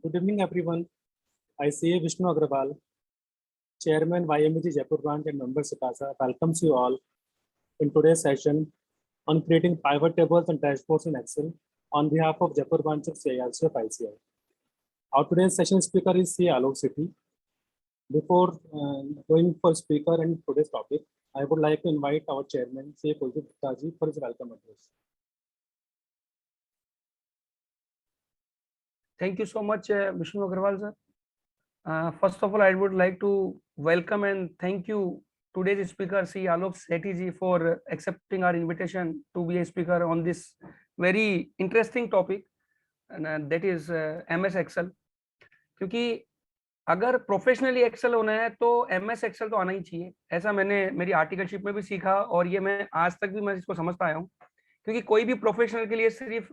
Good evening, everyone. I see Vishnu Agrawal, Chairman YMG Jaipur branch and member Sikasa, welcomes you all in today's session on creating pivot tables and dashboards in Excel on behalf of Jaipur branch of CILCF ICI. Our today's session speaker is C. Alok Sethi. Before going for speaker and today's topic, I would like to invite our chairman, C. Kuldeep Gupta ji, for his welcome address. Thank you so much, Vishnu Agrawal sir. First of all, I would like to welcome and thank you today's speaker, C. Alok Sethi ji, for accepting our invitation to be a speaker on this very interesting topic, and that is MS Excel. क्योंकि अगर professionally Excel होना है तो MS Excel तो आना ही चाहिए, ऐसा मैंने मेरी आर्टिकलशिप में भी सीखा और ये मैं आज तक भी मैं इसको समझता आया हूँ। क्योंकि कोई भी प्रोफेशनल के लिए सिर्फ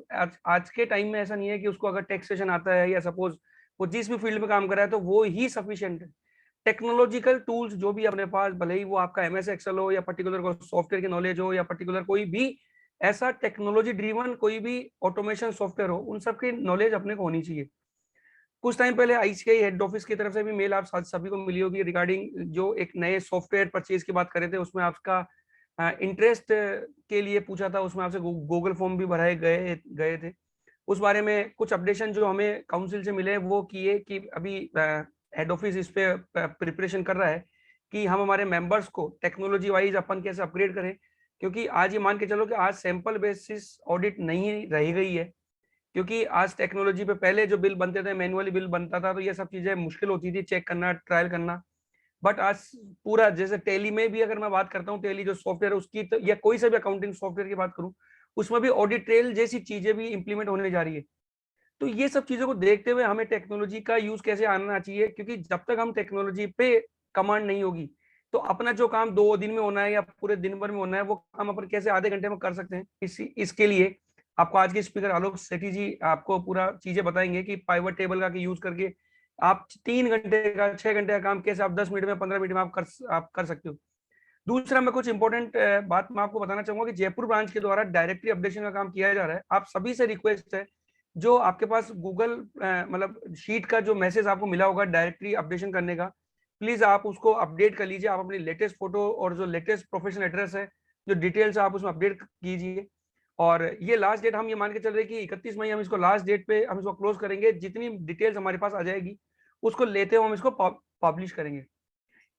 आज के टाइम में ऐसा नहीं है कि उसको अगर टैक्सेशन आता है या सपोज वो जिस भी फील्ड में काम कर रहा है तो वो ही सफिशिएंट है। टेक्नोलॉजिकल टूल्स जो भी अपने पास, भले ही वो आपका MS एक्सेल हो या पर्टिकुलर सॉफ्टवेयर की नॉलेज हो या पर्टिकुलर कोई भी ऐसा टेक्नोलॉजी ड्रिवन कोई भी ऑटोमेशन सॉफ्टवेयर हो, उन सब की नॉलेज अपने को होनी चाहिए। कुछ टाइम पहले ICI हेड ऑफिस की तरफ से भी मेल आप सभी को मिली होगी रिगार्डिंग जो एक नए सॉफ्टवेयर परचेज की बात कर रहे थे, उसमें आपका इंटरेस्ट के लिए पूछा था, उसमें आपसे गूगल फॉर्म भी भराए गए थे। उस बारे में कुछ अपडेशन जो हमें काउंसिल से मिले वो किए कि अभी हेड ऑफिस इस पे प्रिपरेशन कर रहा है कि हम हमारे मेंबर्स को टेक्नोलॉजी वाइज अपन कैसे अपग्रेड करें, क्योंकि आज ये मान के चलो कि आज सैंपल बेसिस ऑडिट नहीं रह गई है। क्योंकि आज टेक्नोलॉजी पे पहले जो बिल बनते थे, मैनुअली बिल बनता था, तो ये सब चीजें मुश्किल होती थी चेक करना, ट्रायल करना। बट आज पूरा जैसे टेली में भी अगर मैं बात करता हूँ, टेली जो सॉफ्टवेयर उसकी तो, या कोई सा भी अकाउंटिंग सॉफ्टवेयर की बात करूँ, उसमें भी ऑडिट ट्रेल जैसी चीजें भी इंप्लीमेंट होने जा रही है। तो ये सब चीजों को देखते हुए हमें टेक्नोलॉजी का यूज कैसे आना चाहिए, क्योंकि जब तक हम टेक्नोलॉजी पे कमांड नहीं होगी तो अपना जो काम 2 दिन में होना है या पूरे दिन भर में होना है वो काम अपन कैसे आधे घंटे में कर सकते हैं। इसके लिए आपको आज के स्पीकर आलोक सेठी जी आपको पूरा चीजें बताएंगे कि पाइवट टेबल का यूज करके आप 3 घंटे का 6 घंटे का काम कैसे आप 10 मिनट में 15 मिनट में आप कर सकते हो। दूसरा मैं कुछ इंपॉर्टेंट बात मैं आपको बताना चाहूंगा कि जयपुर ब्रांच के द्वारा डायरेक्टली अपडेशन का काम किया जा रहा है। आप सभी से रिक्वेस्ट है, जो आपके पास गूगल मतलब शीट का जो मैसेज आपको मिला होगा डायरेक्टली अपडेशन करने का, प्लीज आप उसको अपडेट कर लीजिए। आप अपनी लेटेस्ट फोटो और जो लेटेस्ट प्रोफेशनल एड्रेस है, जो डिटेल्स आप उसमें अपडेट कीजिए। और ये लास्ट डेट हम ये मान के चल रहे हैं कि 31 मई हम इसको लास्ट डेट पे हम इसको क्लोज करेंगे। जितनी डिटेल्स हमारे पास आ जाएगी उसको लेते हुए हम इसको पब्लिश करेंगे।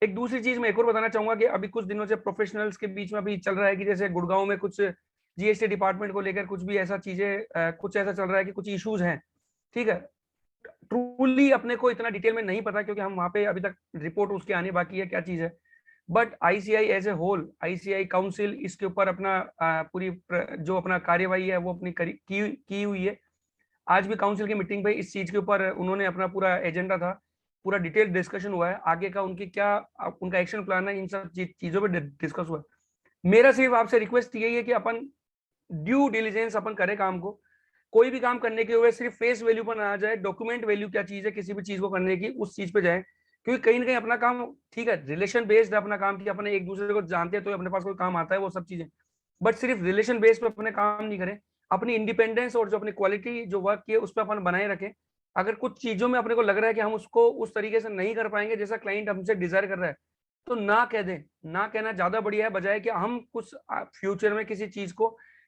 एक दूसरी चीज मैं एक और बताना चाहूंगा कि अभी कुछ दिनों से प्रोफेशनल्स के बीच में अभी चल रहा है कि जैसे गुड़गांव में कुछ GST डिपार्टमेंट को लेकर कुछ भी ऐसा चीजें कुछ ऐसा चल रहा है कि कुछ इश्यूज हैं। ठीक है, ट्रूली अपने को इतना डिटेल में नहीं पता क्योंकि हम वहां पे अभी तक रिपोर्ट उसके आने बाकी है क्या चीज है। But ICI as a whole, ICI council इसके ऊपर अपना पूरी जो अपना कार्यवाही है वो अपनी की हुई है। आज भी काउंसिल की मीटिंग पे इस चीज के ऊपर उन्होंने अपना पूरा एजेंडा था, पूरा डिटेल डिस्कशन हुआ है, आगे का उनकी क्या उनका एक्शन प्लान है, इन सब चीजों पे डिस्कस हुआ है। मेरा सिर्फ आपसे रिक्वेस्ट यही है कि अपन ड्यू डिलीजेंस अपन करें काम को। कोई भी काम करने के हुए सिर्फ फेस वैल्यू पर ना आ जाए, डॉक्यूमेंट वैल्यू क्या चीज है किसी भी चीज को करने की, उस चीज पे जाए। क्योंकि कहीं ना कहीं अपना काम ठीक है, रिलेशन बेस्ड है अपना काम कि अपने एक दूसरे को जानते हैं तो अपने पास कोई काम आता है वो सब चीजें, बट सिर्फ रिलेशन बेस्ड पे अपने काम नहीं करें। अपनी इंडिपेंडेंस और जो अपनी क्वालिटी जो वर्क की है उस पर अपन बनाए रखें। अगर कुछ चीजों में अपने को लग रहा है कि हम उसको उस तरीके से नहीं कर पाएंगे जैसा क्लाइंट हमसे डिजायर कर रहा है, तो ना कह दें। ना कहना ज्यादा बढ़िया है बजाय कि हम कुछ फ्यूचर में किसी चीज को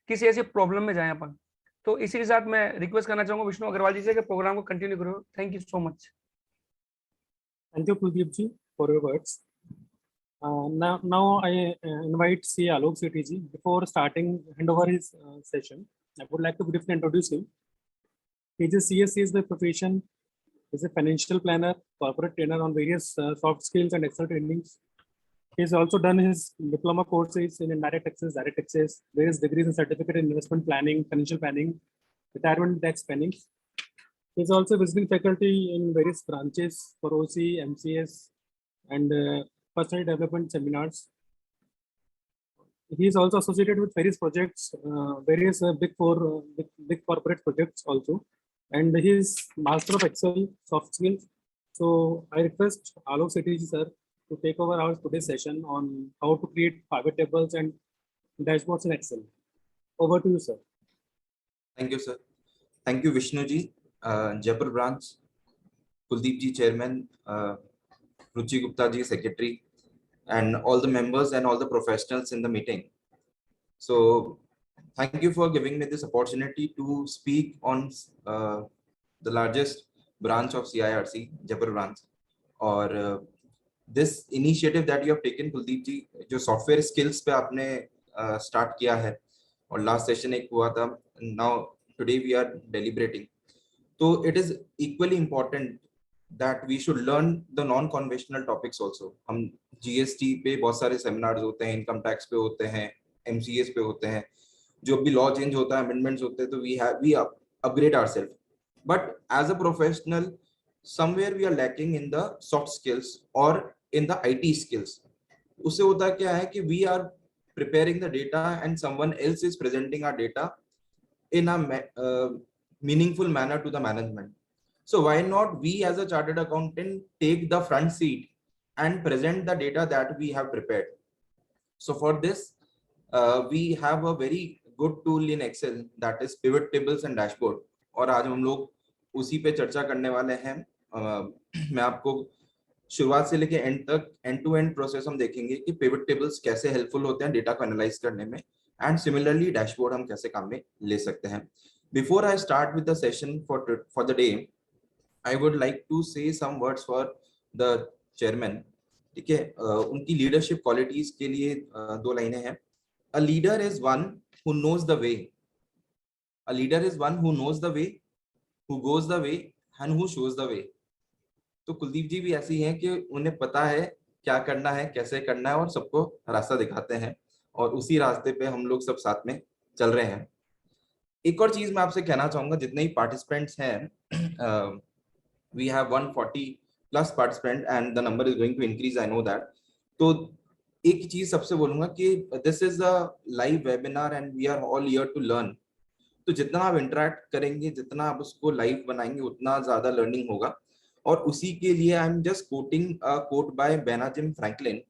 किसी ऐसी प्रॉब्लम में जाए अपन। तो इसी के साथ मैं रिक्वेस्ट करना चाहूंगा विष्णु अग्रवाल जी से कि प्रोग्राम को कंटिन्यू करो। Thank you so much. Thank you, Kuldeep ji, for your words. Now I invite C. Alok Sethi ji. Before starting hand over his session, I would like to briefly introduce him. He is CSC is the profession. He is a financial planner, corporate trainer on various soft skills and Excel trainings. He has also done his diploma courses in indirect taxes, direct taxes, various degrees and certificate in investment planning, financial planning, retirement tax planning. He is also visiting faculty in various branches for OC, MCS, and personal development seminars. He is also associated with various projects, various big corporate projects also, and he is master of Excel soft skills. So I request Alok Sethi ji sir to take over our today's session on how to create pivot tables and dashboards in Excel. Over to you, sir. Thank you, sir. Thank you, Vishnu ji, Jaipur branch, Kuldeep ji, Chairman, Ruchi Gupta ji, Secretary, and all the members and all the professionals in the meeting. So thank you for giving me this opportunity to speak on the largest branch of CIRC, Jaipur branch. और this initiative that you have taken, Kuldeep ji, जो software skills पे आपने start किया है और last session एक हुआ था, now today we are deliberating. So it is equally important that we should learn the non-conventional topics also. हम GST पे बहुत सारे seminars होते हैं, income tax पे होते हैं, MCAs पे होते हैं, जो भी law change होता है, amendments होते हैं, तो we upgrade ourselves. But as a professional, somewhere we are lacking in the soft skills or in the IT skills. उससे होता क्या है कि we are preparing the data and someone else is presenting our data in a meaningful manner to the management. So why not we as a chartered accountant take the front seat and present the data that we have prepared. So for this, we have a very good tool in Excel, that is pivot tables and dashboard. और आज हम लोग उसी पे चर्चा करने वाले हैं. मैं आपको शुरुआत से लेके एंड तक एंड टू एंड प्रोसेस हम देखेंगे कि पिवट टेबल्स कैसे हेल्पफुल होते हैं डेटा को एनालाइज करने में, एंड सिमिलरली डैशबोर्ड हम कैसे काम में ले सकते हैं. Before I start with the session for the day, I would like to say some words for the chairman. ठीक है, उनकी लीडरशिप क्वालिटीज के लिए दो लाइनें हैं. A leader is one who knows the way. A leader is one who knows the way, who goes the way and who shows the way. तो कुलदीप जी भी ऐसी हैं कि उन्हें पता है क्या करना है, कैसे करना है, और सबको रास्ता दिखाते हैं, और उसी रास्ते पे हम लोग सब साथ में चल रहे हैं. एक और चीज मैं आपसे कहना चाहूंगा, जितने ही पार्टिसिपेंट्स हैं, we have 140 plus participant and the number is going to increase, I know that. तो एक चीज सबसे बोलूंगा कि this is a live webinar and we are all here to learn. तो जितना आप इंटरेक्ट करेंगे, जितना आप उसको लाइव बनाएंगे, उतना ज्यादा लर्निंग होगा. और उसी के लिए I am just quoting a quote by Benjamin Franklin.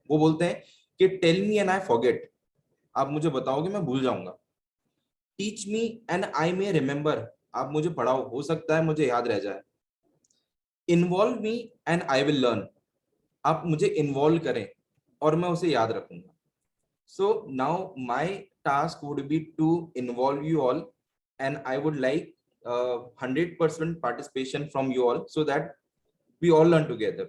वो बोलते हैं कि tell me and I forget. आप मुझे बताओगे मैं भूल जाऊंगा. Teach me and I may remember. आप मुझे पढ़ाओ, हो सकता है मुझे याद रह जाए. Involve me and I will learn. आप मुझे इन्वॉल्व करें और मैं उसे याद रखूंगा. So now my task would be to involve you all, and I would like 100% participation from you all so that we all learn together.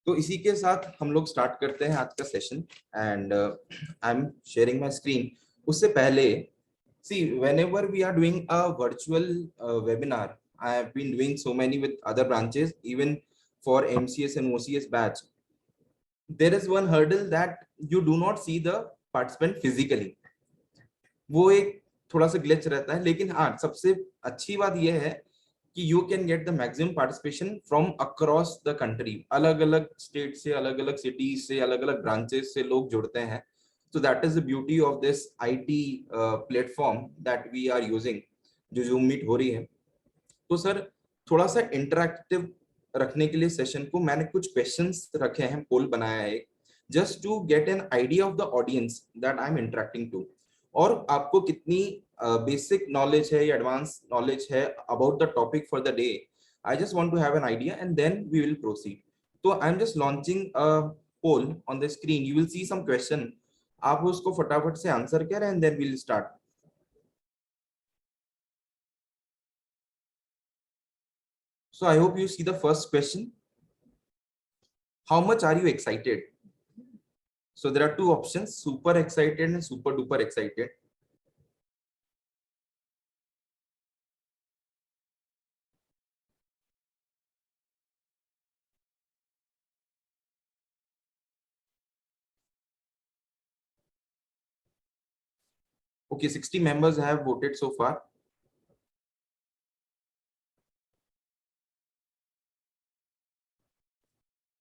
तो इसी के साथ हम लोग स्टार्ट करते हैं आज का session, and I am sharing my screen. उससे पहले, see, whenever we are doing a virtual webinar, I have been doing so many with other branches, even for MCS and OCS batch, there is one hurdle that you do not see the participant physically. वो एक थोड़ा सा glitch रहता है. लेकिन हाँ, सबसे अच्छी बात यह है कि you can get the maximum participation from across the country. अलग अलग स्टेट से, अलग अलग सिटीज से, अलग अलग ब्रांचेस से लोग जुड़ते हैं. So that is the beauty of this IT platform that we are using, जो Zoom Meet हो रही है. तो सर, थोड़ा सा इंटरेक्टिव रखने के लिए सेशन को मैंने कुछ क्वेश्चंस रखे हैं, पोल बनाया है, just to get an idea of the audience that I am interacting to. और आपको कितनी बेसिक नॉलेज है या एडवांस नॉलेज है about the topic for the day. I just want to have an idea and then we will proceed. तो I am just launching a poll on the screen. You will see some question. आप उसको फटाफट से answer करें and then we will start. So I hope you see the first question. How much are you excited? So there are two options, super excited and super duper excited. Okay, 60 members have voted so far.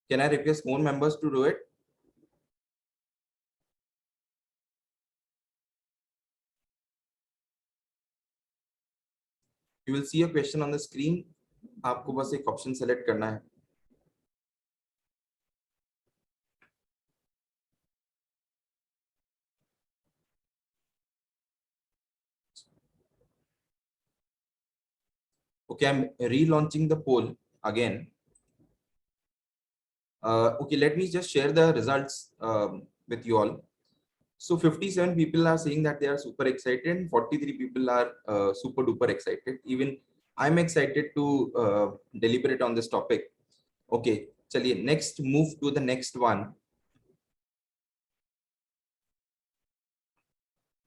Can I request more members to do it? You will see a question on the screen. आपको बस एक option select करना है. Okay, I'm relaunching the poll again. Okay, let me just share the results with you all. So 57 people are saying that they are super excited, and 43 people are super duper excited. Even I'm excited to deliberate on this topic. Okay, chaliye, next move to the next one.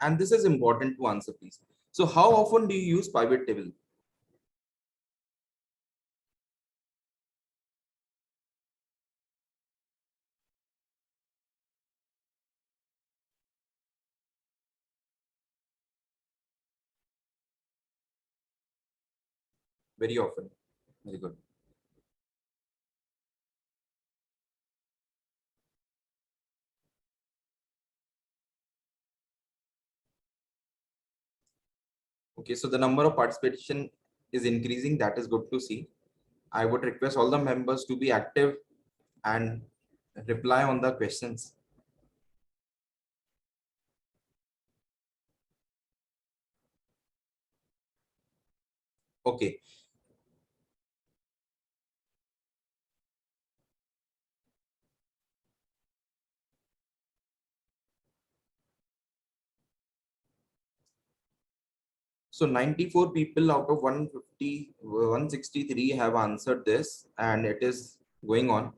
And this is important to answer, please. So how often do you use pivot table? Very often. Very good. Okay, so the number of participation is increasing. That is good to see. I would request all the members to be active and reply on the questions. Okay. So 94 people out of 150, 163 have answered this, and it is going on.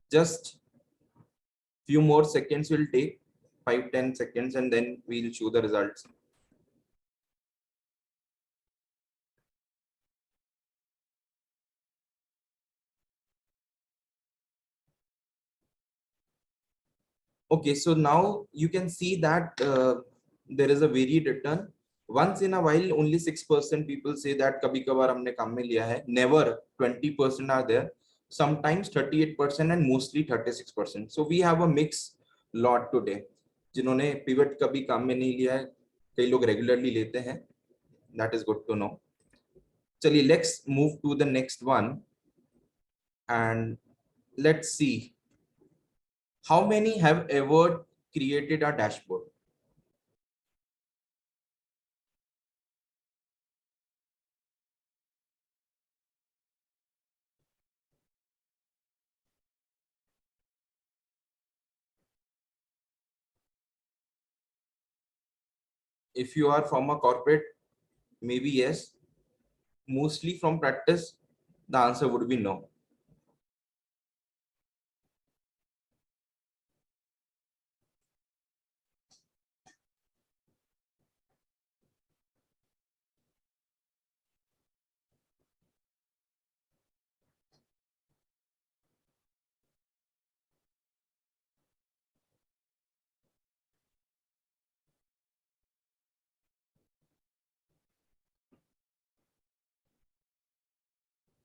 Just few more seconds will take, 5-10 seconds, and then we'll show the results. Okay, so now you can see that there is a varied return. Once in a while, only 6% people say that kabhi kabar humne kam mein liya hai. Never 20% are there. Sometimes 38% and mostly 36%. So we have a mixed lot today. जिन्होंने pivot कभी काम में नहीं लिया है, कई लोग regularly लेते हैं. That is good to know. चलिए, let's move to the next one and let's see how many have ever created a dashboard. If you are from a corporate, maybe yes. Mostly from practice, the answer would be no.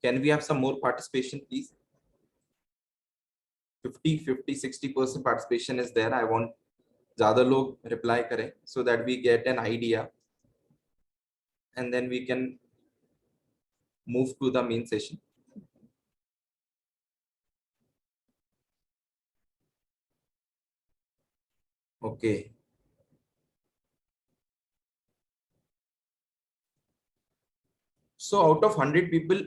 Can we have some more participation, please? 50, 60% participation is there. I want ज़्यादा लोग reply करें so that we get an idea and then we can move to the main session. Okay. So out of 100 people,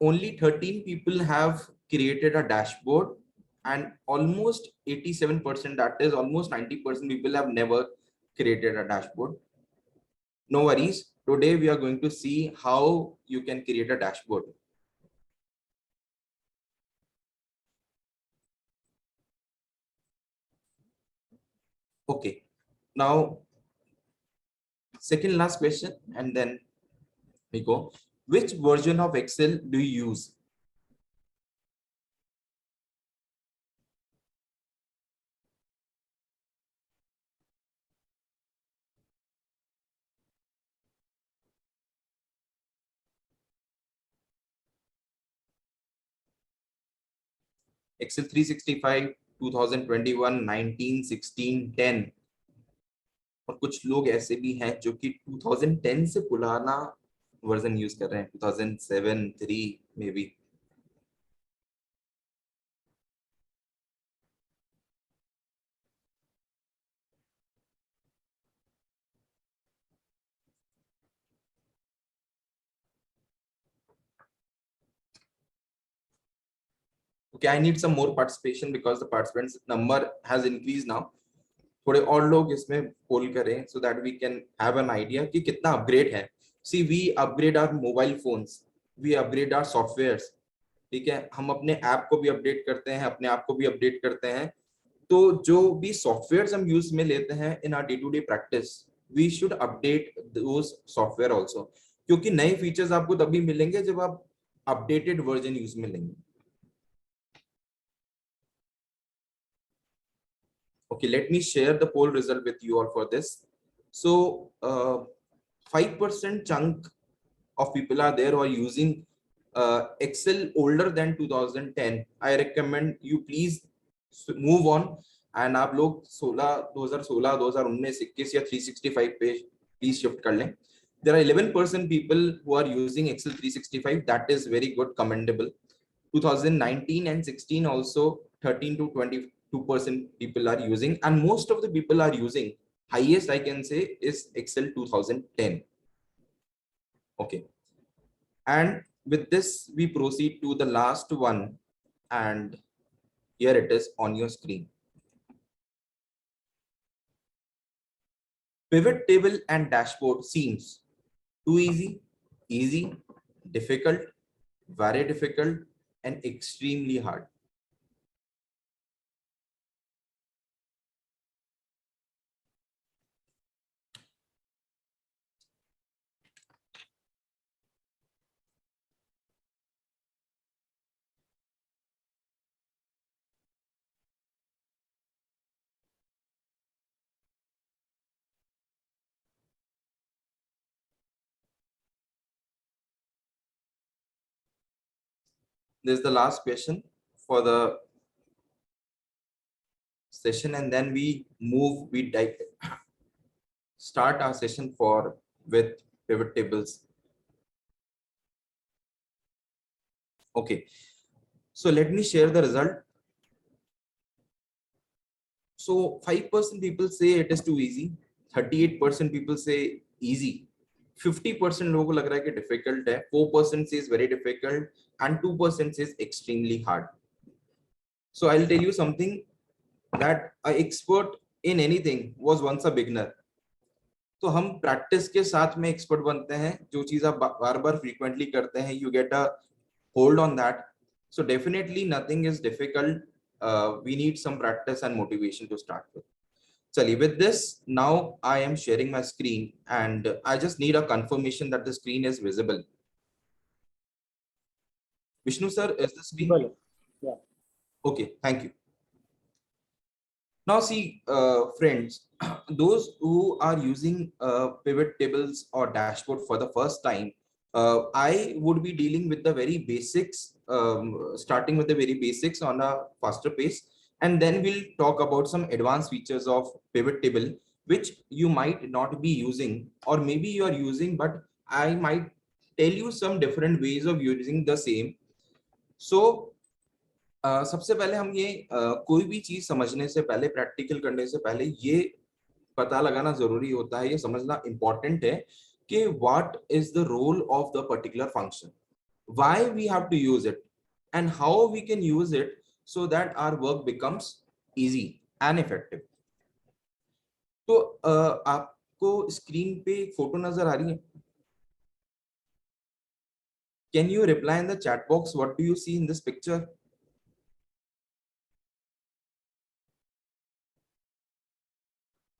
only 13 people have created a dashboard, and almost 87%, that is almost 90% people have never created a dashboard. No worries. Today we are going to see how you can create a dashboard. Okay. Now, second last question, and then we go. Which version of Excel do you use? Excel 365, 2021, 19, 16, 10. और कुछ लोग ऐसे भी हैं जो कि 2010 से पुराना वर्जन यूज कर रहे हैं, 2007, 3 may be. Okay, I need some more participation because the participants number has increased now. थोड़े और लोग इसमें पोल करें so that we can have an idea कि कितना अपग्रेड है. See, we upgrade our mobile phones, we upgrade our softwares. ठीक है, हम अपने ऐप को भी अपडेट करते हैं, अपने आप को भी अपडेट करते हैं. तो जो भी सॉफ्टवेयर्स हम यूज में लेते हैं in our day to day practice, we should update those software also, क्योंकि नए फीचर्स आपको तभी मिलेंगे जब आप अपडेटेड वर्जन यूज में लेंगे. Okay, let me share the poll result with you all for this. So 5% chunk of people are there who are using Excel older than 2010. I recommend you please move on and आप लोग 2016, 2019, 21 या 365 पे please shift कर लें. There are 11% people who are using Excel 365. That is very good, commendable. 2019 and 16 also 13 to 22% people are using, and most of the people are using, highest I can say is Excel 2010. Okay, and with this we proceed to the last one, and here it is on your screen. Pivot table and dashboard seems too easy, difficult, very difficult, and extremely hard. This is the last question for the session, and then we start our session with pivot tables. Okay, so let me share the result. So 5% people say it is too easy, 38% people say easy, 50% लोगों को लग रहा है कि difficult है, 4% says very difficult, and 2% says extremely hard. So I'll tell you something, that an expert in anything was once a beginner. तो हम practice के साथ में एक्सपर्ट बनते हैं. जो चीज आप बार बार फ्रीक्वेंटली करते हैं, you get a hold on that. So definitely nothing is difficult. We need some practice and motivation to start with. Chali, with this, now I am sharing my screen, and I just need a confirmation that the screen is visible. Vishnu sir, is the screen? Well, yeah. Okay, thank you. Now see, friends, those who are using pivot tables or dashboard for the first time, I would be dealing with the very basics, starting with the very basics on a faster pace, and then we'll talk about some advanced features of pivot table, which you might not be using, or maybe you are using, but I might tell you some different ways of using the same. So सबसे पहले हम ये कोई भी चीज समझने से पहले, प्रैक्टिकल करने से पहले ये पता लगाना जरूरी होता है, ये समझना इंपॉर्टेंट है कि what is the role of the particular function, why we have to use it, and how we can use it so that our work becomes easy and effective. तो आपको स्क्रीन पे एक फोटो नजर आ रही है. Can you reply in the chat box what do you see in this picture?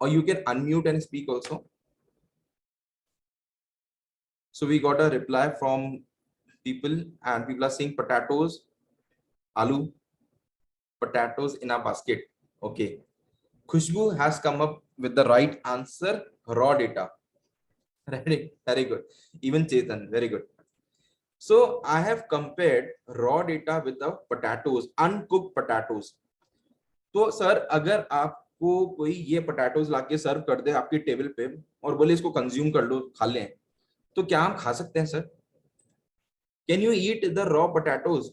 Or you can unmute and speak also. So we got a reply from people, and people are saying potatoes, aloo, potatoes in a basket. Okay. Khushbu has come up with the right answer, raw data. Ready? Very good. Even Chetan, very good. So I have compared raw data with the potatoes, uncooked potatoes. तो sir, अगर आपको कोई ये potatoes लाके सर्व कर दे आपकी table पे और बोले इसको कंज्यूम कर लो, खा लें, तो क्या हम खा सकते हैं sir? Can you eat the raw potatoes?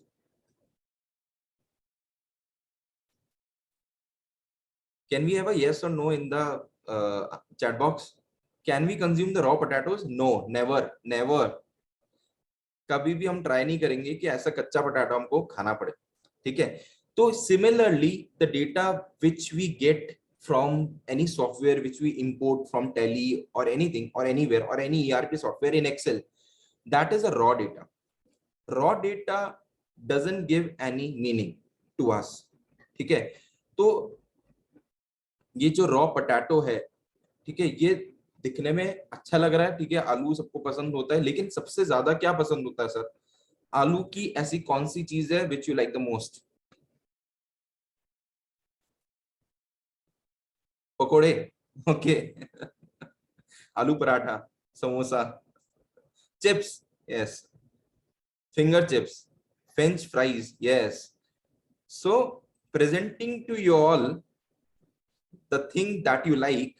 Can we have a yes or no in the chat box? Can we consume the raw potatoes? No, never, never. कभी भी हम ट्राई नहीं करेंगे कि ऐसा कच्चा पोटैटो हमको खाना पड़े. ठीक है. तो similarly the data which we get from any software which we import from Tele or anything or anywhere or any ERP software in Excel, that is a raw data. Raw data doesn't give any meaning to us. ठीक है. तो ये जो raw potato है, ठीक है, ये दिखने में अच्छा लग रहा है, ठीक है, आलू सबको पसंद होता है, लेकिन सबसे ज्यादा क्या पसंद होता है सर? आलू की ऐसी कौन सी चीज है which you like the most? पकोड़े. ओके. आलू paratha, samosa, chips, yes, finger chips, French fries, yes. So presenting to you all the thing that you like,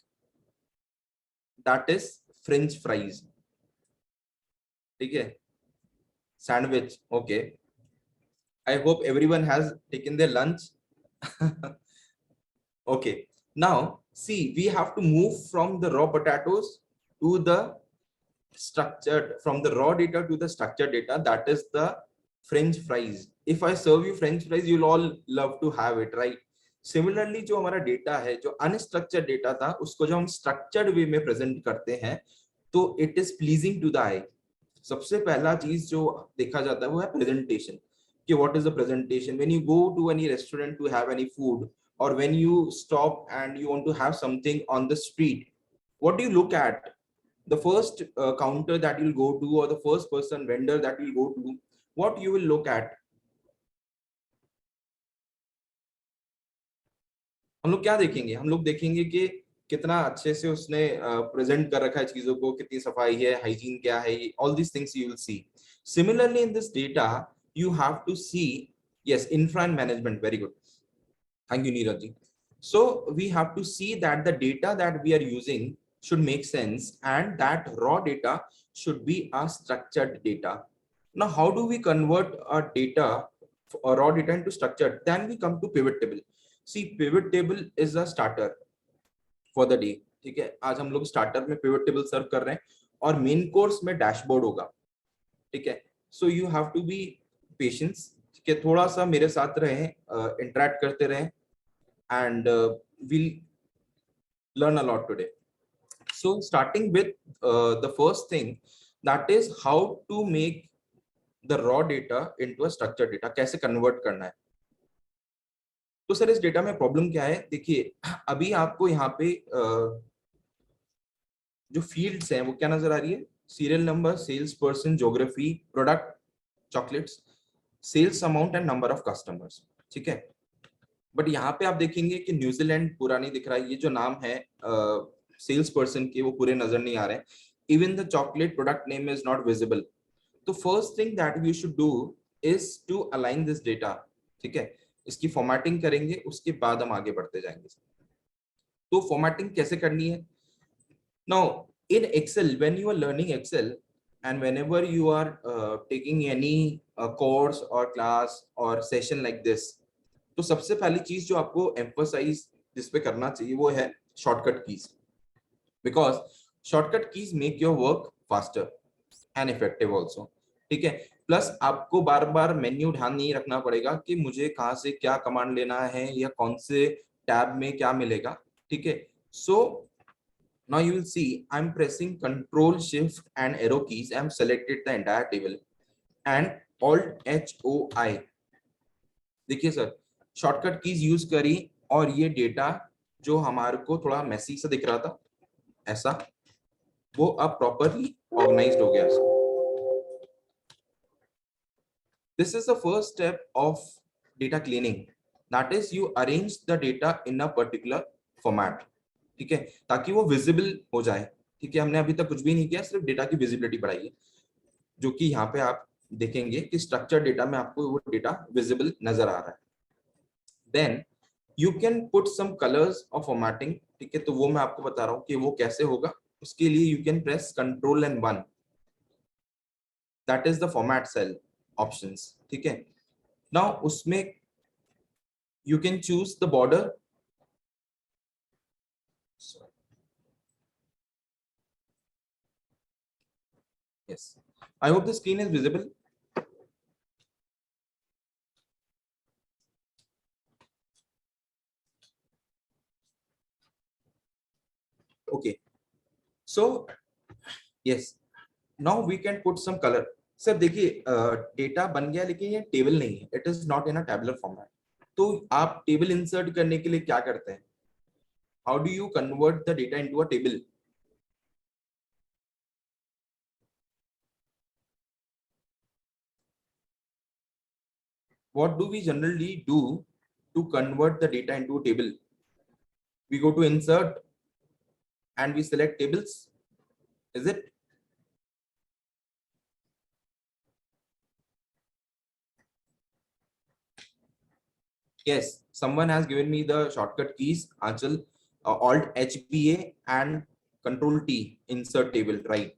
that is French fries. ठीक है. Sandwich, okay. I hope everyone has taken their lunch. Okay. Now see, we have to move from the raw potatoes to the structured, from the raw data to the structured data, that is the French fries. If I serve you French fries, you'll all love to have it, right? Similarly जो हमारा data है, जो unstructured data था, उसको जो हम structured way में present करते हैं, तो it is pleasing to the eye. सबसे पहला चीज जो देखा जाता है वो है प्रेजेंटेशन. कि what is the presentation when you go to any restaurant to have any food, or when you stop and you want to have something on the street, what do you look at? The first counter that you'll go to, or the first person vendor that you'll go to, what you will look at? हम लोग क्या देखेंगे? हम लोग देखेंगे कि कितना अच्छे से उसने प्रेजेंट कर रखा है चीजों को, कितनी सफाई है, हाइजीन क्या है, all these things you will C. Similarly in this data you have to see, yes, infra and management, very good, thank you Neeraj ji. So we have to see that the data that we are using should make sense, and that raw data should be a structured data. Now how do we convert our data, or raw data, into structured? Then we come to pivot table. See, pivot table is a starter for the day. ठीक है, आज हम लोग starter में pivot table सर्व कर रहे हैं, और मेन कोर्स में डैशबोर्ड होगा. ठीक है. So you have to be patience, ठीक है, थोड़ा सा मेरे साथ रहें, इंटरेक्ट करते रहें, and we'll learn a lot today. So starting with the first thing, that is how to make the raw data into a structured data. कैसे कन्वर्ट करना है? तो सर इस डेटा में प्रॉब्लम क्या है? देखिए, अभी आपको यहाँ पे जो फील्ड्स हैं वो क्या नजर आ रही है? Serial number, sales person, geography, product, chocolates, sales amount and number of customers. ठीक है. बट यहाँ पे आप देखेंगे कि न्यूजीलैंड पूरा नहीं दिख रहा है. ये जो नाम है सेल्स पर्सन के, वो पूरे नजर नहीं आ रहे हैं. Even the chocolate product name is not visible. तो first thing that we should do is to align this data. ठीक है. इसकी फॉर्मेटिंग करेंगे, उसके बाद हम आगे बढ़ते जाएंगे. तो फॉर्मेटिंग कैसे करनी है? Now in Excel, when you are learning Excel, and whenever you are taking any course or class or session like this, तो सबसे पहली चीज जो आपको एम्फसाइज जिस पे करना चाहिए वो है shortcut keys. Because shortcut keys make your work faster and effective also. ठीक है. प्लस आपको बार बार मेन्यू ध्यान नहीं रखना पड़ेगा कि मुझे कहाँ से क्या कमांड लेना है या कौन से टैब में क्या मिलेगा. ठीक है. सो now you will see I'm pressing Control Shift and arrow keys. I'm selected the entire table and Alt H O I. देखिए सर, शॉर्टकट कीज यूज करी, और ये डेटा जो हमारे को थोड़ा मेसी सा दिख रहा था ऐसा, वो अब प्रॉपरली ऑर्गेनाइज्ड हो गया. This is the first step of data cleaning. That is, you arrange the data in a particular format. ठीक है, ताकि वो विजिबल हो जाए. ठीक है. हमने अभी तक कुछ भी नहीं किया, सिर्फ डेटा की विजिबिलिटी बढ़ाई है, जो कि यहाँ पे आप देखेंगे कि स्ट्रक्चर डेटा में आपको वो डेटा विजिबल नजर आ रहा है. Then you can put some colours of formatting. ठीक है. तो वो मैं आपको बता रहा हूँ कि वो कैसे होगा. उसके लिए you can press control and 1, that is the format cell options. ठीक है. नाउ उसमें you can choose the border. Yes, I hope the screen is visible. Okay, so yes, now we can put some color. Sir देखिए data बन गया लेकिन ये table नहीं है, it is not in a tabular format. तो आप table insert करने के लिए क्या करते हैं? How do you convert the data into a table? What do we generally do to convert the data into a table? We go to insert and we select tables. Is it? Yes, someone has given me the shortcut keys, Anchal, Alt HBA and Control T, insert table, right?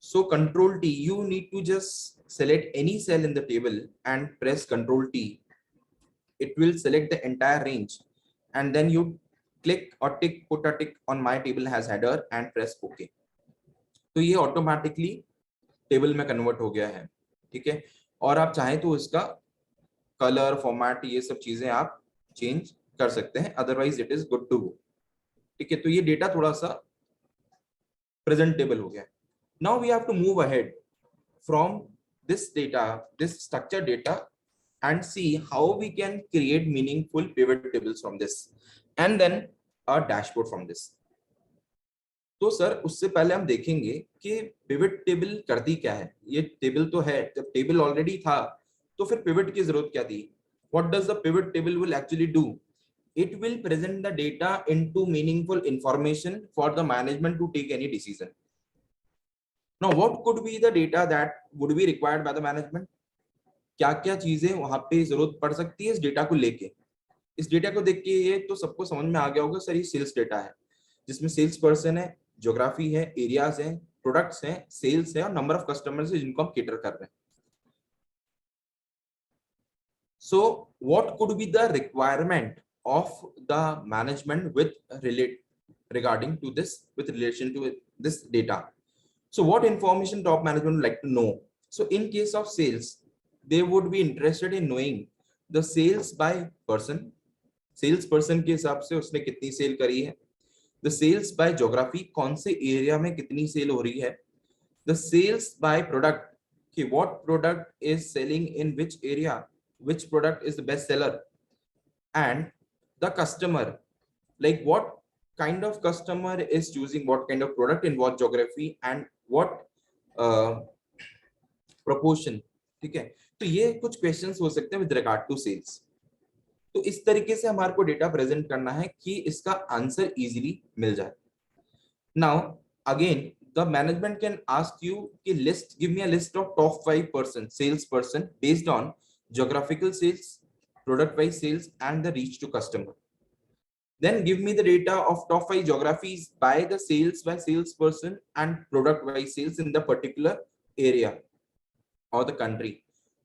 So Control T, you need to just select any cell in the table and press Control T. It will select the entire range, and then you click or tick, put a tick on my table has header and press OK. तो ये automatically table में convert हो गया है, ठीक है. और आप चाहें तो इसका कलर, फॉर्मेट, ये सब चीजें आप चेंज कर सकते हैं, otherwise it is good to go. ठीक है, तो ये डेटा थोड़ा सा प्रेजेंटेबल हो गया. Now we have to move ahead from this data, this structure data, and see how we can create meaningful pivot tables from this and then a dashboard from this. तो sir उससे पहले हम देखेंगे कि pivot table करती क्या है. ये टेबल तो है, जब टेबल ऑलरेडी था तो फिर पिवट की जरूरत क्या थी? What does the pivot table will actually do? It will present the data into meaningful information for the management to take any decision. Now what could be the data that would be required by the management? क्या क्या चीजें वहां पे जरूरत पड़ सकती है इस डेटा को लेके? इस डेटा को देख के ये तो सबको समझ में आ गया होगा सर, ये सेल्स डेटा है जिसमें सेल्स पर्सन है, ज्योग्राफी है, एरियाज है, प्रोडक्ट्स हैं, सेल्स है और नंबर ऑफ कस्टमर्स है जिनको हम केटर कर रहे हैं. So what could be the requirement of the management with regarding to this, with relation to this data? So what information top management would like to know? So in case of sales, they would be interested in knowing the sales by person. Sales person के हिसाब से उसने कितनी sale करी है. The sales by geography, कौन से area में कितनी सेल हो रही है. द सेल्स बाय प्रोडक्ट, कि what product is selling in which area, which product is the best seller. And the customer, like what kind of customer is choosing what kind of product in what geography and what proportion. ठीक है, तो ये कुछ questions हो सकते हैं with regard to sales. तो इस तरीके से हमारे को डेटा प्रेजेंट करना है कि इसका आंसर इजीली मिल जाए. Now again the management can ask you कि list, give me a list of top 5% sales person based on geographical sales, product wise sales and the reach to customer. Then give me the data of top 5 geographies by the sales by salesperson and product wise sales in the particular area or the country,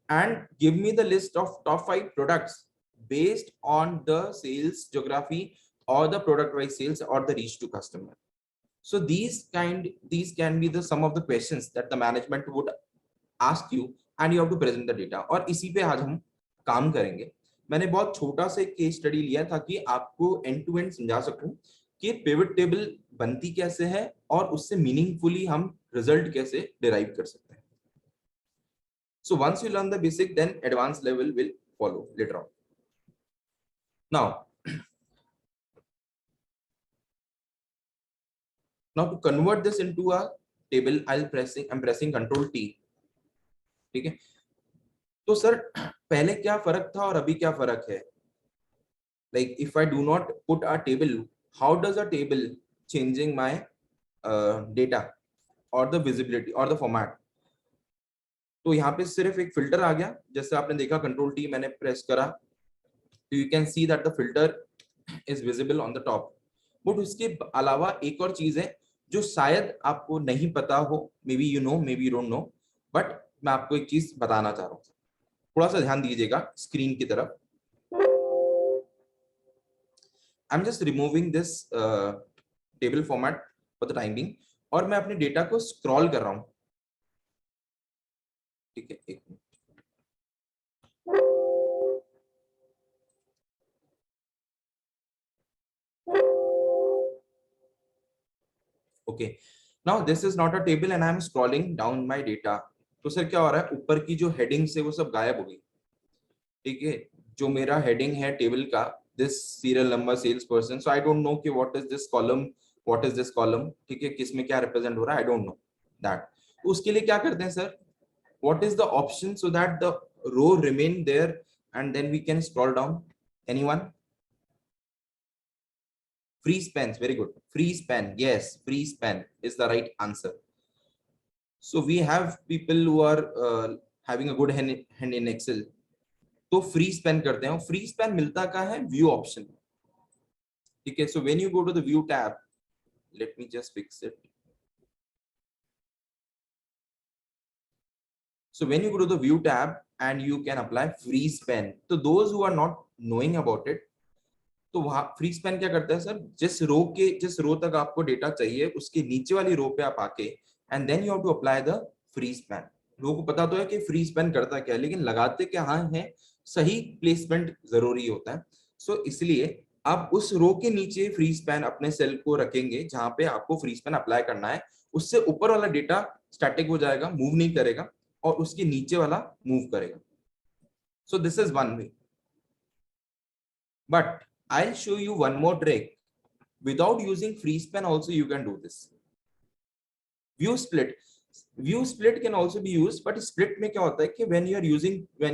and give me the list of top 5 products based on the sales geography or the product wise sales or the reach to customer. So these can be the some of the questions that the management would ask you and you have to present the data. और इसी पे आज हम काम करेंगे. मैंने बहुत छोटा से केस स्टडी लिया ताकि आपको एंड टू एंड समझा सकूं कि पिवट टेबल बनती कैसे है और उससे मीनिंगफुली हम रिजल्ट कैसे डिराइव कर सकते हैं. So once you learn the basic, then advanced level will follow later on. Now to convert this into a table, I'm pressing Control T. ठीक है, तो सर पहले क्या फर्क था और अभी क्या फर्क है? Like if I do not put a table, how does a table changing my data or the visibility or the format? तो यहाँ पे सिर्फ एक फिल्टर आ गया, जैसे आपने देखा कंट्रोल टी मैंने प्रेस करा, तो you can see that the filter is visible on the top. But उसके अलावा एक और चीज है जो शायद आपको नहीं पता हो, may be you know, may be you don't know, but मैं आपको एक चीज बताना चाह रहा हूँ. थोड़ा सा ध्यान दीजिएगा स्क्रीन की तरफ. आई am just removing this table format for the time being और मैं अपने डेटा को स्क्रॉल कर रहा हूँ. ठीक है, एक minute. Okay. Now this is not a table and I am scrolling down my data. तो सर क्या हो रहा है, ऊपर की जो हेडिंग है वो सब गायब हो गई. ठीक है, जो मेरा हेडिंग है टेबल का, this serial number sales person, so I don't know कि what is this column, what is this column. ठीक है, किसमें क्या रिप्रेजेंट हो रहा है, आई डोंट नो दैट. तो उसके लिए क्या करते हैं sir, what is the option so that the row remain there and then we can scroll down. Anyone? Free spans, very good. Free span, yes, free span is the right answer. So we have people who are having a good hand in Excel. तो free span करते हैं. Free span मिलता का है view option. ठीक है, so when you go to the view tab, let me just fix it. So when you go to the view tab and you can apply free span. तो those who are not knowing about it, तो वहां free span क्या करता है sir, जिस रो तक आपको data चाहिए उसके नीचे वाली रो पे आप आके and then you have to apply the free span. लोगों को पता तो है कि फ्री स्पैन करता क्या है, लेकिन लगाते क्या हाँ है, सही प्लेसमेंट जरूरी होता है. सो इसलिए आप उस रो के नीचे फ्री स्पैन अपने सेल को रखेंगे जहां पे आपको फ्री स्पैन अप्लाई करना है. उससे ऊपर वाला डेटा स्टैटिक हो जाएगा, मूव नहीं करेगा, और उसके नीचे वाला मूव करेगा. सो this is one way. But I'll show you one more trick. Without using free span also you can do this. View split. View split can also be used, but split में क्या होता है कि when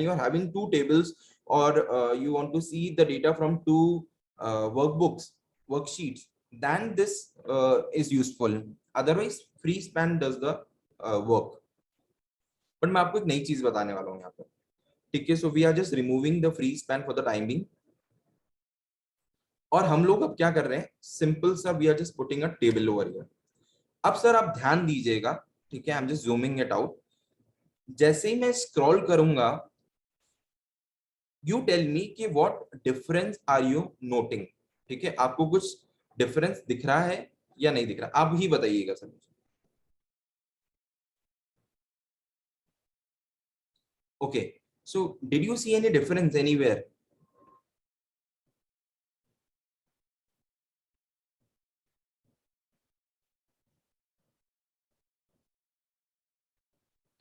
you are having two tables or you want to see the data from two worksheets, then this is useful. Otherwise free span does the work. But मैं आपको एक नई चीज बताने वाला हूँ यहाँ पर. ठीक है, so we are just removing the free span for the time being. और हम लोग अब क्या कर रहे हैं, सिंपल सा we are just putting a table over here. अब सर आप ध्यान दीजिएगा, ठीक है, I am just zooming it out. जैसे ही मैं स्क्रॉल करूंगा, यू टेल मी कि what difference are you noting. ठीक है, आपको कुछ डिफरेंस दिख रहा है या नहीं दिख रहा, आप ही बताइएगा sir. Okay, so did you see any difference anywhere?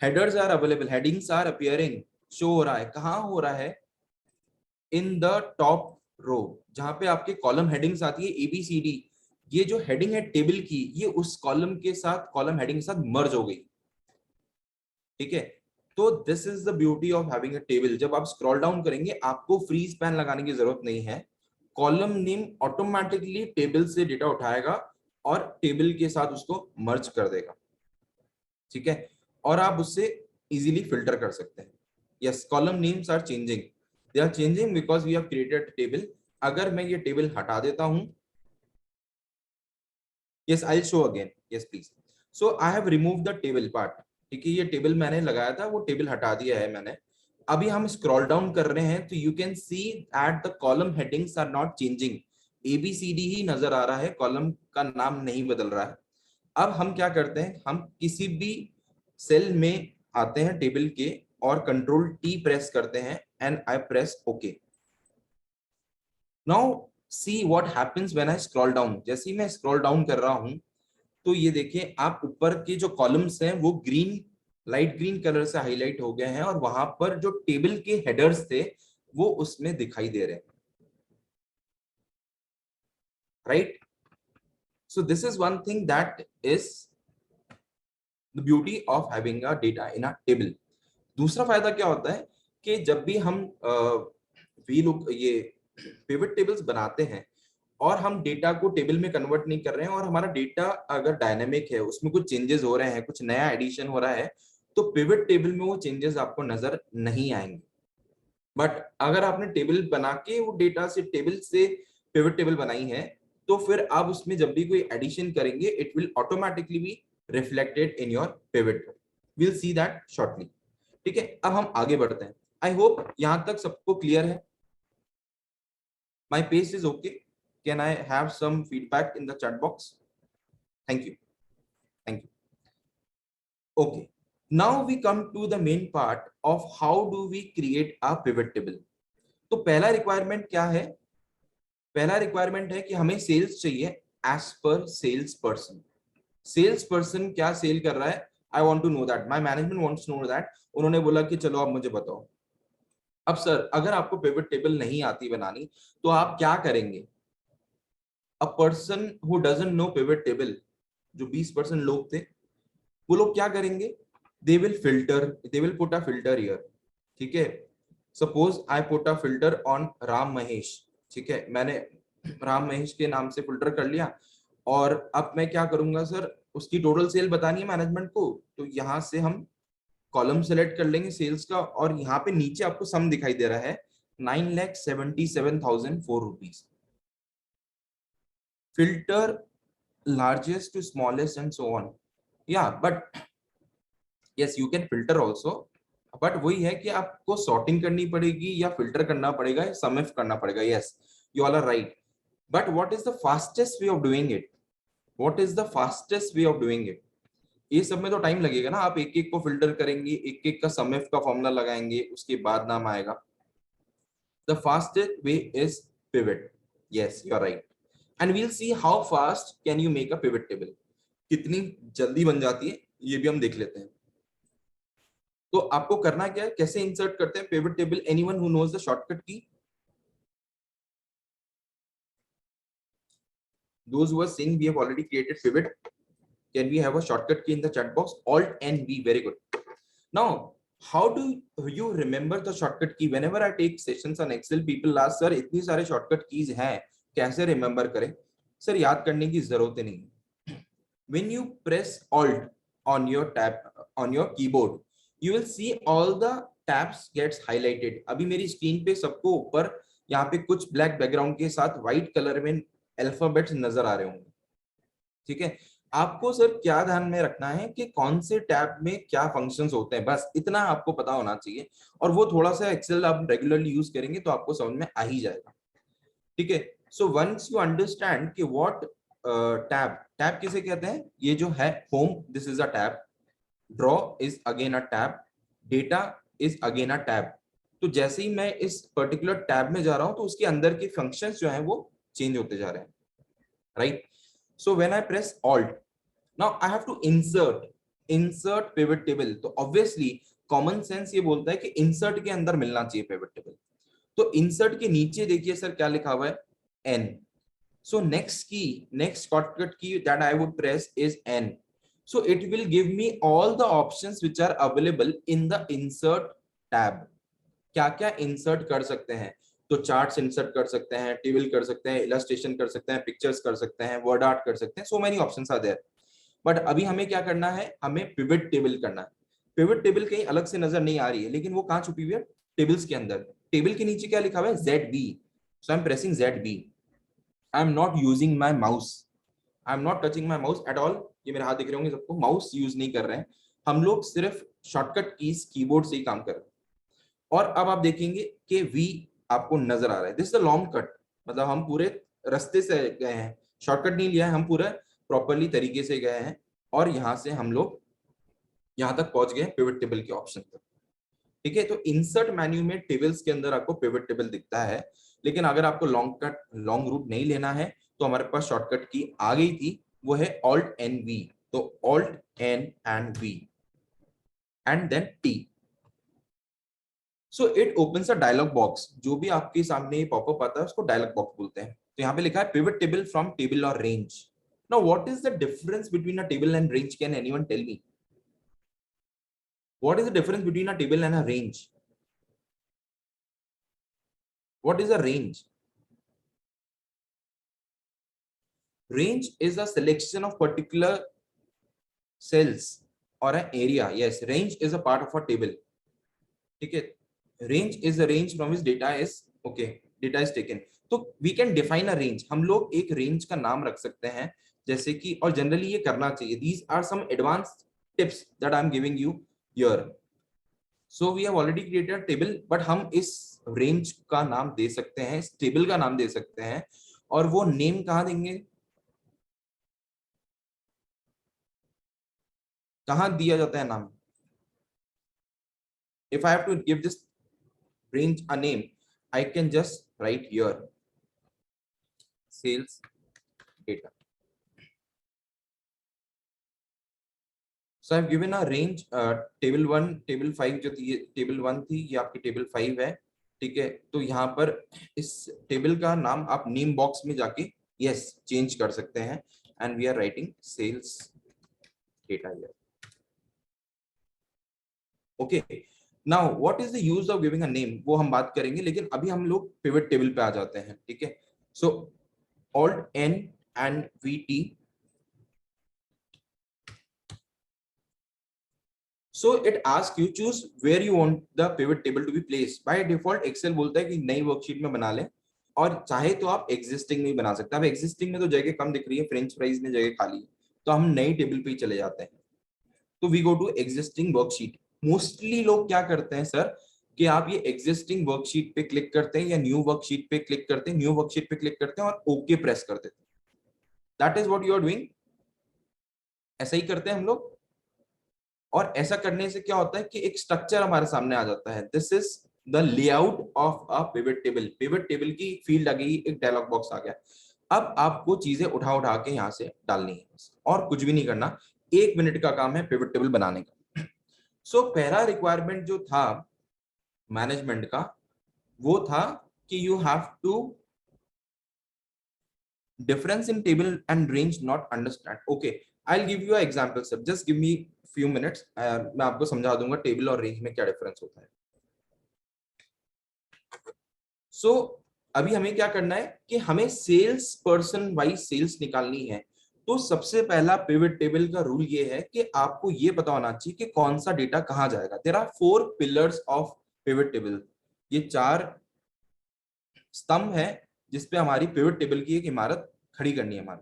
Headers are available, headings are appearing, show हो रहा है. कहां हो रहा है? इन द टॉप रो, जहां पे आपके कॉलम हेडिंग्स आती है ABCD. ये जो हेडिंग है टेबल की, ये उस कॉलम के साथ, कॉलम हेडिंग के साथ मर्ज हो गई. ठीक है, तो this is the beauty of having a table. जब आप स्क्रॉल डाउन करेंगे, आपको फ्री स्पैन लगाने की जरूरत नहीं है. कॉलम नेम ऑटोमेटिकली टेबल से डेटा उठाएगा और टेबल के साथ उसको मर्ज कर देगा. ठीक है, और आप उससे इजीली फिल्टर कर सकते हैं. Yes, column names are changing, they are changing because we have created table. अगर मैं ये टेबल हटा देता हूं, yes I will show again, yes please. So I have remove the table part. ठीक है, ये टेबल मैंने लगाया था, वो टेबल हटा दिया है मैंने. अभी हम स्क्रॉल डाउन कर रहे हैं तो you can see that the column headings are not changing. ABCD ही नजर आ रहा है, कॉलम का नाम नहीं बदल रहा है. अब हम क्या करते हैं, हम किसी भी सेल में आते हैं टेबल के और कंट्रोल T प्रेस करते हैं and I press okay. Now see what happens when I scroll down. जैसे ही मैं स्क्रॉल डाउन कर रहा हूं, तो ये देखिए आप ऊपर के जो कॉलम्स हैं वो ग्रीन, लाइट ग्रीन कलर से हाईलाइट हो गए हैं, और वहां पर जो टेबल के हेडर्स थे वो उसमें दिखाई दे रहे हैं. Right, so this is one thing that is the beauty of having a data in a table. दूसरा फायदा क्या होता है कि जब भी हम ये पिवट टेबल्स बनाते हैं और हम डेटा को टेबल में कन्वर्ट नहीं कर रहे हैं, और हमारा डेटा अगर डायनेमिक है, उसमें कुछ चेंजेस हो रहे हैं, कुछ नया एडिशन हो रहा है, तो पिवट टेबल में वो चेंजेस आपको नजर नहीं आएंगे. बट अगर आपने टेबल बना के वो डेटा से टेबल से पिवट टेबल बनाई है, तो फिर आप उसमें जब भी कोई एडिशन करेंगे, it will automatically be reflected in your pivot. We'll see that shortly. ठीक है, अब हम आगे बढ़ते हैं. I hope यहां तक सबको क्लियर है. My pace is okay. Can I have some feedback in the chat box? Thank you. Thank you. Okay. Now we come to the main part of how do we create a pivot table. तो पहला requirement क्या है? पहला requirement है कि हमें sales चाहिए as per sales person. Sales person क्या सेल कर रहा है, I want to know that, my management wants to know that. उन्होंने बोला कि चलो आप मुझे बताओ। अब सर अगर आपको पिवट टेबल नहीं आती बनानी तो आप क्या करेंगे? A person who doesn't know pivot table, जो 20% लोग थे, वो लोग क्या करेंगे? They will filter, they will put a filter here. ठीक है, suppose I put a filter on Ram Mahesh. ठीक है, मैंने राम महेश के नाम से फिल्टर कर लिया, और अब मैं क्या करूंगा सर, उसकी टोटल सेल बतानी है मैनेजमेंट को, तो यहां से हम कॉलम सेलेक्ट कर लेंगे सेल्स का, और यहाँ पे नीचे आपको सम दिखाई दे रहा है 9,77,004 rupees. Filter largest to smallest and so on, yeah, but yes you can filter also, but वही है कि आपको सॉर्टिंग करनी पड़ेगी या फिल्टर करना पड़ेगा या सम इफ करना पड़ेगा। Yes, you all are right, but what is the fastest way of doing it? What is the fastest way of doing it? ये सब में तो टाइम लगेगा ना, आप एक एक को फिल्टर करेंगे, एक एक का सम इफ का फॉर्मूला लगाएंगे, उसके बाद नाम आएगा। The fastest way is pivot. Yes you are right, and we'll see how fast can you make a pivot table, कितनी जल्दी बन जाती है ये भी हम देख लेते हैं। तो आपको करना क्या है, कैसे इंसर्ट करते हैं pivot table? Anyone who knows the shortcut key? Those who are saying we have already created pivot, can we have a shortcut key in the chat box? Alt and V, very good. Now how do you remember the shortcut key? Whenever I take sessions on Excel, people ask sir इतनी सारे shortcut keys हैं, कैसे remember करें? Sir याद करने की जरूरत ही नहीं। When you press Alt on your tab on your keyboard, you will see all the tabs gets highlighted। अभी मेरी स्क्रीन पे सबको ऊपर यहाँ पे कुछ ब्लैक बैकग्राउंड के साथ व्हाइट कलर में अल्फाबेट्स नजर आ रहे होंगे। ठीक है, आपको सर क्या ध्यान में रखना है कि कौन से टैब में क्या फंक्शंस होते हैं, बस इतना आपको पता होना चाहिए, और वो थोड़ा सा एक्सेल आप रेगुलरली यूज करेंगे तो आपको समझ में आ ही जाएगा। ठीक है, सो वंस यू अंडरस्टैंड कि व्हाट टैब, टैब किसे कहते हैं? ये जो है home, this is a tab, draw is again a tab, data is again a tab. तो जैसे ही मैं इस पर्टिकुलर टैब में जा रहा हूं तो उसके अंदर के फंक्शंस जो हैं वो चेंज होते जा रहे हैं, right? So when I press alt, now I have to insert pivot table, तो ऑब्वियसली कॉमन सेंस ये बोलता है कि इंसर्ट के अंदर मिलना चाहिए पिवट टेबल। तो इंसर्ट के नीचे देखिए सर क्या लिखा हुआ है, N. So next shortcut key that I would press is N. So it will give me all the options which are available in the insert tab. क्या क्या इंसर्ट कर सकते हैं? तो चार्ट्स इंसर्ट कर सकते हैं, टेबल कर सकते हैं, इलस्ट्रेशन कर सकते हैं, पिक्चर्स कर सकते हैं, वर्ड आर्ट कर सकते हैं, so many options are there. But अभी हमें क्या करना है, हमें पिवट टेबल करना है। पिवट टेबल कहीं अलग से नजर नहीं आ रही है, लेकिन वो कहाँ छुपी हुई है? टेबल्स के अंदर। टेबल के नीचे क्या लिखा हुआ है? ZB. So I'm pressing ZB. I'm not using my mouse. I'm not touching my mouse at all. ये मेरे हाथ दिख रहे होंगे सबको, माउस यूज नहीं कर रहे हैं हम लोग, सिर्फ शॉर्टकट कीज कीबोर्ड से ही काम कर रहे हैं। और अब आप देखेंगे कि V आपको नजर आ रहा है, this is the long cut, मतलब हम पूरे रास्ते से गए हैं, शॉर्टकट नहीं लिया है, हम पूरा प्रॉपरली तरीके से गए हैं, और यहाँ से हम लोग यहाँ तक पहुंच गए पिवट टेबल के ऑप्शन तक। ठीक है, तो इंसर्ट मेन्यू में टेबल्स के अंदर आपको पिवट टेबल दिखता है, लेकिन अगर आपको लॉन्ग रूट नहीं लेना है तो हमारे पास शॉर्टकट की आ गई थी, वो है ऑल्ट एन वी। तो alt N and V and then T. So it opens a dialog box, जो भी आपके सामने पॉपअप आता है उसको डायलॉग बॉक्स बोलते हैं। तो यहाँ पे लिखा है पिवट टेबल फ्रॉम टेबल और range. Now what is the difference between a table and range? Can anyone tell me what is the difference between a table and a range? What is a range? Range is a selection of particular cells or an area. Yes, range is a part of a table. ठीक है, range is a range from which data is data is taken. तो we can define a range. हम लोग एक range का नाम रख सकते हैं, जैसे कि, और जनरली ये करना चाहिए. These are some advanced tips that I'm giving you here. So we have already created a table, but हम इस range का नाम दे सकते हैं, इस table का नाम दे सकते हैं, और वो name कहाँ देंगे, कहाँ दिया जाता है नाम? If I have to give this range a name, I can just write here sales data. So I have given a range, table 1 table 5 जो थी, टेबल 1 थी, ये आपकी टेबल 5 है, ठीक है। तो यहाँ पर इस टेबल का नाम आप नेम बॉक्स में जाके यस चेंज कर सकते हैं, and we are writing sales data here. Okay, now what is the use of giving a name, वो हम बात करेंगे, लेकिन अभी हम लोग पिवट टेबल पे आ जाते हैं, ठीक है। सो Alt N and VT. So it asks you choose where you want the pivot table to be placed. By default Excel बोलता है कि नई वर्कशीट में बना लें, और चाहे तो आप एग्जिस्टिंग में भी बना सकते हैं। अब एग्जिस्टिंग में तो जगह कम दिख रही है, फ्रेंच फ्राइज ने जगह खा ली है, तो हम नई टेबल पे ही चले जाते हैं। तो we go to existing worksheet. Mostly लोग क्या करते हैं सर कि आप ये एग्जिस्टिंग वर्कशीट पे क्लिक करते हैं या न्यू वर्कशीट पे क्लिक करते हैं, न्यू वर्कशीट पे क्लिक करते हैं और ओके प्रेस कर देते हैं। That is what you are doing, ऐसा ही करते हैं हम लोग। और ऐसा करने से क्या होता है कि एक स्ट्रक्चर हमारे सामने आ जाता है। This is the layout of a pivot table. Pivot table की फील्ड आ गई, एक डायलॉग बॉक्स आ गया। अब आपको चीजें उठा उठा के यहाँ से डालनी है, और कुछ भी नहीं करना। 1 मिनट का काम है पिवट टेबल बनाने का। सो पहला रिक्वायरमेंट जो था मैनेजमेंट का, वो था कि you have to difference in table and range not understand. Okay, I'll give you an example sir, just give me few minutes, मैं आपको समझा दूंगा टेबल और रेंज में क्या डिफरेंस होता है। सो अभी हमें क्या करना है कि हमें सेल्स पर्सन वाइज सेल्स निकालनी है। तो सबसे पहला पिवट टेबल का रूल ये है कि आपको ये पता होना चाहिए कि कौन सा डेटा कहां जाएगा। There are 4 pillars of pivot table. ये 4 स्तंभ है जिसपे हमारी पिवट टेबल की एक इमारत खड़ी करनी है हमारे।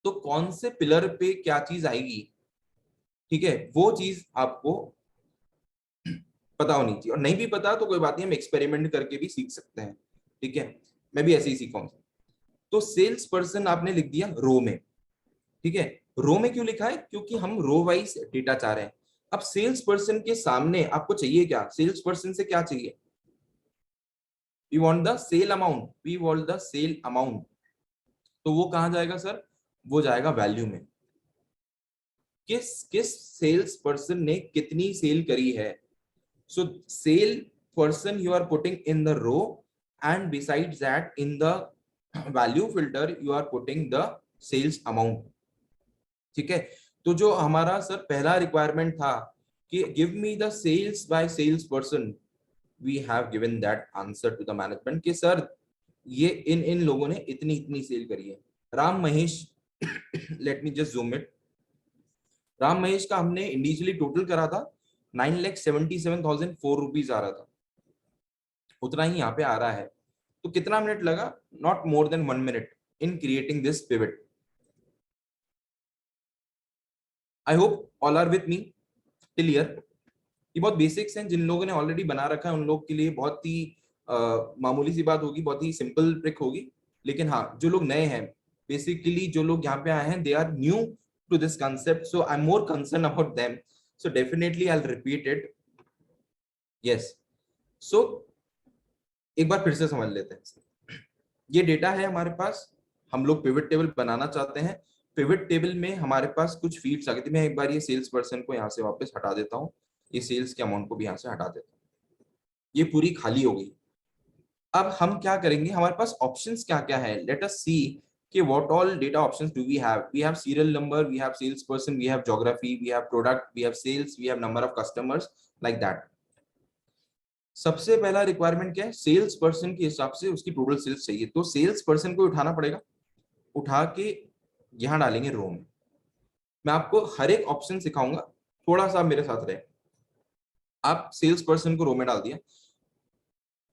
तो कौन से पिलर पे क्या चीज आएगी, ठीक है, वो चीज आपको पता होनी चाहिए। और नहीं भी पता तो कोई बात नहीं, हम एक्सपेरिमेंट करके भी सीख सकते हैं, ठीक है। मैं भी ऐसे ही सीखा हूं। तो सेल्स पर्सन आपने लिख दिया रो में, ठीक है। रो में क्यों लिखा है, क्योंकि हम रो वाइज डेटा चाह रहे हैं। अब सेल्स पर्सन के सामने आपको चाहिए क्या, सेल्स पर्सन से क्या चाहिए, we want the sale amount, we want the sale amount. तो वो कहां जाएगा सर, वो जाएगा वैल्यू में। किस सेल्स पर्सन ने कितनी सेल करी है। So sale person you are putting in the row, and besides that in the value filter you are putting the sales amount, ठीक है। तो जो हमारा सर पहला रिक्वायरमेंट था कि give me the sales by sales person, we have given that answer to the management कि sir ये इन इन लोगों ने इतनी इतनी सेल करी है। Ram Mahesh late me just zoom it. Ram Mahesh का हमने इंडिविजुअली टोटल करा था 9,77,004 रुपीज आ रहा था, उतना ही यहाँ पे आ रहा है। तो कितना मिनट लगा, not more than 1 minute in creating this pivot. I hope all are with me till here. ये बहुत बेसिक्स हैं, जिन लोगों ने ऑलरेडी बना रखा है उन लोग के लिए बहुत ही मामूली सी बात होगी, बहुत ही सिंपल ट्रिक होगी। लेकिन हाँ, जो लोग नए हैं, बेसिकली जो लोग यहाँ पे आए हैं, they are new to this concept, so I'm more concerned about them, so definitely I'll repeat it. Yes, so एक बार फिर से समझ लेते हैं। ये डेटा है हमारे पास, हम लोग पिवट टेबल बनाना चाहते हैं। पिवट टेबल में हमारे पास कुछ फील्ड्स आ गई थी। मैं एक बार ये सेल्स पर्सन को यहाँ से वापस हटा देता हूँ, ये सेल्स के अमाउंट को भी यहाँ से हटा देता हूँ, ये पूरी खाली हो गई। अब हम क्या करेंगे, हमारे पास ऑप्शंस क्या क्या है, लेट अस सी कि what all data options do we have. We have serial number, we have salesperson, we have geography, we have product, we have sales, we have number of customers, like that. सबसे पहला requirement क्या है, sales person के हिसाब से उसकी total sales चाहिए। तो सेल्स पर्सन को उठाना पड़ेगा, उठा के यहां डालेंगे रो में। मैं आपको हर एक ऑप्शन सिखाऊंगा, थोड़ा सा मेरे साथ रहे। आप सेल्स पर्सन को रो में डाल दिया,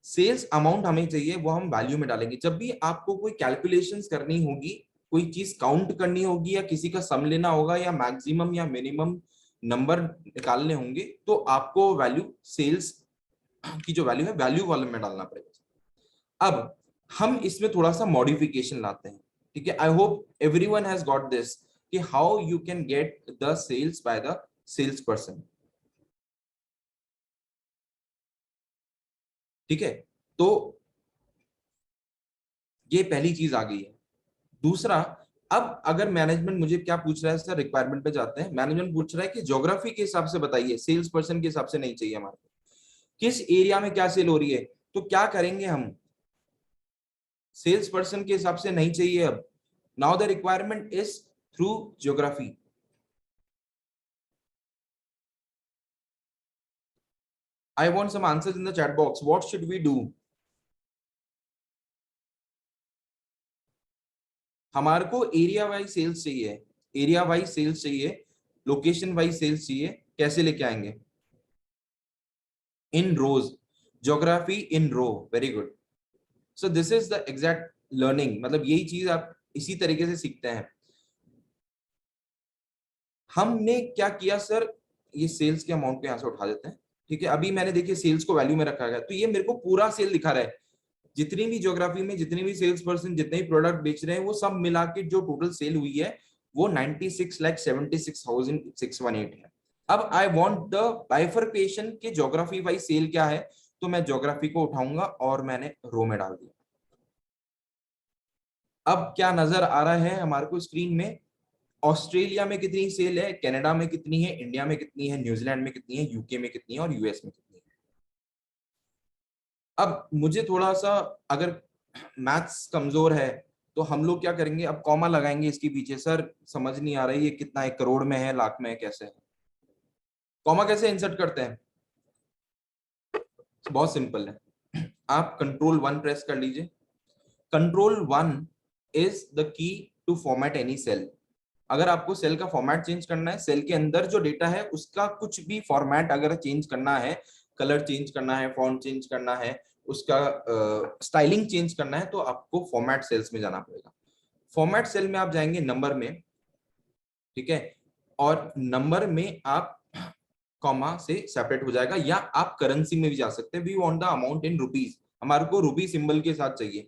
सेल्स अमाउंट हमें चाहिए, वो हम वैल्यू में डालेंगे। जब भी आपको कोई कैलकुलेशंस करनी होगी, कोई चीज काउंट करनी होगी, या किसी का सम लेना होगा, या मैक्सिमम या मिनिमम नंबर निकालने होंगे, तो आपको वैल्यू सेल्स की जो वैल्यू है वैल्यू कॉलम में डालना पड़ेगा। अब हम इसमें थोड़ा सा मॉडिफिकेशन लाते हैं, ठीक है। I hope everyone has got this कि how you can get the sales by the sales person, ठीक है। तो ये पहली चीज आ गई है। दूसरा, अब अगर मैनेजमेंट मुझे क्या पूछ रहा है सर, रिक्वायरमेंट पे जाते हैं, मैनेजमेंट पूछ रहा है कि ज्योग्राफी के हिसाब से बताइए, सेल्स पर्सन के हिसाब से नहीं चाहिए हमारे को, किस एरिया में क्या सेल हो रही है। तो क्या करेंगे हम, सेल्स पर्सन के हिसाब से नहीं चाहिए अब, now the requirement is through geography. I want some answers in the chat box. What should we do? हमारे को एरिया वाइज सेल्स चाहिए, एरिया वाइज सेल्स चाहिए, लोकेशन वाइज सेल्स चाहिए, कैसे लेके आएंगे? In rows, geography in row, very good. So this is the exact learning, मतलब यही चीज आप इसी तरीके से सीखते हैं। हमने क्या किया सर, ये सेल्स के अमाउंट को यहां से उठा देते हैं, ठीक है। अभी मैंने देखिए सेल्स को वैल्यू में रखा गया, तो ये मेरे को पूरा सेल दिखा रहा है, जितनी भी ज्योग्राफी में जितने भी सेल्स पर्सन जितने भी प्रोडक्ट बेच रहे हैं वो सब मिला के जो टोटल सेल हुई है वो 96,76,618 है। अब आई वांट द बाइफरकेशन के ज्योग्राफी वाइज सेल क्या है, तो मैं ज्योग्राफी को उठाऊंगा और मैंने रो में डाल दिया। अब क्या नजर आ रहा है हमारे को स्क्रीन में, ऑस्ट्रेलिया में कितनी सेल है, कनाडा में कितनी है, इंडिया में कितनी है, न्यूजीलैंड में कितनी है, यूके में कितनी है और यूएस में कितनी है। अब मुझे थोड़ा सा अगर मैथ्स कमजोर है तो हम लोग क्या करेंगे, अब कॉमा लगाएंगे इसके पीछे, सर समझ नहीं आ रही है कितना है, करोड़ में है, लाख में है, कैसे है, कॉमा कैसे इंसर्ट करते हैं? बहुत सिंपल है, आप कंट्रोल 1 प्रेस कर लीजिए। Control 1 is the key to format any cell. अगर आपको सेल का फॉर्मेट चेंज करना है, सेल के अंदर जो डेटा है उसका कुछ भी फॉर्मेट अगर चेंज करना है, कलर चेंज करना है, फॉन्ट चेंज करना है, उसका स्टाइलिंग चेंज करना है, तो आपको फॉर्मेट सेल्स में जाना पड़ेगा। फॉर्मेट सेल में आप जाएंगे नंबर में, ठीक है, और नंबर में आप कॉमा से सेपरेट हो जाएगा, या आप करेंसी में भी जा सकते हैं। We want the amount in rupees, हमारे को रुपी सिंबल के साथ चाहिए,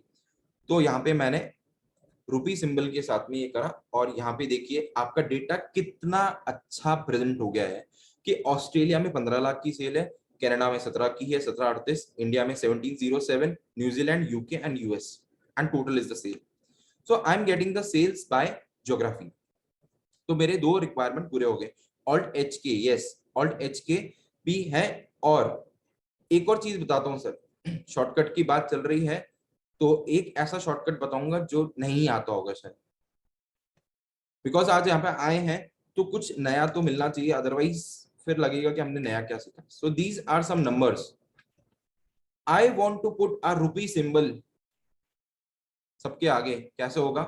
तो यहाँ पे मैंने रुपी सिंबल के साथ में ये करा, और यहाँ पे देखिए आपका डेटा कितना अच्छा प्रेजेंट हो गया है कि ऑस्ट्रेलिया में 15 लाख की सेल है, कनाडा में 17 की है, 1738, इंडिया में 1707, New Zealand, UK and US, and total is the sale. So I am getting the sales by geography. तो मेरे दो रिक्वायरमेंट पूरे हो गए। Alt H K, yes alt H K भी है। और एक और चीज बताता हूँ सर, शॉर्टकट की बात चल रही है तो एक ऐसा शॉर्टकट बताऊंगा जो नहीं आता होगा शायद, बिकॉज आज यहाँ पे आए हैं तो कुछ नया तो मिलना चाहिए, अदरवाइज फिर लगेगा कि हमने नया क्या सीखा। So these are some numbers, I want to put a rupee symbol सबके आगे, कैसे होगा?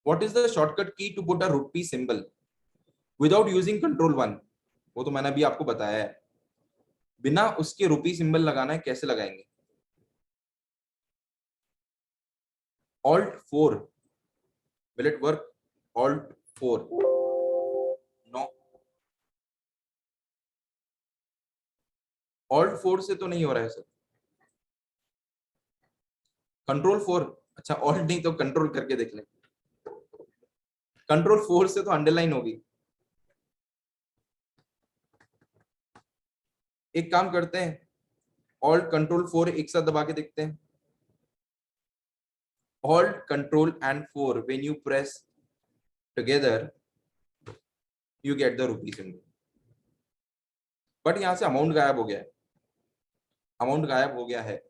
What is the shortcut key to put a rupee symbol without using control 1? वो तो मैंने अभी आपको बताया है, बिना उसके रुपी सिंबल लगाना है, कैसे लगाएंगे? Alt 4, will it work? Alt 4, no, Alt 4 से तो नहीं हो रहा है सर, Control 4, अच्छा ऑल्ट नहीं तो कंट्रोल करके देख लें, Control 4 से तो अंडरलाइन होगी। एक काम करते हैं, Alt Control 4 एक साथ दबा के देखते हैं। Alt Control and 4, when you press together you get the rupee symbol, but यहां से अमाउंट गायब हो गया है, अमाउंट गायब हो गया है।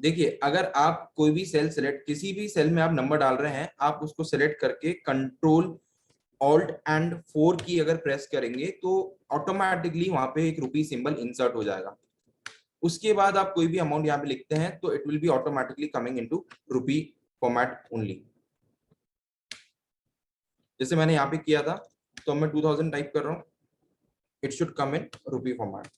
देखिए अगर आप कोई भी सेल सेलेक्ट, किसी भी सेल में आप नंबर डाल रहे हैं, आप उसको सेलेक्ट करके कंट्रोल ऑल्ट एंड 4 की अगर प्रेस करेंगे तो ऑटोमेटिकली वहां पे एक रुपी सिंबल इंसर्ट हो जाएगा। उसके बाद आप कोई भी अमाउंट यहाँ पे लिखते हैं तो it will be automatically coming into rupee format only. जैसे मैंने यहाँ पे किया था, तो मैं 2000 टाइप कर रहा हूँ, it should come in rupee format.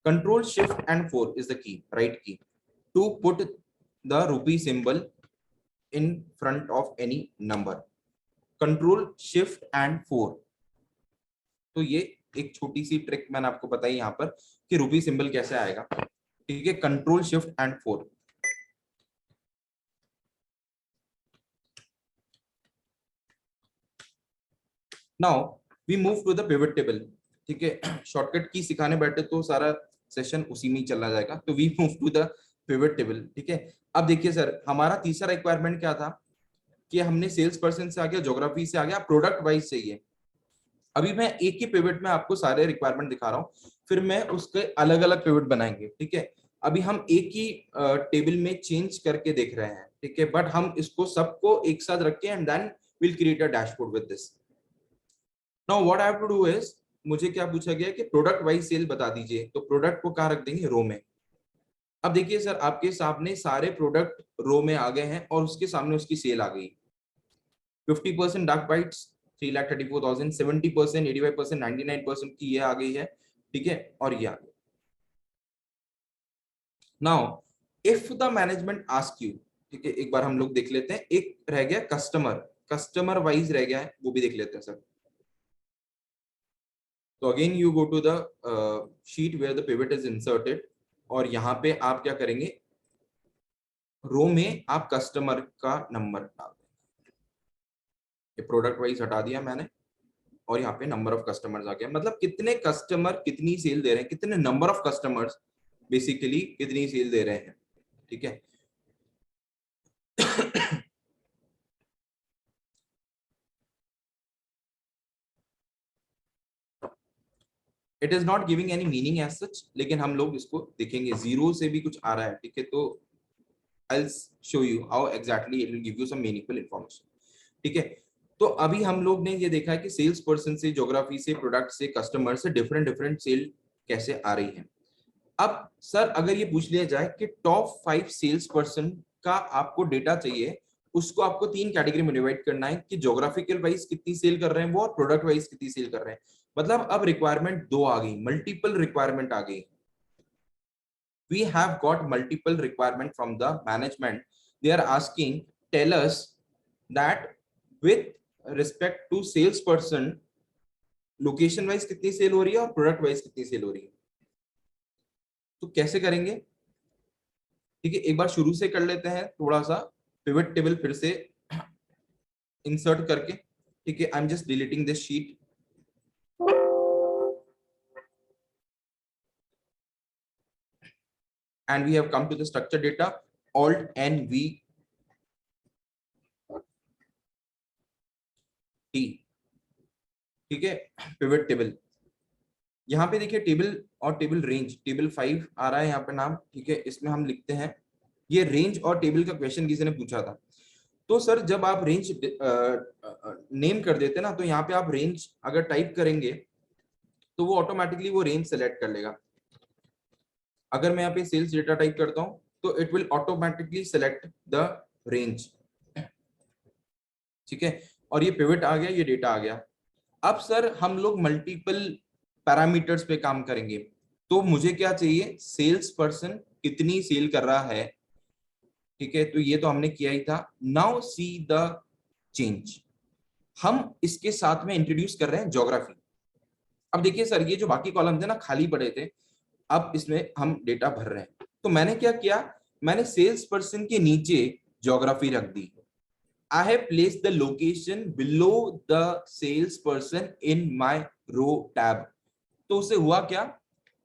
Control Shift and 4 is the key, right key, to put the rupee symbol in front of any number. Control Shift and 4. तो ये एक छोटी सी ट्रिक मैंने आपको बताई यहाँ पर कि रूपी सिंबल कैसे आएगा, ठीक है. Control shift and 4. Now we move to the pivot table, ठीक है. शॉर्टकट की सिखाने बैठे तो सारा सेशन उसी में ही चला जाएगा, तो we move to the pivot table, ठीक है. अब देखिए सर, हमारा तीसरा रिक्वायरमेंट क्या था कि हमने सेल्स पर्सन से आ गया, ज्योग्राफी से आ गया, प्रोडक्ट वाइज चाहिए. अभी मैं एक ही पिवट में आपको सारे रिक्वायरमेंट दिखा रहा हूँ, फिर मैं उसके अलग अलग पिवट बनाएंगे, ठीक है. अभी हम एक ही टेबल में चेंज करके देख रहे हैं, ठीक है, बट हम इसको सबको एक साथ रख के and then will create a dashboard with this. Now what I have to do is, मुझे क्या पूछा गया कि प्रोडक्ट वाइज सेल बता दीजिए, तो प्रोडक्ट को कहाँ रख देंगे, रो में. अब देखिए सर, आपके सामने सारे प्रोडक्ट रो में आ गए हैं और उसके सामने उसकी सेल आ गई. 50% डार्क बाइट्स 3,34,000, 70%, 85%, 99% की ये आ गई है, ठीक है, और ये आ गई. Now if the management ask you, ठीक है, एक बार हम लोग देख लेते हैं. एक रह गया कस्टमर वाइज रह गया है, वो भी देख लेते हैं सर. तो again you go to the sheet where the pivot is inserted, और यहाँ पे आप क्या करेंगे, रो में आप कस्टमर का नंबर डाल देंगे. ये प्रोडक्ट वाइज हटा दिया मैंने, और यहाँ पे नंबर ऑफ कस्टमर्स आ गया. मतलब कितने कस्टमर कितनी सेल दे रहे हैं, कितने नंबर ऑफ कस्टमर्स बेसिकली कितनी सेल दे रहे हैं, ठीक है. It is not giving any meaning as such, लेकिन हम लोग इसको देखेंगे. जीरो से भी कुछ आ रहा है, ठीक है, तो I'll show you how exactly it will give you some meaningful information, ठीक है. तो अभी हम लोग ने ये देखा है कि सेल्स पर्सन से, ज्योग्राफी से, प्रोडक्ट से, कस्टमर से डिफरेंट सेल कैसे आ रही है. अब सर अगर ये पूछ लिया जाए कि टॉप 5 सेल्स पर्सन का आपको डेटा चाहिए, उसको आपको 3 कैटेगरी में डिवाइड करना है कि ज्योग्राफिकल वाइज कितनी सेल कर रहे हैं वो, और प्रोडक्ट वाइज कितनी सेल कर रहे हैं. मतलब अब रिक्वायरमेंट 2 आ गई, मल्टीपल रिक्वायरमेंट आ गई. We have got multiple requirement from the management. They are asking, tell us that with respect to sales person, location wise कितनी सेल हो रही है और प्रोडक्ट वाइज कितनी सेल हो रही है. तो कैसे करेंगे, ठीक है, एक बार शुरू से कर लेते हैं. थोड़ा सा पिवट टेबल फिर से इंसर्ट करके, ठीक है. I am just deleting this sheet. And we have come to the structure data, Alt N V T, ठीक है. पिवट टेबल, यहाँ पे देखिए टेबल और टेबल रेंज, टेबल 5 आ रहा है यहाँ पे नाम, ठीक है. इसमें हम लिखते हैं, ये रेंज और टेबल का क्वेश्चन किसी ने पूछा था. तो सर जब आप रेंज नेम कर देते ना, तो यहाँ पे आप रेंज अगर टाइप करेंगे तो वो ऑटोमेटिकली वो रेंज सेलेक्ट कर लेगा. अगर मैं यहाँ पे सेल्स डेटा टाइप करता हूं तो it will automatically select the range, ठीक है. और ये पिवट आ गया, ये डेटा आ गया. अब सर हम लोग मल्टीपल पैरामीटर्स पे काम करेंगे, तो मुझे क्या चाहिए, सेल्स पर्सन कितनी सेल कर रहा है, ठीक है. तो ये तो हमने किया ही था. नाउ सी द चेंज, हम इसके साथ में इंट्रोड्यूस कर रहे हैं ज्योग्राफी. अब देखिए सर, ये जो बाकी कॉलम थे ना खाली पड़े थे, अब इसमें हम डेटा भर रहे हैं. तो मैंने क्या किया, मैंने सेल्स पर्सन के नीचे ज्योग्राफी रख दी. I have placed the location below the sales person in my row tab. तो उसे हुआ क्या,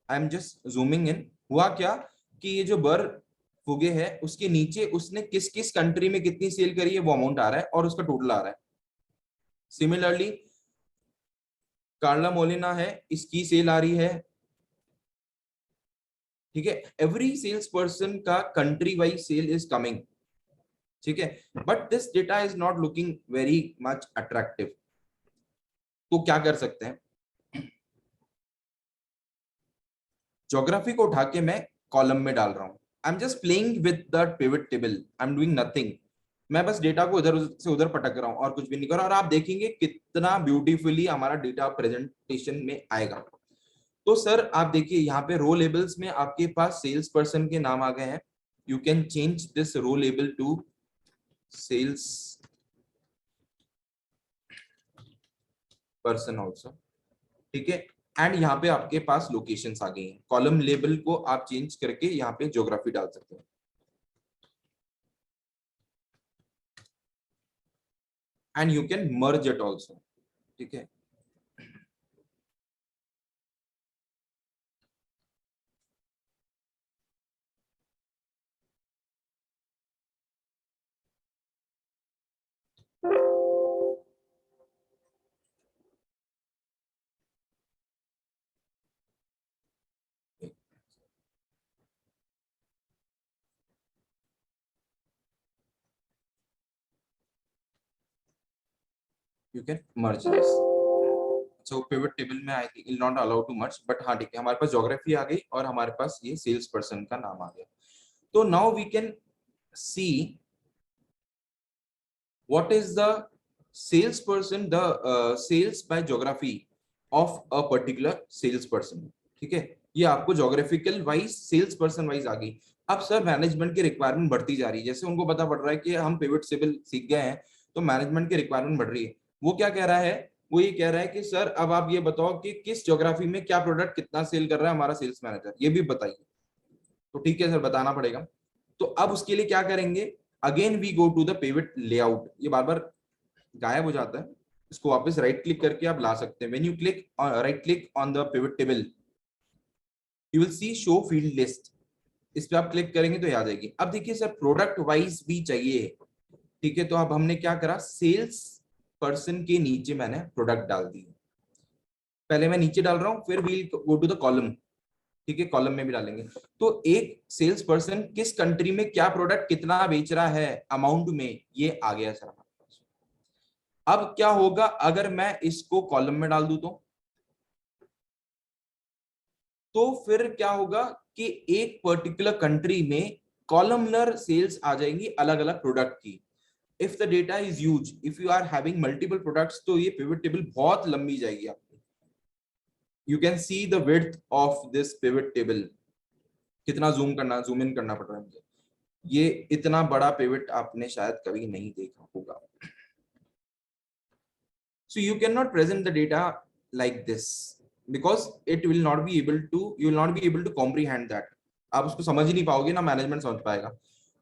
I am just zooming in, हुआ क्या कि ये जो बर फुगे है उसके नीचे उसने किस किस कंट्री में कितनी सेल करी है वो अमाउंट आ रहा है और उसका टोटल आ रहा है. सिमिलरली कार्ला मोलिना है, इसकी सेल आ रही है, ठीक है. एवरी सेल्स पर्सन का country wise sale is coming, ठीक है. But this data is not looking very much attractive. तो क्या कर सकते हैं, ज्योग्राफी को उठा के मैं कॉलम में डाल रहा हूं. आई am just playing with the pivot table, I am doing nothing. मैं बस डेटा को इधर से उधर पटक रहा हूं और कुछ भी नहीं कर रहा. और आप देखेंगे कितना ब्यूटीफुली हमारा डेटा प्रेजेंटेशन में आएगा. तो सर आप देखिए यहाँ पे रो लेबल्स में आपके पास सेल्स पर्सन के नाम आ गए हैं, you can change this row label to sales person also, ठीक है। एंड यहाँ पे आपके पास लोकेशंस आ गई हैं। कॉलम लेबल को आप चेंज करके यहाँ पे ज्योग्राफी डाल सकते हैं and you can merge it also, ठीक है। You can merge this. So pivot table में I think will not allow to merge, but हाँ ठीक है, हमारे पास ज्योग्राफी आ गई और हमारे पास ये सेल्स पर्सन का नाम आ गया। तो now we can see what is the salesperson, the sales by geography of a particular salesperson, ठीक है। ये आपको geographical wise sales person wise आ गई। अब सर मैनेजमेंट की रिक्वायरमेंट बढ़ती जा रही है, जैसे उनको पता पड़ रहा है कि हम पिवट टेबल सीख गए हैं तो मैनेजमेंट की रिक्वायरमेंट बढ़ रही है। वो क्या कह रहा है, वो ये कह रहा है कि सर अब आप ये बताओ कि किस ज्योग्राफी में क्या प्रोडक्ट कितना सेल कर रहा है हमारा सेल्स मैनेजर, ये भी बताइए। तो ठीक है सर, बताना पड़ेगा। तो अब उसके लिए क्या करेंगे, again we go to the pivot layout. ये बार बार गायब हो जाता है, इसको वापस राइट क्लिक करके आप ला सकते हैं। When you click right click on the pivot table you will C show field list, इस पे आप क्लिक करेंगे तो ये आ जाएगी। अब देखिए सर प्रोडक्ट वाइज भी चाहिए, ठीक है। तो अब हमने क्या करा, सेल्स पर्सन के नीचे मैंने प्रोडक्ट डाल दी। पहले मैं नीचे डाल रहा हूं, फिर we'll go to the column, ठीक है, कॉलम में भी डालेंगे। तो एक सेल्स पर्सन किस कंट्री में क्या प्रोडक्ट कितना बेच रहा है अमाउंट में, ये आ गया सर हमारे पास। अब क्या होगा अगर मैं इसको कॉलम में डाल दूं तो फिर क्या होगा कि एक पर्टिकुलर कंट्री में कॉलमनर सेल्स आ जाएंगी अलग अलग प्रोडक्ट की। If the data is huge, if you are having multiple products, तो ये पिवट टेबल बहुत लंबी जाएगी आपकी। You can see the width of this pivot table. कितना जूम करना, जूम इन करना पड़ रहा है मुझे। ये इतना बड़ा पिवट आपने शायद कभी नहीं देखा होगा। So you cannot present the data like this because it will not be able to, you will not be able to comprehend that. आप उसको समझ ही नहीं पाओगे, ना मैनेजमेंट समझ पाएगा।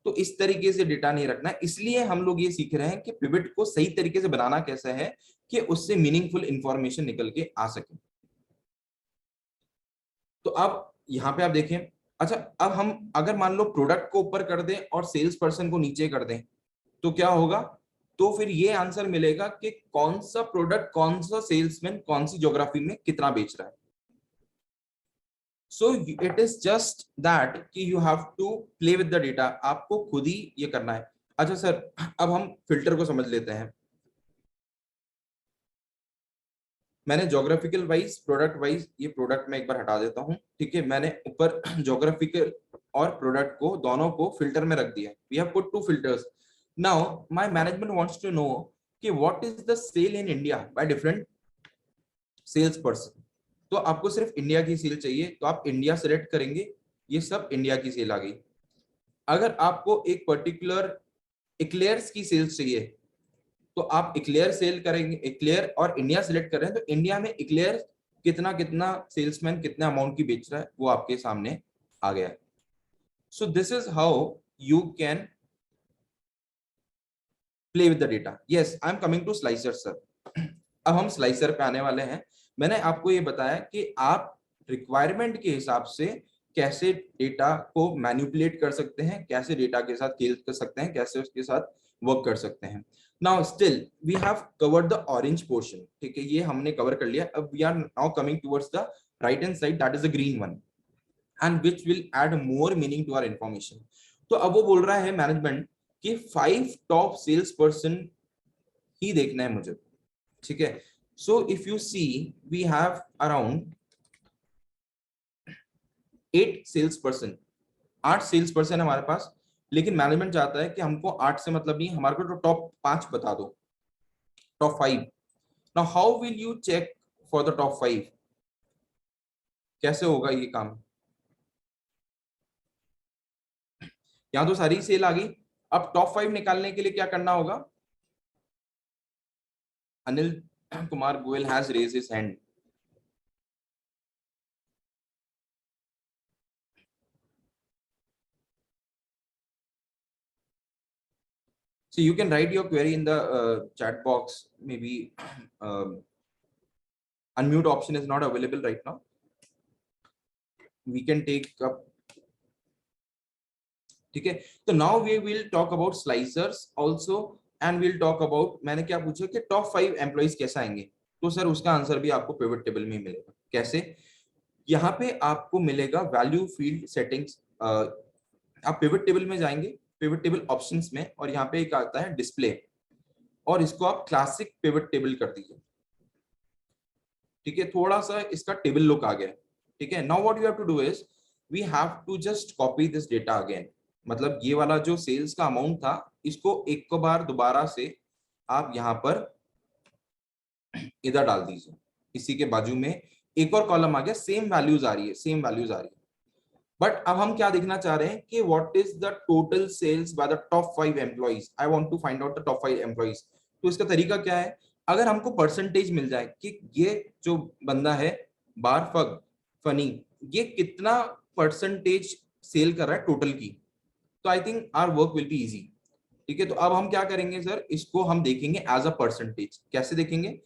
तो इस तरीके से डेटा नहीं रखना है। इसलिए हम लोग ये सीख रहे हैं कि पिवट को सही तरीके से बनाना कैसे है कि उससे मीनिंगफुल इंफॉर्मेशन निकल के आ सके। तो अब यहाँ पे आप देखें, अच्छा अब हम अगर मान लो प्रोडक्ट को ऊपर कर दें और सेल्स पर्सन को नीचे कर दें तो क्या होगा, तो फिर ये आंसर मिलेगा कि कौन सा प्रोडक्ट कौन सा सेल्समैन कौन सी ज्योग्राफी में कितना बेच रहा है। So it is just that कि you have to play with the data, आपको खुद ही ये करना है। अच्छा सर, अब हम फिल्टर को समझ लेते हैं। मैंने ज्योग्राफिकल वाइज प्रोडक्ट वाइज, ये प्रोडक्ट में एक बार हटा देता हूं, ठीक है। मैंने ऊपर ज्योग्राफिकल और प्रोडक्ट को दोनों को फिल्टर में रख दिया। We have put two filters. Now my management wants to know कि what is the sale in India by different sales person। तो आपको सिर्फ इंडिया की सेल चाहिए तो आप इंडिया सेलेक्ट करेंगे, ये सब इंडिया की सेल आ गई। अगर आपको एक पर्टिकुलर इक्लेयर्स की सेल्स चाहिए तो आप इक्लेयर सेल करेंगे, इक्लेयर और इंडिया सेलेक्ट कर रहे हैं तो इंडिया में इक्लेयर कितना कितना सेल्समैन कितना अमाउंट की बेच रहा है वो आपके सामने आ गया। सो this is how you can play with the data. Yes, I am coming to slicer sir. अब हम स्लाइसर पे आने वाले हैं। मैंने आपको ये बताया कि आप रिक्वायरमेंट के हिसाब से कैसे डेटा को मैनिपुलेट कर सकते हैं, कैसे डेटा के साथ खेल कर सकते हैं, कैसे उसके साथ वर्क कर सकते हैं। Now still we have covered the orange portion, ठीक है, ये हमने कवर कर लिया। अब we are now coming towards the right hand side, that is the green one and which will add more meaning to our information. तो अब वो बोल रहा है मैनेजमेंट कि 5 टॉप सेल्स पर्सन ही देखना है मुझे, ठीक है। So if you see we have around 8 sales person, 8 sales person हमारे पास, लेकिन मैनेजमेंट चाहता है कि हमको 8 से मतलब नहीं, हमारे को तो टॉप 5 बता दो, top 5। Now how will you check for the top 5, कैसे होगा ये काम। यहाँ तो सारी सेल आ गई। अब टॉप 5 निकालने के लिए क्या करना होगा? Anil Kumar Goyal has raise his hand. So you can write your query in the chat box. Maybe unmute option is not available right now. We can take up. ठीक है, तो now we will talk about slicers also and we'll talk about, मैंने क्या पूछा कि top 5 employees कैसे आएंगे, तो सर उसका आंसर भी आपको पिवट टेबल में मिलेगा। कैसे? यहाँ पे आपको मिलेगा वैल्यू फील्ड सेटिंग्स। आप पिवट टेबल में जाएंगे, पिवट टेबल ऑप्शंस में, और यहाँ पे एक आता है डिस्प्ले, और इसको आप क्लासिक पिवट टेबल कर दीजिए। ठीक है, थोड़ा सा इसका टेबल लुक आ गया। ठीक है, now what you have to do is we have to just copy this data again. मतलब ये वाला जो सेल्स का अमाउंट था, इसको एक को बार दोबारा से आप यहाँ पर इधर डाल दीजिए। इसी के बाजू में एक और कॉलम आ गया, सेम वैल्यूज आ रही है, सेम वैल्यूज आ रही है। बट अब हम क्या देखना चाह रहे हैं कि what is the total sales by the top 5 employees. I want to find out the top 5 employees. तो इसका तरीका क्या है? अगर हमको परसेंटेज मिल जाए कि ये जो बंदा है बार फग फनी, ये कितना परसेंटेज सेल कर रहा है टोटल की, तो I think our work will be easy. ठीक है, तो अब हम क्या करेंगे सर, इसको हम देखेंगे एज अ परसेंटेज। कैसे देखेंगे?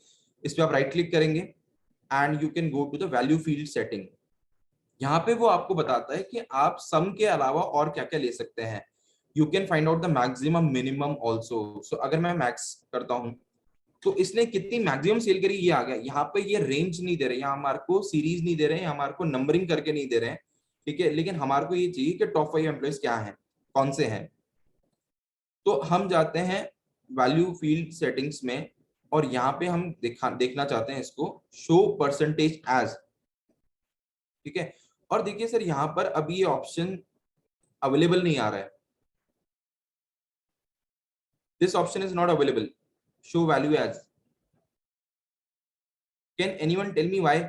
इस पे आप राइट क्लिक करेंगे and you can go to the value field setting. यहाँ पे वो आपको बताता है कि आप सम के अलावा और क्या क्या ले सकते हैं। You can find out the maximum minimum also. So अगर मैं मैक्स करता हूं तो इसने कितनी मैक्सिमम सेल करी ये आ गया। यहाँ पे ये रेंज नहीं दे रहे, यहाँ हमारे को सीरीज नहीं दे रहे हैं, हमारे को नंबरिंग करके नहीं दे रहे हैं। ठीक है, लेकिन हमारे को ये चाहिए कि टॉप 5 एम्प्लॉइज क्या हैं, कौन से हैं। तो हम जाते हैं वैल्यू फील्ड सेटिंग्स में, और यहाँ पे हम देखना चाहते हैं इसको शो परसेंटेज एज। ठीक है, और देखिए सर यहाँ पर अभी ये ऑप्शन अवेलेबल नहीं आ रहा है। This option is not available, show value as. Can anyone tell me why?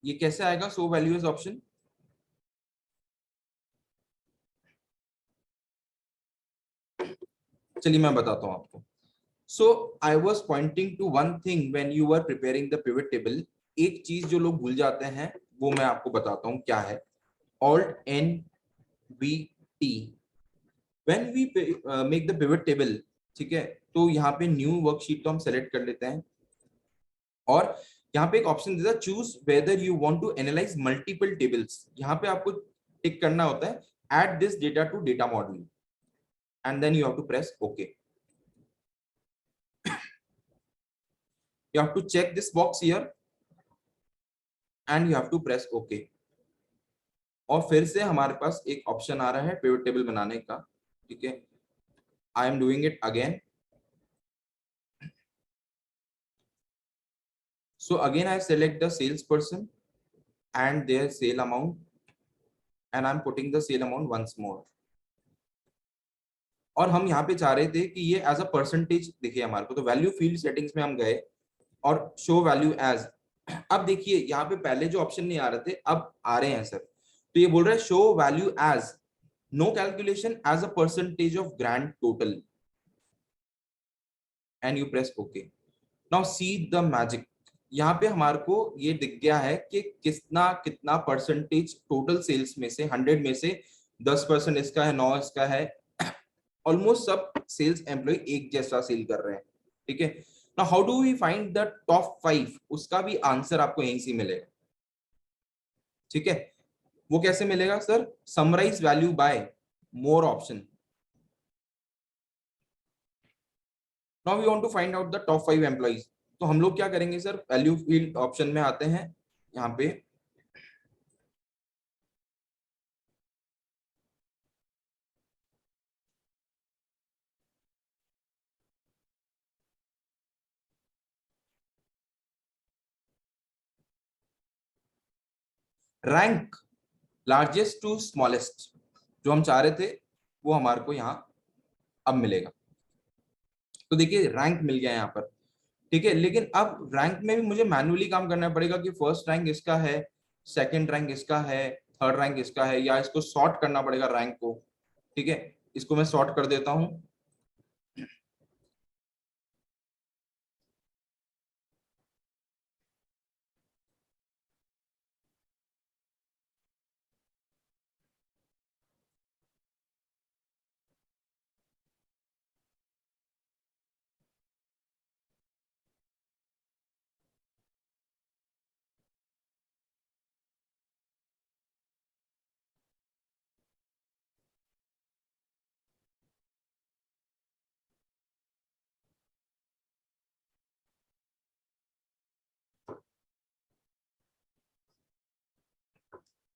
ये कैसे आएगा शो वैल्यू एज ऑप्शन? चलिए मैं बताता हूं आपको। So I was pointing to one thing when you are preparing the pivot table. एक चीज जो लोग भूल जाते हैं वो मैं आपको बताता हूं क्या है। Alt N V T when we make the pivot table. ठीक है, तो यहाँ पे न्यू वर्कशीट तो हम सेलेक्ट कर लेते हैं, और यहाँ पे एक ऑप्शन देता है choose whether you want to analyse multiple tables. यहाँ पे आपको टिक करना होता है add this data to data model, and then you have to press okay. You have to check this box here and you have to press OK। और फिर से हमारे पास एक ऑप्शन आ रहा है पिवट टेबल बनाने का। ठीक है, I am doing it again. So again I select the sales person and their sale amount and I'm putting the sale amount once more। और हम यहाँ पे चाह रहे थे कि ये एज अ परसेंटेज दिखे हमारे को, तो वैल्यू फील्ड सेटिंग्स में हम गए और शो वैल्यू एज। अब देखिए यहाँ पे पहले जो ऑप्शन नहीं आ रहे थे अब आ रहे हैं सर। तो ये बोल रहा है show value as no calculation as a percentage of grand total, and you press okay. Now see the magic. यहाँ पे हमारे को ये दिख गया है कि कितना कितना परसेंटेज टोटल सेल्स में से 100 में से 10% इसका है, 9 इसका है। ऑलमोस्ट सब सेल्स एम्प्लॉय एक जैसा सेल कर रहे हैं। ठीक है, now how do we find the top 5? उसका भी आंसर आपको यहीं से मिलेगा। ठीक है, वो कैसे मिलेगा sir? Summarise value by more option. Now we want to find out the top 5 employees. तो हम लोग क्या करेंगे सर, वैल्यू फील्ड ऑप्शन में आते हैं, यहाँ पे रैंक लार्जेस्ट टू स्मॉलेस्ट जो हम चाह रहे थे वो हमारे को यहाँ अब मिलेगा। तो देखिए रैंक मिल गया यहाँ पर। ठीक है, लेकिन अब रैंक में भी मुझे मैन्युअली काम करना पड़ेगा कि फर्स्ट रैंक इसका है, सेकंड रैंक इसका है, थर्ड रैंक इसका है, या इसको सॉर्ट करना पड़ेगा रैंक को। ठीक है, इसको मैं सॉर्ट कर देता हूं।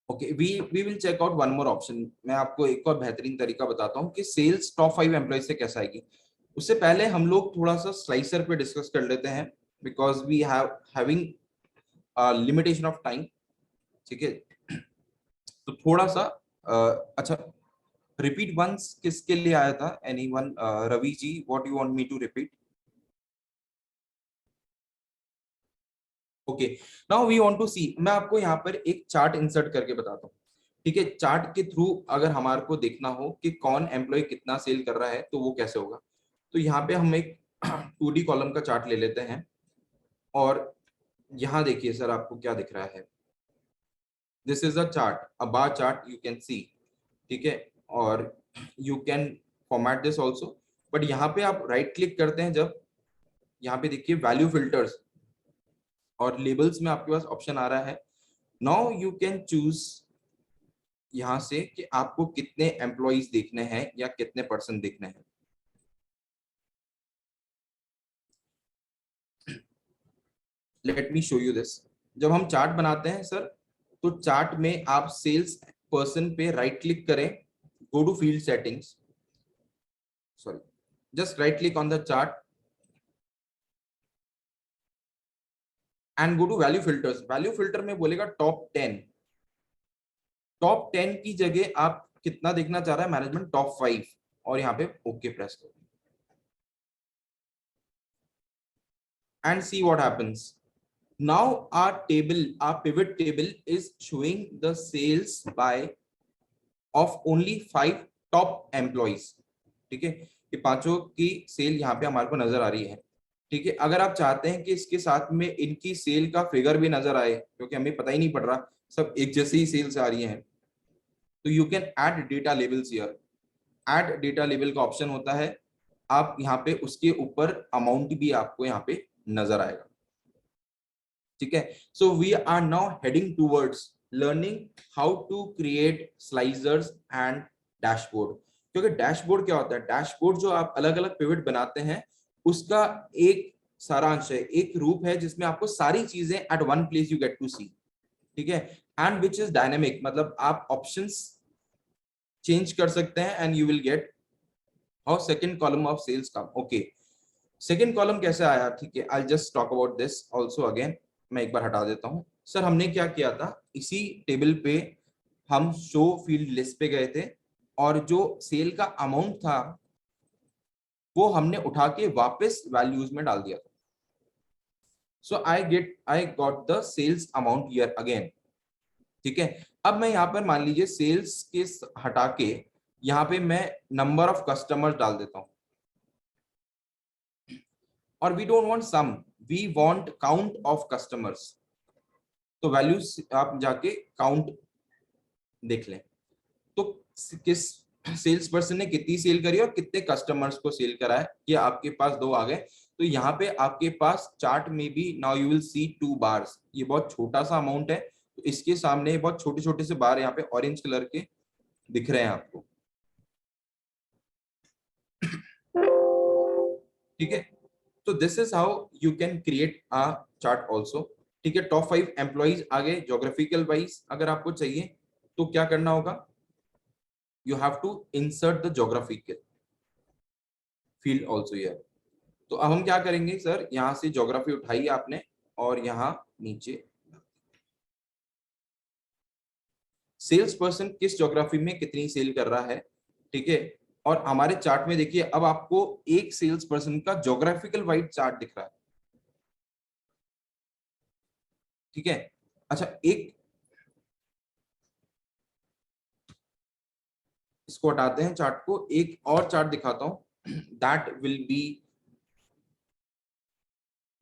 Okay, we will check out one more option. मैं आपको एक और बेहतरीन तरीका बताता हूँ कि सेल्स टॉप 5 एम्प्लॉय से कैसे आएगी। उससे पहले हम लोग थोड़ा सा स्लाइसर पे डिस्कस कर लेते हैं, because we having limitation of time. ठीक है, तो थोड़ा सा अच्छा, रिपीट वंस किसके लिए आया था? Anyone? Ravi ji, what you want me to repeat? Okay, now we want to see. मैं आपको यहाँ पर एक चार्ट इंसर्ट करके बताता हूँ। ठीक है, चार्ट के थ्रू अगर हमारे को देखना हो कि कौन एम्प्लॉय कितना सेल कर रहा है तो वो कैसे होगा। तो यहाँ पे हम एक 2D कॉलम का चार्ट ले लेते हैं, और यहाँ देखिए सर आपको क्या दिख रहा है। This is a chart, a bar chart you can सी। ठीक है, और you can format this also. But यहाँ पे आप राइट क्लिक करते हैं जब, यहाँ पे देखिए वैल्यू फिल्टर्स और लेबल्स में आपके पास ऑप्शन आ रहा है। नाउ यू कैन चूज यहां से कि आपको कितने एम्प्लॉइज देखने हैं या कितने पर्सन देखने हैं। Let me show you this. जब हम चार्ट बनाते हैं सर, तो चार्ट में आप सेल्स पर्सन पे राइट क्लिक करें, go to field settings, sorry, just right click on the chart and go to value filters. Value filter में बोलेगा टॉप 10। टॉप 10 की जगह आप कितना देखना चाह रहा है मैनेजमेंट? टॉप 5, और यहाँ पे ओके प्रेस करो and see what happens. Now our table, our pivot table is showing the sales by of only 5 top employees. ठीक है, ये पांचों की सेल यहाँ पे हमारे को नजर आ रही है। ठीक है, अगर आप चाहते हैं कि इसके साथ में इनकी सेल का फिगर भी नजर आए, क्योंकि हमें पता ही नहीं पड़ रहा, सब एक जैसी ही सेल्स आ रही हैं, तो you can add data labels here. Add data label का ऑप्शन होता है, आप यहाँ पे उसके ऊपर अमाउंट भी आपको यहाँ पे नजर आएगा। ठीक है, so we are now heading towards learning how to create slicers and dashboard. क्योंकि डैशबोर्ड क्या होता है? डैशबोर्ड जो आप अलग अलग पिवट बनाते हैं, उसका एक सारांश है, एक रूप है जिसमें आपको सारी चीजें at one place you get to see. ठीक है, एंड विच इज डायनेमिक, मतलब आप ऑप्शंस चेंज कर सकते हैं and you will get how second column of sales come. Okay, second column कैसे आया? ठीक है, I just talk about this also again. मैं एक बार हटा देता हूं। सर हमने क्या किया था, इसी टेबल पे हम शो फील्ड लिस्ट पे गए थे, और जो सेल का अमाउंट था वो हमने उठा के वापस वैल्यूज में डाल दिया था। So I got the sales amount here again. ठीक है, अब मैं यहाँ पर मान लीजिए सेल्स के हटा के यहाँ पे मैं नंबर ऑफ कस्टमर्स डाल देता हूँ, और we don't want sum, we want count of customers. तो वैल्यूज आप जाके काउंट देख लें, तो किस सेल्स पर्सन ने कितनी सेल करी और कितने कस्टमर्स को सेल करा है, ये आपके पास दो आ गए। तो यहाँ पे आपके पास चार्ट में भी now you will C 2 bars. ये बहुत छोटा सा अमाउंट है, तो इसके सामने बहुत छोटे छोटे से बार यहाँ पे ऑरेंज कलर के दिख रहे हैं आपको। ठीक है, तो this is how you can create a chart also. ठीक है, टॉप 5 एम्प्लॉइज आगे जोग्राफिकल वाइज अगर आपको चाहिए तो क्या करना होगा, you have to insert the geographical field also here। तो अब हम क्या करेंगे सर, यहां से ज्योग्राफी उठाई आपने और यहां नीचे सेल्स पर्सन किस ज्योग्राफी में कितनी सेल कर रहा है। ठीक है, और हमारे चार्ट में देखिए अब आपको एक सेल्स पर्सन का ज्योग्राफिकल वाइड चार्ट दिख रहा है। ठीक है, अच्छा एक इसको हटाते हैं चार्ट को, एक और चार्ट दिखाता हूं, that will be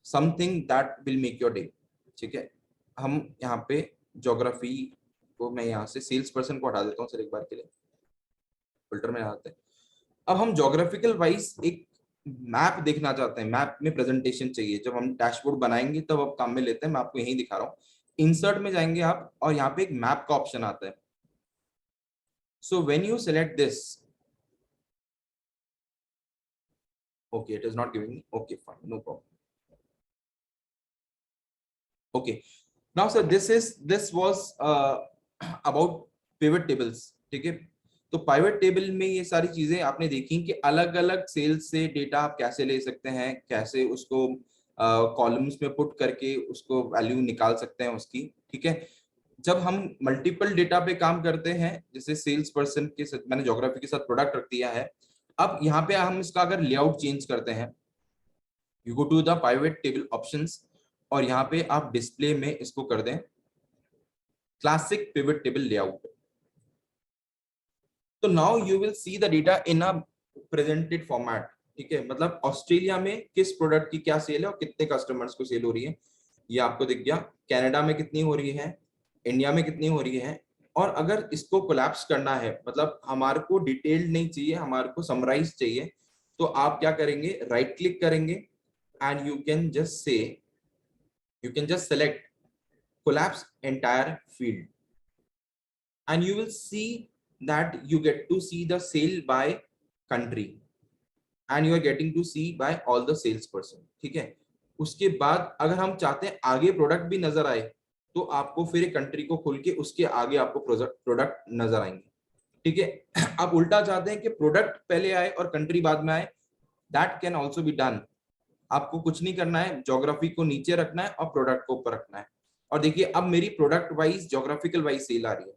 something that will make your day. ठीक है, हम यहाँ पे ज्योग्राफी को, मैं यहाँ से सेल्स पर्सन को हटा देता हूँ सर एक बार के लिए, फिल्टर में आते हैं। अब हम ज्योग्राफिकल वाइज एक मैप देखना चाहते हैं, मैप में प्रेजेंटेशन चाहिए, जब हम डैशबोर्ड बनाएंगे तब अब काम में लेते हैं, मैं आपको यही दिखा रहा हूँ। इंसर्ट में जाएंगे आप और यहाँ पे एक मैप का ऑप्शन आता है। So when you select this, okay, it is not giving me, okay fine, no problem. Okay, now sir, this was about pivot tables. ठीक है, तो pivot table में ये सारी चीजें आपने देखी कि अलग अलग सेल्स से डेटा आप कैसे ले सकते हैं, कैसे उसको कॉलम्स में पुट करके उसको वैल्यू निकाल सकते हैं उसकी। ठीक है, जब हम मल्टीपल डेटा पे काम करते हैं, जैसे सेल्स पर्सन के साथ मैंने ज्योग्राफी के साथ प्रोडक्ट रख दिया है, अब यहाँ पे हम इसका अगर लेआउट चेंज करते हैं, you go to the pivot table options और यहाँ पे आप डिस्प्ले में इसको कर दें क्लासिक पिवट टेबल लेआउट। तो now you will see the data in a presented format. ठीक है, मतलब ऑस्ट्रेलिया में किस प्रोडक्ट की क्या सेल है और कितने कस्टमर्स को सेल हो रही है, ये आपको दिख गया। कनाडा में कितनी हो रही है, इंडिया में कितनी हो रही है। और अगर इसको कोलैप्स करना है, मतलब हमारे को डिटेल्ड नहीं चाहिए, हमारे को समराइज चाहिए, तो आप क्या करेंगे, राइट क्लिक करेंगे and you can just say, you can just select collapse entire field and you will see that you get to see the sale by country and you are getting to see by all the sales person। ठीक है, उसके बाद अगर हम चाहते हैं आगे product भी नजर आए, तो आपको फिर कंट्री को खोल के उसके आगे आपको प्रोडक्ट नजर आएंगे। ठीक है, आप उल्टा चाहते हैं कि प्रोडक्ट पहले आए और कंट्री बाद में आए, that can also be done. आपको कुछ नहीं करना है, ज्योग्राफी को नीचे रखना है और प्रोडक्ट को ऊपर रखना है। और देखिए अब मेरी product wise geographical wise sale आ रही है।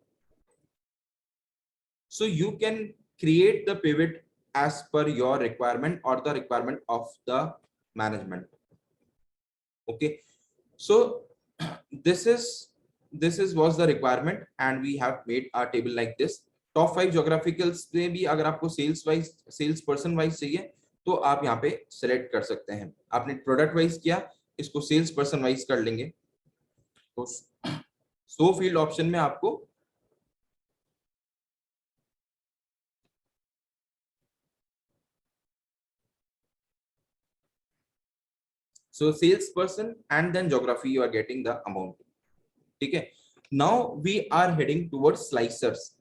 So you can create the pivot as per your requirement और the requirement of the management. Okay, so this is was the requirement and we have made our table like this। Top 5 ज्योग्राफिकल्स में भी अगर आपको sales person wise चाहिए तो आप यहाँ पे सेलेक्ट कर सकते हैं। आपने प्रोडक्ट वाइज किया, इसको सेल्स पर्सन वाइज कर लेंगे। तो सो फील्ड ऑप्शन में आपको so sales person and then geography you are getting the amount. ठीक है, now we are heading towards slicers.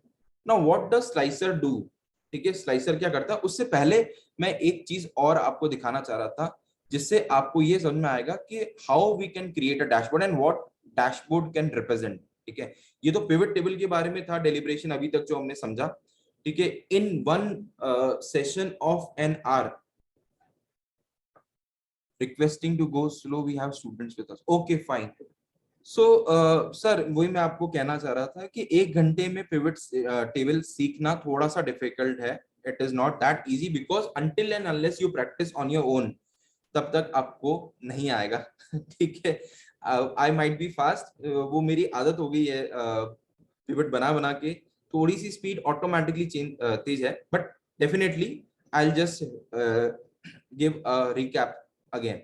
Now what does slicer do? ठीक है, स्लाइसर क्या करता है, उससे पहले मैं एक चीज और आपको दिखाना चाह रहा था, जिससे आपको ये समझ में आएगा कि how we can create a dashboard and what dashboard can represent. ठीक है, ये तो पिवट टेबल के बारे में था डेलिब्रेशन अभी तक जो हमने समझा। ठीक है, in one session of an hour requesting to go slow, we have students with us. Okay fine. So sir वही मैं आपको कहना चाह रहा था कि 1 घंटे में पिवट टेबल सीखना थोड़ा सा डिफिकल्ट है। It is not that easy because until and unless you practice on your own, तब तक आपको नहीं आएगा। ठीक है, आई माइट बी फास्ट, वो मेरी आदत हो गई है पिवट बना बना के, थोड़ी सी स्पीड ऑटोमेटिकली तेज है, but definitely I will just give a recap again.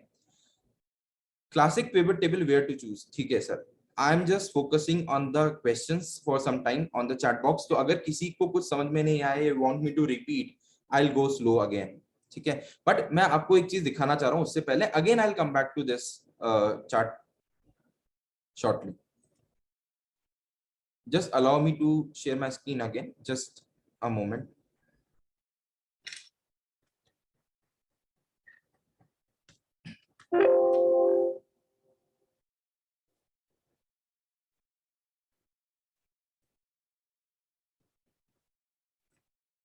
Classic pivot table, where to choose? ठीक है sir, I am just focusing on the questions for some time on the chat box. तो अगर किसी को कुछ समझ में नहीं आए, want me to repeat, I will go slow again. ठीक है, बट मैं आपको एक चीज दिखाना चाह रहा हूं उससे पहले, again I will come back to this chart shortly. Just allow me to share my screen again, just a moment.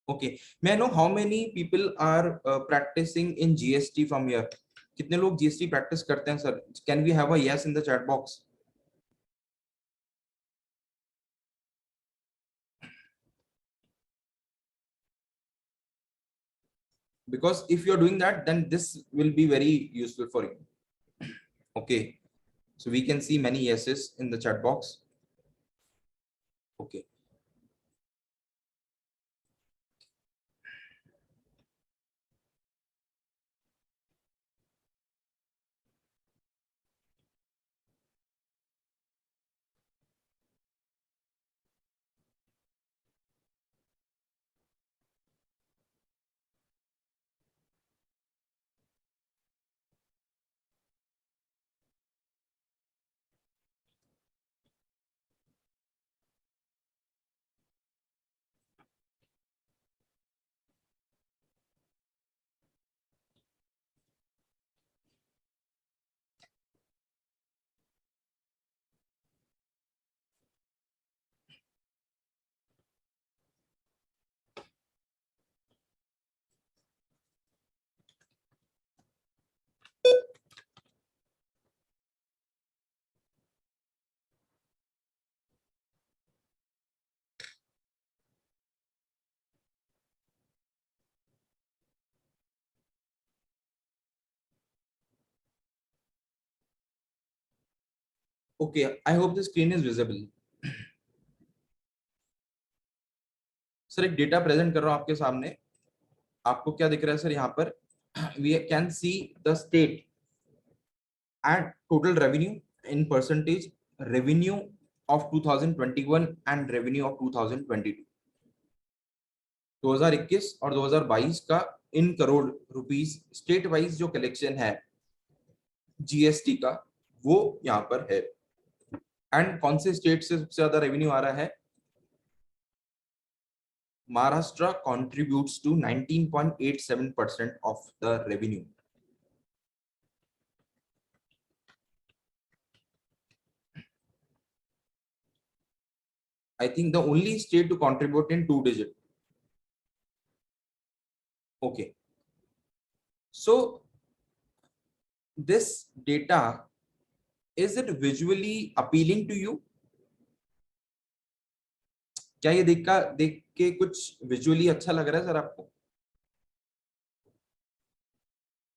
Okay, may I know how many people are practicing in GST from here? कितने लोग GST practice करते हैं sir? Can we have a yes in the chat box? Because if you are doing that, then this will be very useful for you. Okay, so we can see many yeses in the chat box. Okay. Okay, I hope the screen is visible. Sir एक data present कर रहा हूं आपके सामने. आपको क्या दिख रहा है सर यहाँ पर? We can see the state and total revenue in percentage, revenue of 2021 and revenue of 2022. 2021 और 2022 का इन करोड़ रुपीस स्टेट वाइज जो कलेक्शन है जीएसटी का, वो यहाँ पर है. एंड कौन से स्टेट से सबसे ज्यादा रेवेन्यू आ रहा है? Maharashtra contributes to 19.87% of the revenue. I think the only state to contribute in 2-digit. Okay. So this data, is it visually appealing to you? क्या ये देख के कुछ विजुअली अच्छा लग रहा है सर आपको?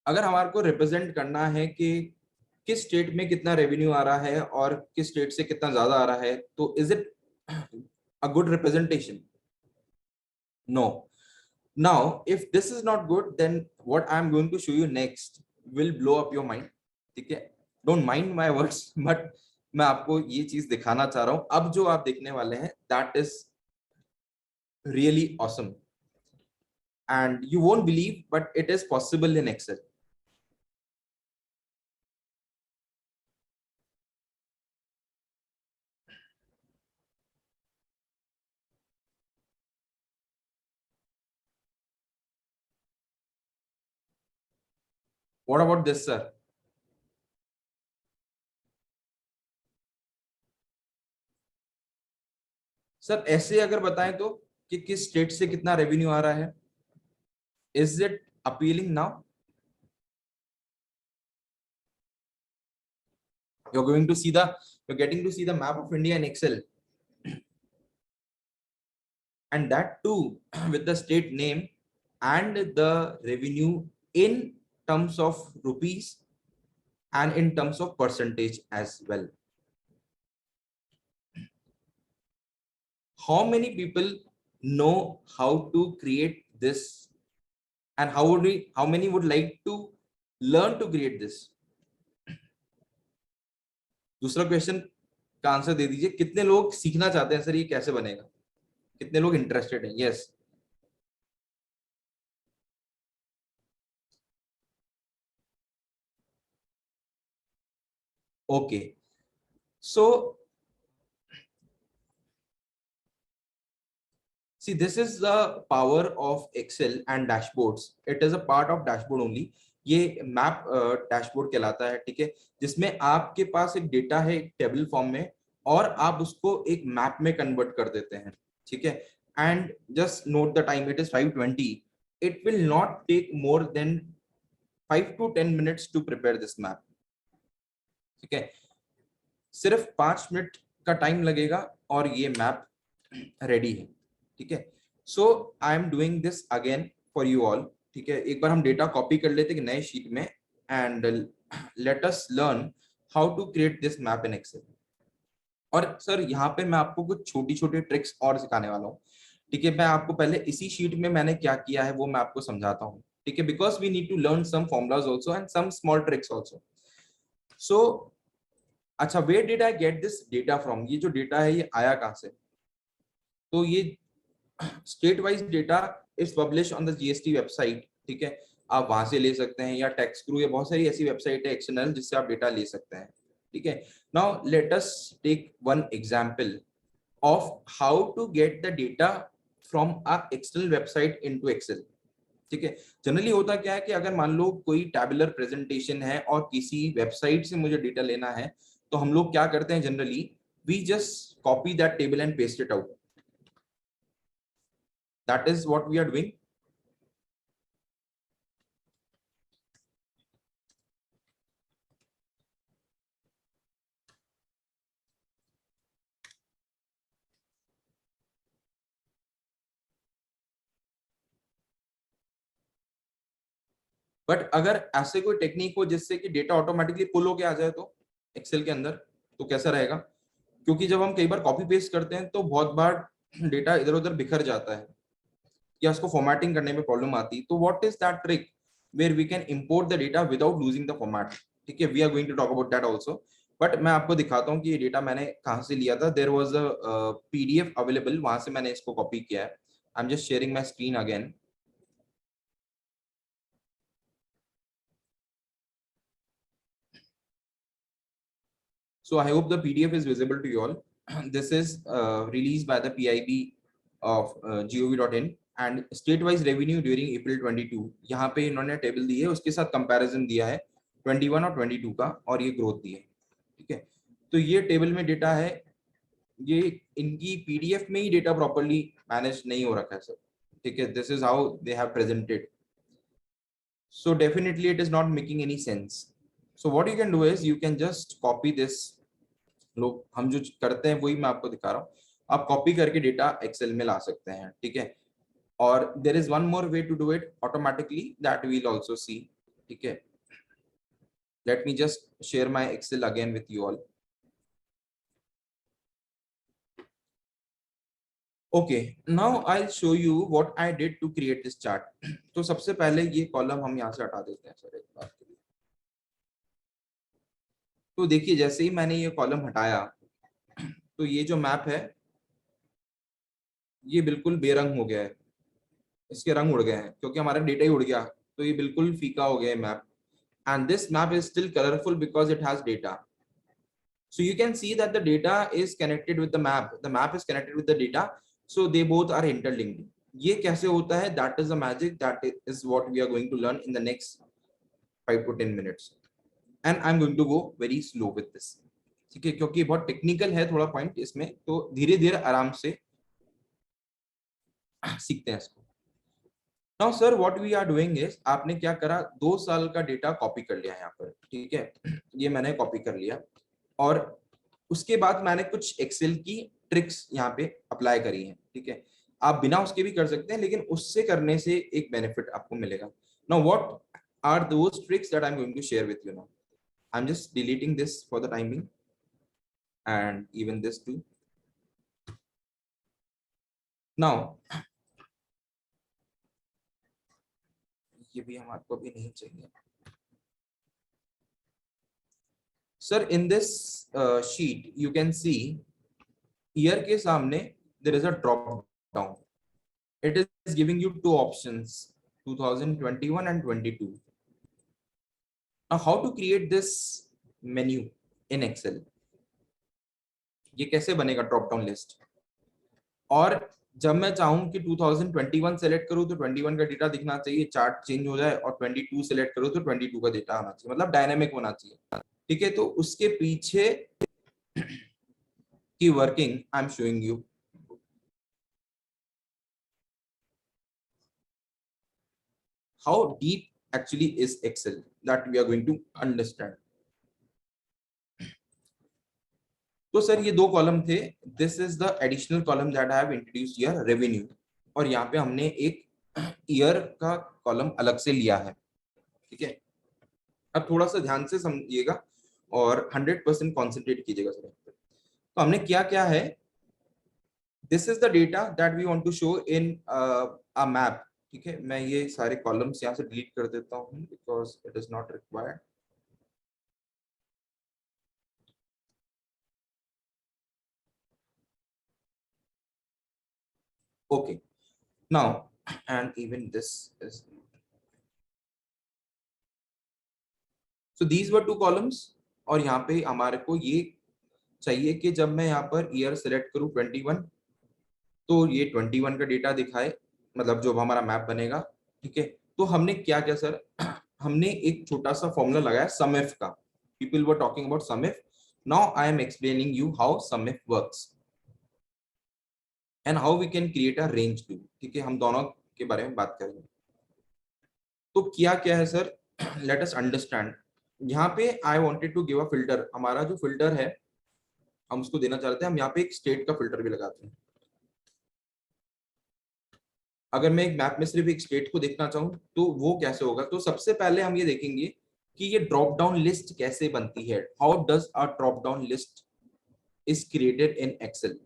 अगर हमारे को रिप्रेजेंट करना है कि किस स्टेट में कितना रेवेन्यू आ रहा है और किस स्टेट से कितना ज्यादा आ रहा है, तो is it a good representation? No. Now, if this is not good, then what I'm going to show you next will blow up your mind. ठीक है? Don't mind my words, but मैं आपको ये चीज दिखाना चाह रहा हूं. अब जो आप देखने वाले हैं, that is really awesome. And you won't believe, but it is possible in Excel. What about this, sir? Sir ऐसे अगर बताएं तो कि किस स्टेट से कितना रेवेन्यू आ रहा है, is it appealing now? you're getting to see the map of India in Excel, and that too with the state name and the revenue in terms of rupees and in terms of percentage as well. How many people know how to create this, and how many would like to learn to create this? दूसरा question का answer दे दीजिए. कितने लोग सीखना चाहते हैं sir ये कैसे बनेगा? कितने लोग इंटरेस्टेड हैं? Yes. Okay. So see, this is the power of Excel and dashboards. It is a part of dashboard only. ये मैप डैशबोर्ड कहलाता है. ठीक है? जिसमें आपके पास एक डेटा है एक टेबल फॉर्म में, और आप उसको एक मैप में कन्वर्ट कर देते हैं. ठीक है? And just note the time, it is 5:20. It will not take more than 5 to 10 minutes to prepare this map. ठीक है? सिर्फ 5 मिनट का टाइम लगेगा और ये मैप रेडी है. ठीक है? So I am doing this again for you all. ठीक है? एक बार हम डेटा कॉपी कर लेते हैं नए शीट में, and let us learn how to create this map in Excel. और सर यहाँ पे मैं आपको कुछ छोटी छोटी ट्रिक्स और सिखाने वाला हूँ. ठीक है? मैं आपको पहले इसी शीट में मैंने क्या किया है वो मैं आपको समझाता हूँ. ठीक है? Because we need to learn some formulas also and some small tricks also. So अच्छा, where did I get this data from? ये जो डेटा है ये आया कहाँ से? तो ये state wise data is publish on the GST website. ठीक है? आप वहां से ले सकते हैं, या टैक्सक्रू, या बहुत सारी ऐसी वेबसाइट है एक्सटर्नल जिससे आप डेटा ले सकते हैं. ठीक है? Now let us take one example of how to get the data from a external website into Excel. ठीक है? जनरली होता क्या है कि अगर मान लो कोई टैबुलर प्रेजेंटेशन है और किसी वेबसाइट से मुझे डेटा लेना है, तो हम लोग क्या करते हैं generally, we just copy that table and paste it out. That is what we are doing. But अगर ऐसे कोई टेक्निक हो जिससे कि डेटा ऑटोमेटिकली पुल होके आ जाए तो एक्सेल के अंदर, तो कैसा रहेगा, क्योंकि जब हम कई बार कॉपी पेस्ट करते हैं तो बहुत बार डेटा इधर उधर बिखर जाता है या उसको फॉर्मेटिंग करने में प्रॉब्लम आती है। तो what is that trick where we can import the data without losing the format. ठीक है, we are going to talk about that also, but मैं आपको दिखाता हूँ कि ये डेटा मैंने कहाँ से लिया था। There was a PDF available, वहां से मैंने इसको कॉपी किया है। I am just sharing my screen again. So I hope the PDF is visible to you all. This is released by the PIB of gov.in and state-wise revenue during April 22. यहाँ पे इन्होंने table दी है, उसके साथ comparison दिया है 21 और 22 का, और ये ग्रोथ दी है। ठीक है, तो ये टेबल में डेटा है, ये इनकी PDF में ही डेटा प्रॉपरली मैनेज नहीं हो रखा है सर। ठीक है, this is how they have presented, so definitely it is not making any sense. So what you can do is you can just copy this. लोग हम जो करते हैं वही मैं आपको दिखा रहा हूँ, आप कॉपी करके डेटा एक्सेल में ला सकते हैं। ठीक है, और there is one more way to do it automatically that we will also see. ठीक है, let me just share my Excel again with you all. Okay, now I will show you what I did to create this chart. तो सबसे पहले ये column हम यहाँ से हटा देते हैं सर एक बार के लिए। तो देखिए, जैसे ही मैंने ये कॉलम हटाया तो ये जो मैप है ये बिल्कुल बेरंग हो गया है, इसके रंग उड़ गए हैं क्योंकि हमारा डेटा ही उड़ गया, तो ये बिल्कुल फीका हो गया है map. And this map is still colourful because it has data. So you can see that the data is connected with the map is connected with the data, so they both are interlinked. ये कैसे होता है, that is the magic, that is what we are going to learn in the next 5 to 10 minutes, and I'm going to go very slow with this. ठीक है, क्योंकि बहुत technical है थोड़ा पॉइंट इसमें, तो धीरे धीरे आराम से सीखते हैं इसको। Now sir what we are doing is, आपने क्या करा, 2 साल का डेटा कॉपी कर लिया यहाँ पर। ठीक है, ये मैंने कॉपी कर लिया और उसके बाद मैंने कुछ एक्सेल की ट्रिक्स यहाँ पे अप्लाई करी हैं। ठीक है, आप बिना उसके भी कर सकते हैं, लेकिन उससे करने से एक बेनिफिट आपको मिलेगा। Now what are those tricks that I am going to share with you now. I am just deleting this for the timing and even this too. Now ये भी हमारे भी नहीं चाहिए sir. In this sheet you can see year के सामने there is a drop down, it is giving you 2 options 2021 and 22. Now how to create this menu in Excel? ये कैसे बनेगा ड्रॉप डाउन लिस्ट, और जब मैं चाहूं कि 2021 सेलेक्ट करूं तो 21 का डेटा दिखना चाहिए, चार्ट चेंज हो जाए, और 22 सेलेक्ट करूं तो 22 का डेटा आना चाहिए, मतलब डायनामिक होना चाहिए। ठीक है, तो उसके पीछे की working I am showing you. How deep actually is Excel, that we are going to understand. तो सर ये 2 कॉलम थे, this is the additional column that I have introduced here, revenue, और यहाँ पे हमने एक ईयर का कॉलम अलग से लिया है। ठीक है, अब थोड़ा सा ध्यान से समझिएगा और 100% कॉन्सेंट्रेट कीजिएगा सर। तो हमने क्या क्या है, this is the data that we want to show in a map. ठीक है, मैं ये सारे कॉलम्स यहाँ से डिलीट कर देता हूँ because it is not required. Okay, now and even this is, so these were 2 columns, और यहाँ पे हमारे को ये चाहिए कि जब मैं यहाँ पर ईयर सेलेक्ट करूँ 21 तो ये 21 का डेटा दिखाए, मतलब जो हमारा मैप बनेगा। ठीक है, तो हमने क्या किया सर, हमने एक छोटा सा फॉर्मूला लगाया SUMIF का। People were talking about SUMIF, now I am explaining you how SUMIF works and how we can create a range too. ठीक है, हम दोनों के बारे में बात करेंगे। तो क्या क्या है सर, लेट अस अंडरस्टैंड। यहाँ पे I wanted to give a filter, हमारा जो फिल्टर है हम उसको देना चाहते हैं, हम यहाँ पे एक स्टेट का फिल्टर भी लगाते हैं। अगर मैं एक मैप में सिर्फ एक स्टेट को देखना चाहूँ तो वो कैसे होगा, तो सबसे पहले हम ये देखेंगे कि ये ड्रॉप डाउन लिस्ट कैसे बनती है, how does a drop down list is created in Excel.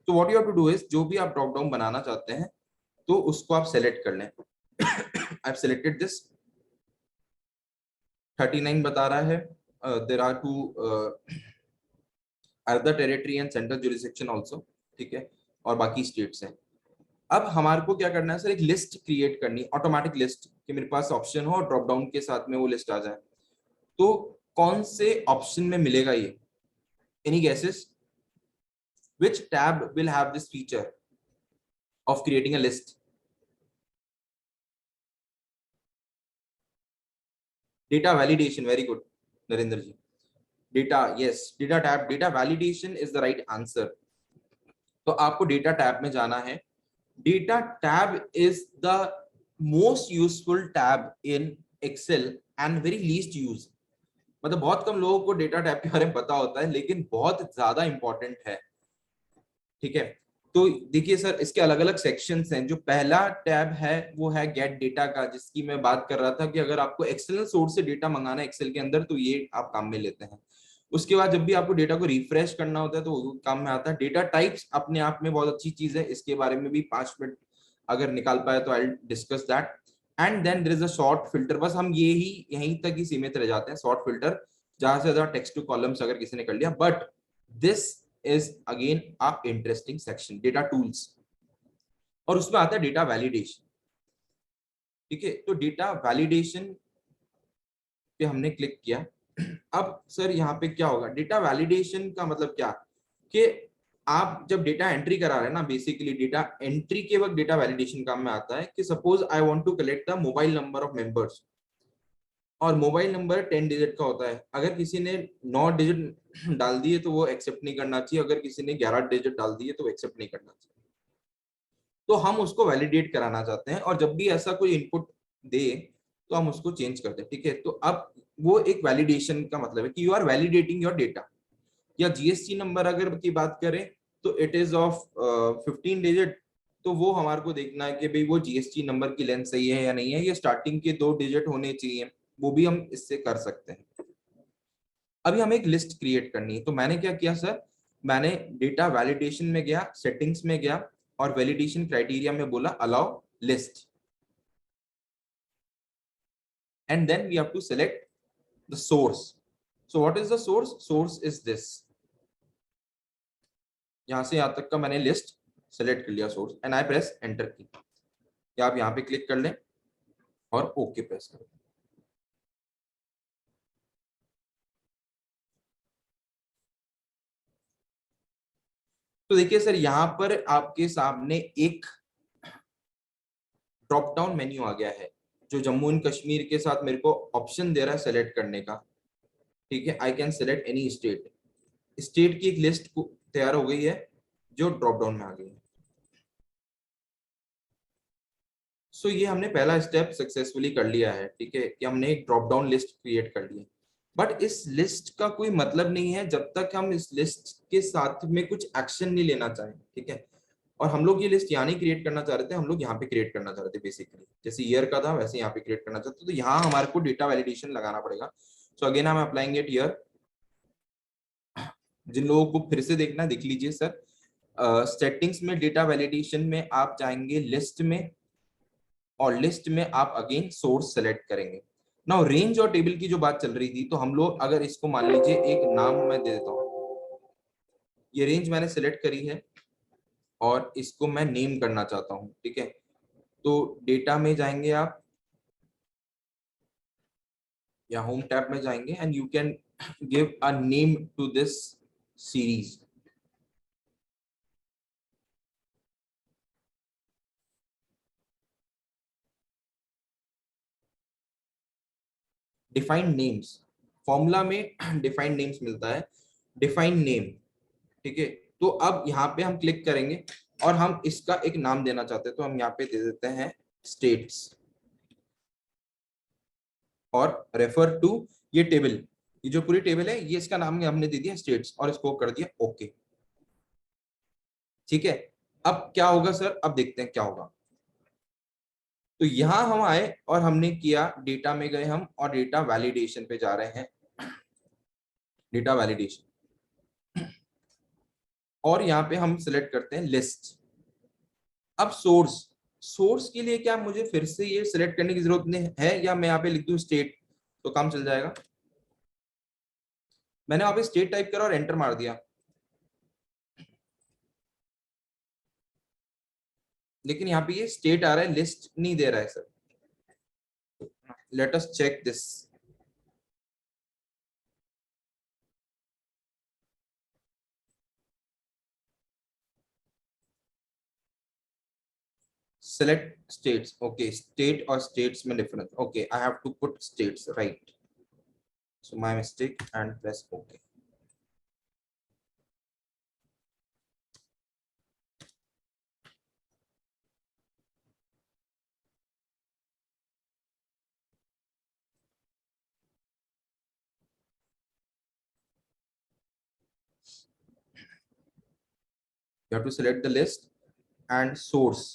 So what you have to do is जो भी आप ड्रॉप डाउन बनाना चाहते हैं तो उसको आप सेलेक्ट कर लें. I've selected this. 39 बता रहा है. There are two other territory and central jurisdiction also. ठीक है, और बाकी स्टेट्स हैं. अब हमारे को क्या करना है सर, एक लिस्ट क्रिएट करनी, ऑटोमेटिक लिस्ट कि मेरे पास ऑप्शन हो और ड्रॉप डाउन के साथ में वो लिस्ट आ जाए. तो कौन से ऑप्शन में मिलेगा ये? Any guesses? Which tab will have this feature of creating a list? Data validation. Very good, Narendra ji. Data, yes, data tab. Data validation is the right answer. तो आपको डेटा टैब में जाना है. Data tab is the most useful tab in Excel and very least used. मतलब बहुत कम लोगों को data tab के बारे में पता होता है, लेकिन बहुत ज्यादा इंपॉर्टेंट है. ठीक है, तो देखिए सर, इसके अलग अलग सेक्शंस हैं. जो पहला टैब है वो है गेट डेटा का, जिसकी मैं बात कर रहा था कि अगर आपको एक्सटर्नल सोर्स से डेटा मंगाना है एक्सेल के अंदर तो ये आप काम में लेते हैं. उसके बाद जब भी आपको डेटा को रिफ्रेश करना होता है तो वो काम में आता है. डेटा टाइप्स अपने आप में बहुत अच्छी चीज है, इसके बारे में भी 5 मिनट अगर निकाल पाए तो I will discuss that. And then there is a short filter. बस हम ये ही यहीं तक ही सीमित रह जाते हैं, शॉर्ट फिल्टर, जहां से ज्यादा टेक्स्ट टू कॉलम्स अगर किसी ने कर लिया. But this is again a interesting section, data tools, और उसमें आता है डेटा वैलिडेशन. ठीक है, तो डेटा वैलिडेशन पे हमने क्लिक किया. अब सर यहाँ पे क्या होगा? डेटा वैलिडेशन का मतलब क्या कि आप जब डेटा एंट्री करा रहे हैं ना, बेसिकली डेटा एंट्री के वक्त डेटा वैलिडेशन काम में आता है कि suppose I want to collect the mobile number of members, और मोबाइल नंबर 10 डिजिट का होता है. अगर किसी ने 9 डिजिट डाल दिए तो वो एक्सेप्ट नहीं करना चाहिए, अगर किसी ने 11 डिजिट डाल दिए तो एक्सेप्ट नहीं करना चाहिए. तो हम उसको वैलिडेट कराना चाहते हैं, और जब भी ऐसा कोई इनपुट दे तो हम उसको चेंज करते हैं. ठीक है, तो अब वो एक वैलिडेशन का मतलब है कि you are validating your data. या जीएसटी नंबर अगर की बात करें तो इट इज ऑफ 15 डिजिट, तो वो हमारे को देखना है कि भाई वो जीएसटी नंबर की लेंथ सही है या नहीं है, ये स्टार्टिंग के 2 डिजिट होने चाहिए, वो भी हम इससे कर सकते हैं. अभी हमें एक लिस्ट क्रिएट करनी है. तो मैंने क्या किया सर, मैंने डेटा वैलिडेशन में गया, सेटिंग्स में गया, और वैलिडेशन क्राइटेरिया में बोला allow list, and then we have to select the source. So what is the source? Source is this. यहां से यहां तक का मैंने लिस्ट सेलेक्ट कर लिया source, and I press enter की. या आप यहाँ पे क्लिक कर लें और ओके प्रेस कर दें. तो देखिए सर, यहाँ पर आपके सामने एक ड्रॉप डाउन मेन्यू आ गया है जो जम्मू एंड कश्मीर के साथ मेरे को ऑप्शन दे रहा है सेलेक्ट करने का. ठीक है, I can select any state. State की एक लिस्ट तैयार हो गई है जो ड्रॉप डाउन में आ गई है. सो ये हमने पहला स्टेप सक्सेसफुली कर लिया है. ठीक है, कि हमने एक ड्रॉप डाउन लिस्ट क्रिएट कर ली है. बट इस लिस्ट का कोई मतलब नहीं है जब तक हम इस लिस्ट के साथ में कुछ एक्शन नहीं लेना चाहें. ठीक है, और हम लोग ये लिस्ट यहाँ नहीं क्रिएट करना चाह रहे थे, हम लोग यहाँ पे क्रिएट करना चाह रहे थे. बेसिकली जैसे ईयर का था वैसे यहाँ पे क्रिएट करना चाहते, तो यहाँ हमारे को डेटा वैलिडेशन लगाना पड़ेगा. सो अगेन हम अप्लाइंग इट हियर. जिन लोगों को फिर से देखना देख लीजिए सर. सेटिंग्स में डेटा वैलिडेशन में आप जाएंगे लिस्ट में, और लिस्ट में आप अगेन सोर्स सेलेक्ट करेंगे. नाउ रेंज और टेबल की जो बात चल रही थी, तो हम लोग अगर इसको मान लीजिए एक नाम मैं दे देता हूँ. ये रेंज मैंने सेलेक्ट करी है और इसको मैं नेम करना चाहता हूँ. ठीक है, तो डेटा में जाएंगे आप या होम टैब में जाएंगे, and you can give a name to this series. Defined names, formula में डिफाइंड नेम्स मिलता है, डिफाइंड नेम. ठीक है, तो अब यहाँ पे हम क्लिक करेंगे और हम इसका एक नाम देना चाहते हैं, तो हम यहाँ पे दे देते हैं स्टेट्स, और रेफर टू ये टेबल, ये जो पूरी टेबल है ये इसका नाम हमने दे दिया स्टेट्स, और इसको कर दिया ओके. ठीक है, अब क्या होगा सर, अब देखते हैं क्या होगा. तो यहां हम आए और हमने किया, डेटा में गए हम और डेटा वैलिडेशन पे जा रहे हैं. डेटा वैलिडेशन, और यहाँ पे हम सिलेक्ट करते हैं लिस्ट। अब सोर्स के लिए क्या मुझे फिर से ये सिलेक्ट करने की जरूरत नहीं है, या मैं यहाँ पे लिख दूं स्टेट तो काम चल जाएगा? मैंने वहां पे स्टेट टाइप करा और एंटर मार दिया, लेकिन यहाँ पे ये स्टेट आ रहा है, लिस्ट नहीं दे रहा है sir. Let us check this. Select states. Okay, state or states में difference. Okay, I have to put states, right? So my mistake, and press OK. You have to select the list and source.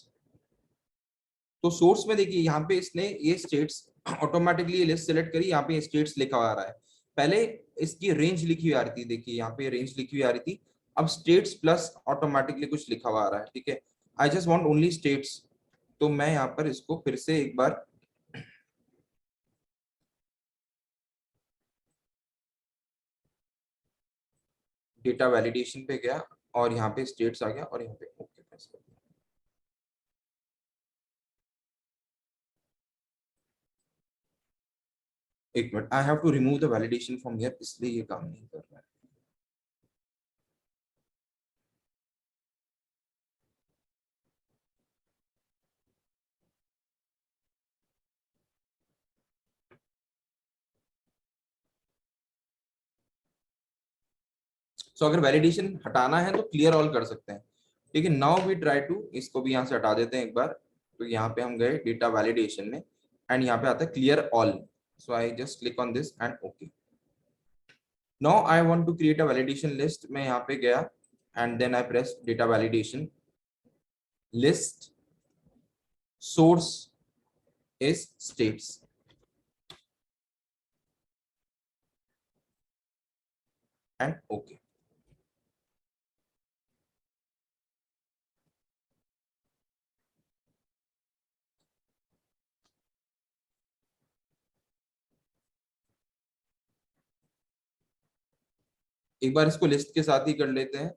तो source में देखिए यहाँ पे इसने ये states automatically ये list select करी, यहाँ पे स्टेट्स लिखा हुआ आ रहा है। पहले इसकी रेंज लिखी हुई आ रही थी, देखिए यहाँ पे रेंज लिखी हुई आ रही थी, अब स्टेट्स प्लस ऑटोमेटिकली कुछ लिखा हुआ आ रहा है। ठीक है, I just want only states, तो मैं यहाँ पर इसको फिर से एक बार डेटा वैलिडेशन पे गया और यहाँ पे स्टेट्स आ गया और यहाँ पे ओके प्रेस कर दिया। एक minute, I have to remove the validation from here, इसलिए ये काम नहीं कर रहा है। सो अगर वैलिडेशन हटाना है तो क्लियर ऑल कर सकते हैं। ठीक है, नाउ वी ट्राई टू, इसको भी यहाँ से हटा देते हैं एक बार। तो यहाँ पे हम गए डेटा वैलिडेशन में एंड यहाँ पे आता है clear all. So I just click on this and okay. Now I want to create a validation list. मैं यहाँ पे गया and then I press data validation list, source is states and okay. एक बार इसको लिस्ट के साथ ही कर लेते हैं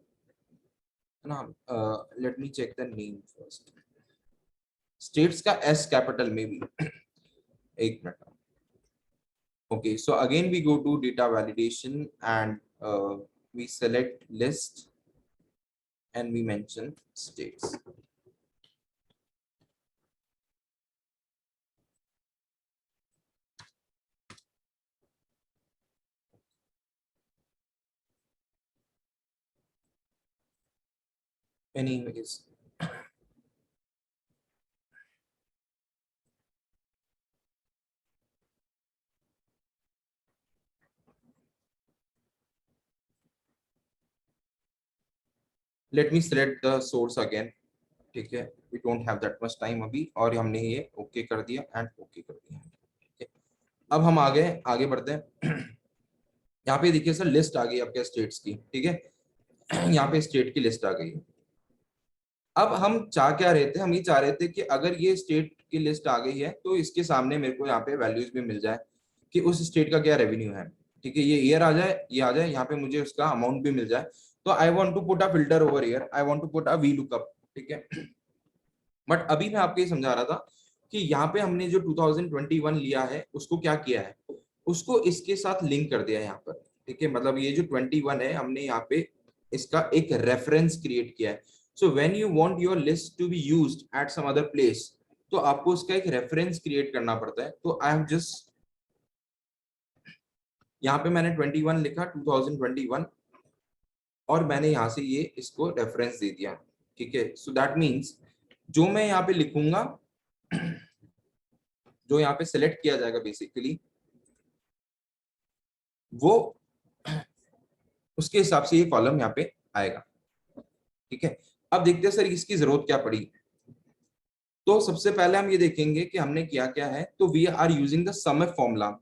ना। Let me check the name first. States का एस कैपिटल में भी एक minute. Okay, so again we go to data validation and we select list and we mention states. Anyways, let me select the source again. ठीक है, we don't have that much time अभी, और हमने ये okay कर दिया and okay कर दिया। ठीक है, अब हम आगे बढ़ते हैं। यहाँ पे देखिए सर लिस्ट आ गई आपके स्टेट्स की। ठीक है, यहाँ पे स्टेट की लिस्ट आ गई। अब हम चाह क्या रहे थे, हम ये चाह रहे थे कि अगर ये स्टेट की लिस्ट आ गई है तो इसके सामने मेरे को यहाँ पे वैल्यूज भी मिल जाए कि उस स्टेट का क्या रेवेन्यू है। ठीक है, ये ईयर आ जाए, ये आ जाए, यहाँ पे मुझे उसका अमाउंट भी मिल जाए। तो I want to put a filter over here, I want to put a V lookup. ठीक है, बट अभी मैं आपको ये समझा रहा था कि यहाँ पे हमने जो 2021 लिया है उसको क्या किया है, उसको इसके साथ लिंक कर दिया है यहाँ पर। ठीक है, मतलब ये जो 21 है हमने यहाँ पे इसका एक रेफरेंस क्रिएट किया है। So when you want your list to be used at some other place, तो आपको उसका एक रेफरेंस क्रिएट करना पड़ता है। तो आई हैव जस्ट, यहाँ पे मैंने 21 लिखा, 2021, और मैंने यहाँ से ये इसको रेफरेंस दे दिया। ठीक है, सो दैट मीन्स जो मैं यहाँ पे लिखूंगा, जो यहाँ पे सिलेक्ट किया जाएगा बेसिकली, वो उसके हिसाब से ये कॉलम यहाँ पे आएगा। ठीक है, अब देखते हैं सर इसकी जरूरत क्या पड़ी। तो सबसे पहले हम ये देखेंगे कि हमने किया क्या है। तो we are using the sumif formula,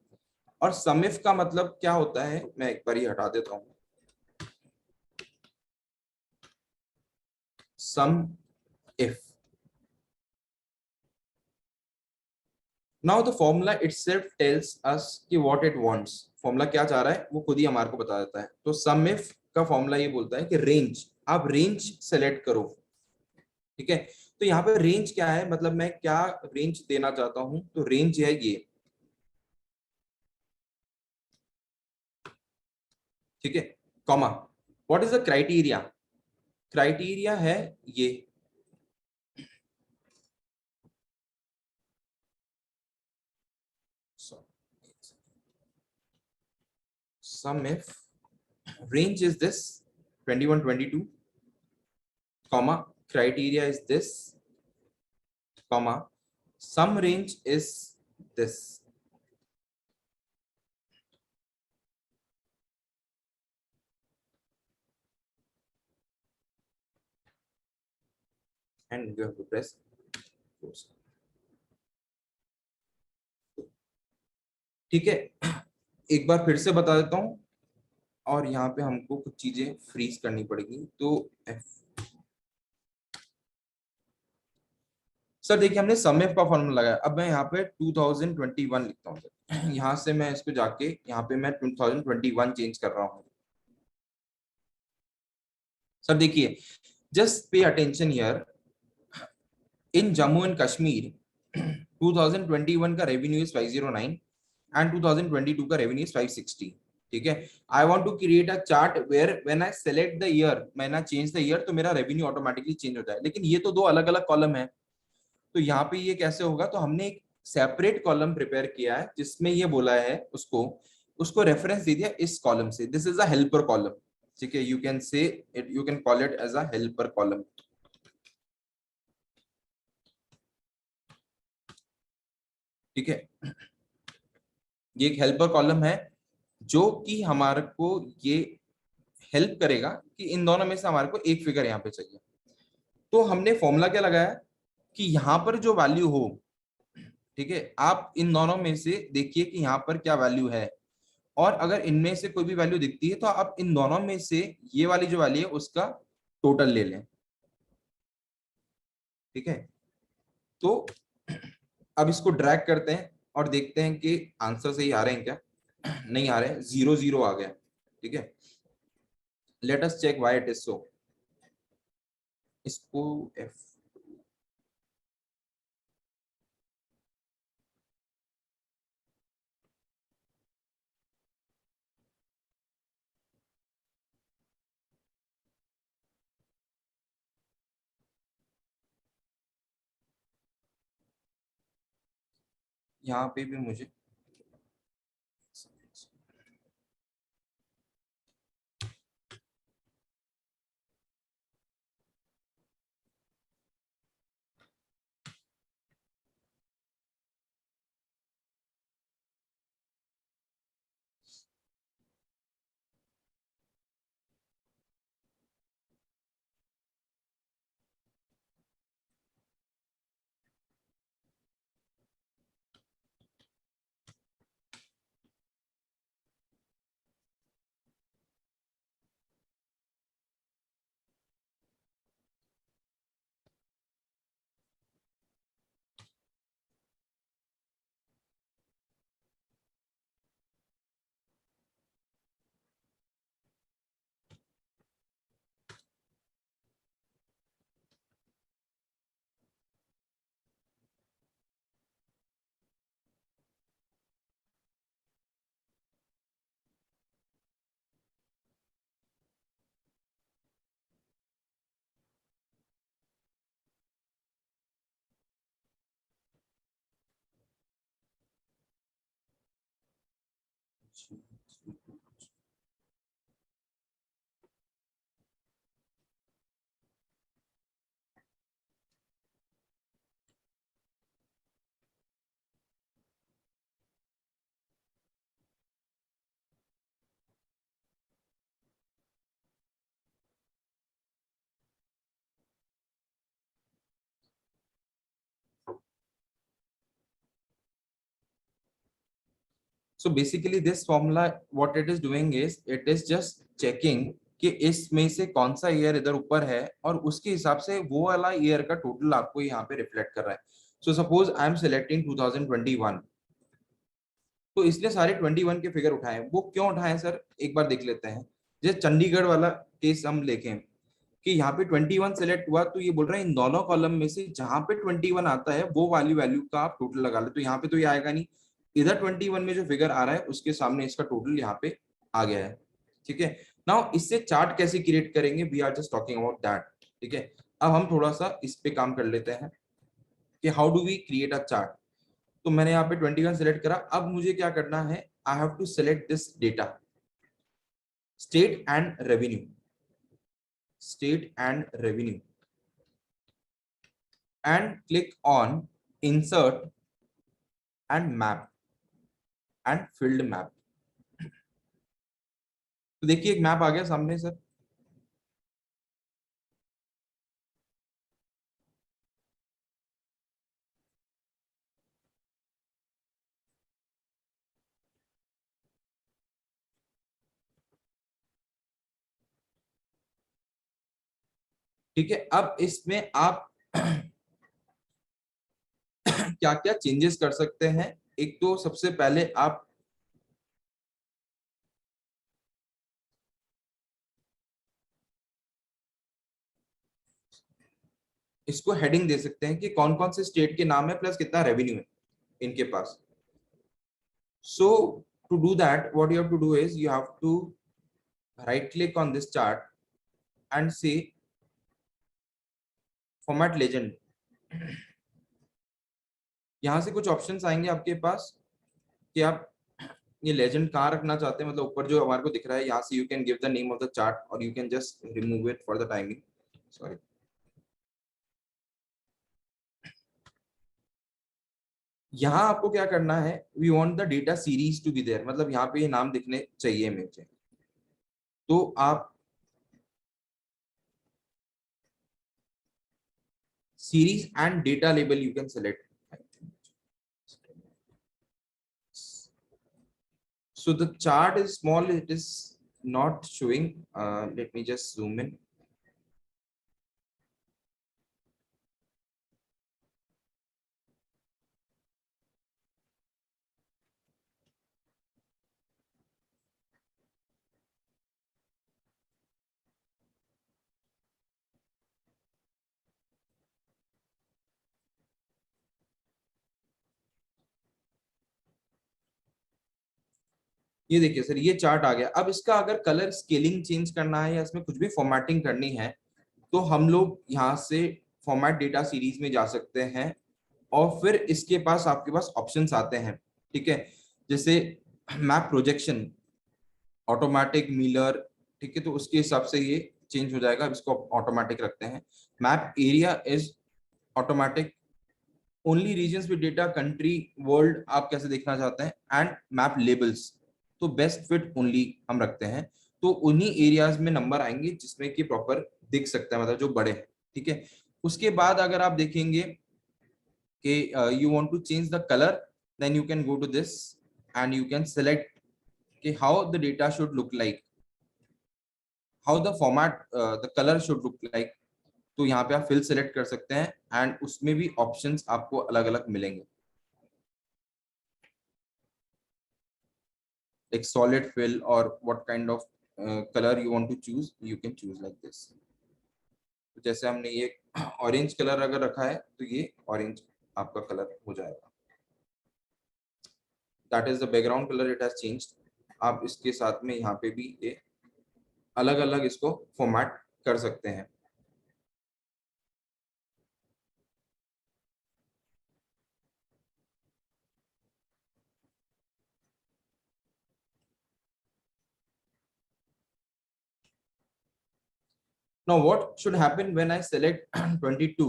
और समिफ का मतलब क्या होता है, मैं एक बार ये हटा देता हूँ। sum if. Now the formula itself tells us कि what it wants. फॉर्मूला क्या चाह रहा है वो खुद ही हमारे को बता देता है. तो सम इफ का फॉर्मूला ये बोलता है कि रेंज, आप रेंज सेलेक्ट करो. ठीक है, तो यहाँ पे रेंज क्या है, मतलब मैं क्या रेंज देना चाहता हूं. तो रेंज है ये. ठीक है, comma, what is the criteria. Criteria है ये. Sum if range is this 21 22 comma criteria is this comma sum range is this. And you have to press close. ठीक है, एक बार फिर से बता देता हूं, और यहाँ पे हमको कुछ चीजें फ्रीज करनी पड़ेगी. तो सर देखिए, हमने सम इफ का फॉर्मूला लगाया. अब मैं यहाँ पे 2021 लिखता हूँ सर. यहाँ से मैं इसको जाके यहाँ पे मैं 2021 चेंज कर रहा हूँ. सर देखिए, just pay attention here. In Jammu and Kashmir 2021 का रेवेन्यू इज 509 and 2022 का रेवेन्यू इज 560. ठीक है, I want to create a chart where when I select the year, मैंने चेंज द ईयर, तो मेरा रेवेन्यू ऑटोमेटिकली चेंज हो जाए. लेकिन ये तो दो अलग अलग कॉलम है, तो यहाँ पे ये कैसे होगा. तो हमने एक सेपरेट कॉलम प्रिपेयर किया है जिसमें ये बोला है उसको रेफरेंस दे दिया इस कॉलम से. This is a helper column. ठीक है, you can say it, you can call it as a helper column. ठीक है, ये एक हेल्पर कॉलम है जो कि हमारे को ये हेल्प करेगा कि इन दोनों में से हमारे को एक फिगर यहाँ पे चाहिए. तो हमने फॉर्मूला क्या लगाया कि यहाँ पर जो वैल्यू हो, ठीक है, आप इन दोनों में से देखिए कि यहाँ पर क्या वैल्यू है, और अगर इनमें से कोई भी वैल्यू दिखती है तो आप इन दोनों में से ये वाली जो वैल्यू है उसका टोटल ले लें. ठीक है, तो अब इसको ड्रैग करते हैं और देखते हैं कि आंसर सही आ रहे हैं क्या. नहीं आ रहे हैं, 0 0 आ गया. ठीक है, let us check why it is so. इसको F यहाँ पे भी मुझे So basically this formula, what it is doing is it is just checking कि इसमें से कौन सा ईयर इधर ऊपर है और उसके हिसाब से वो वाला ईयर का टोटल आपको यहाँ पे रिफ्लेक्ट कर रहा है। So suppose I am selecting 2021, तो इसलिए सारे 21 के फिगर उठाए। वो क्यों उठाए सर, एक बार देख लेते हैं। जैसे चंडीगढ़ वाला केस हम देखें कि यहाँ पे 21 सिलेक्ट हुआ, तो ये बोल रहे हैं इन दोनों कॉलम में से जहां पे 21 आता है वो वाली वैल्यू का आप टोटल लगा ले। तो यहाँ पे तो ये आएगा नहीं, इधर 21 में जो फिगर आ रहा है उसके सामने इसका टोटल यहाँ पे आ गया है। ठीक है, नाउ इससे चार्ट कैसे क्रिएट करेंगे, we are just talking about that. ठीक है, अब हम थोड़ा सा इस पे काम कर लेते हैं कि how do we create a chart. तो मैंने यहाँ पे 21 सिलेक्ट करा। अब मुझे क्या करना है, I have to select this data, state and revenue, state and revenue, and click on insert and map and field map। तो देखिए एक मैप आ गया सामने सर। ठीक है, अब इसमें आप क्या क्या चेंजेस कर सकते हैं। एक तो सबसे पहले आप इसको हेडिंग दे सकते हैं कि कौन कौन से स्टेट के नाम है प्लस कितना रेवेन्यू है इनके पास। So to do that what you have to do is you have to right click on this chart and say format legend. यहाँ से कुछ ऑप्शंस आएंगे आपके पास कि आप ये लेजेंड कहाँ रखना चाहते हैं। मतलब ऊपर जो हमारे को दिख रहा है यहाँ से you can give the name of the chart और you can just remove it for the timing. Sorry, यहाँ आपको क्या करना है, we want the data series to be there, मतलब यहाँ पे ये नाम दिखने चाहिए मुझे। तो आप series and data label you can select. So the chart is small, it is not showing. Let me just zoom in. ये देखिए सर, ये चार्ट आ गया। अब इसका अगर कलर स्केलिंग चेंज करना है या इसमें कुछ भी फॉर्मेटिंग करनी है तो हम लोग यहाँ से फॉर्मेट डेटा सीरीज में जा सकते हैं और फिर इसके पास आपके पास ऑप्शंस आते हैं। ठीक है, जैसे मैप प्रोजेक्शन, ऑटोमेटिक, मिलर। ठीक है, तो उसके हिसाब से ये चेंज हो जाएगा। अब इसको ऑटोमेटिक रखते हैं। Map area is automatic, only regions with data, country, world आप कैसे देखना चाहते हैं, एंड मैप लेबल्स तो बेस्ट फिट ओनली हम रखते हैं। तो उन्हीं एरियाज में नंबर आएंगे जिसमें कि प्रॉपर दिख सकता है, मतलब जो बड़े हैं। ठीक है, उसके बाद अगर आप देखेंगे कि you want to change the colour, then you can go to this and you can select कि how the data should look like, how the format the colour should look like. तो यहाँ पे आप फिल सेलेक्ट कर सकते हैं and उसमें भी ऑप्शंस आपको अलग अलग मिलेंगे। एक सॉलिड फिल और what kind of colour you want to choose, you can choose like this. तो जैसे हमने ये ऑरेंज कलर अगर रखा है तो ये ऑरेंज आपका कलर हो जाएगा। That is the background colour, it has changed. आप इसके साथ में यहाँ पे भी ये अलग अलग इसको फॉर्मेट कर सकते हैं। Now what should happen when I select 22?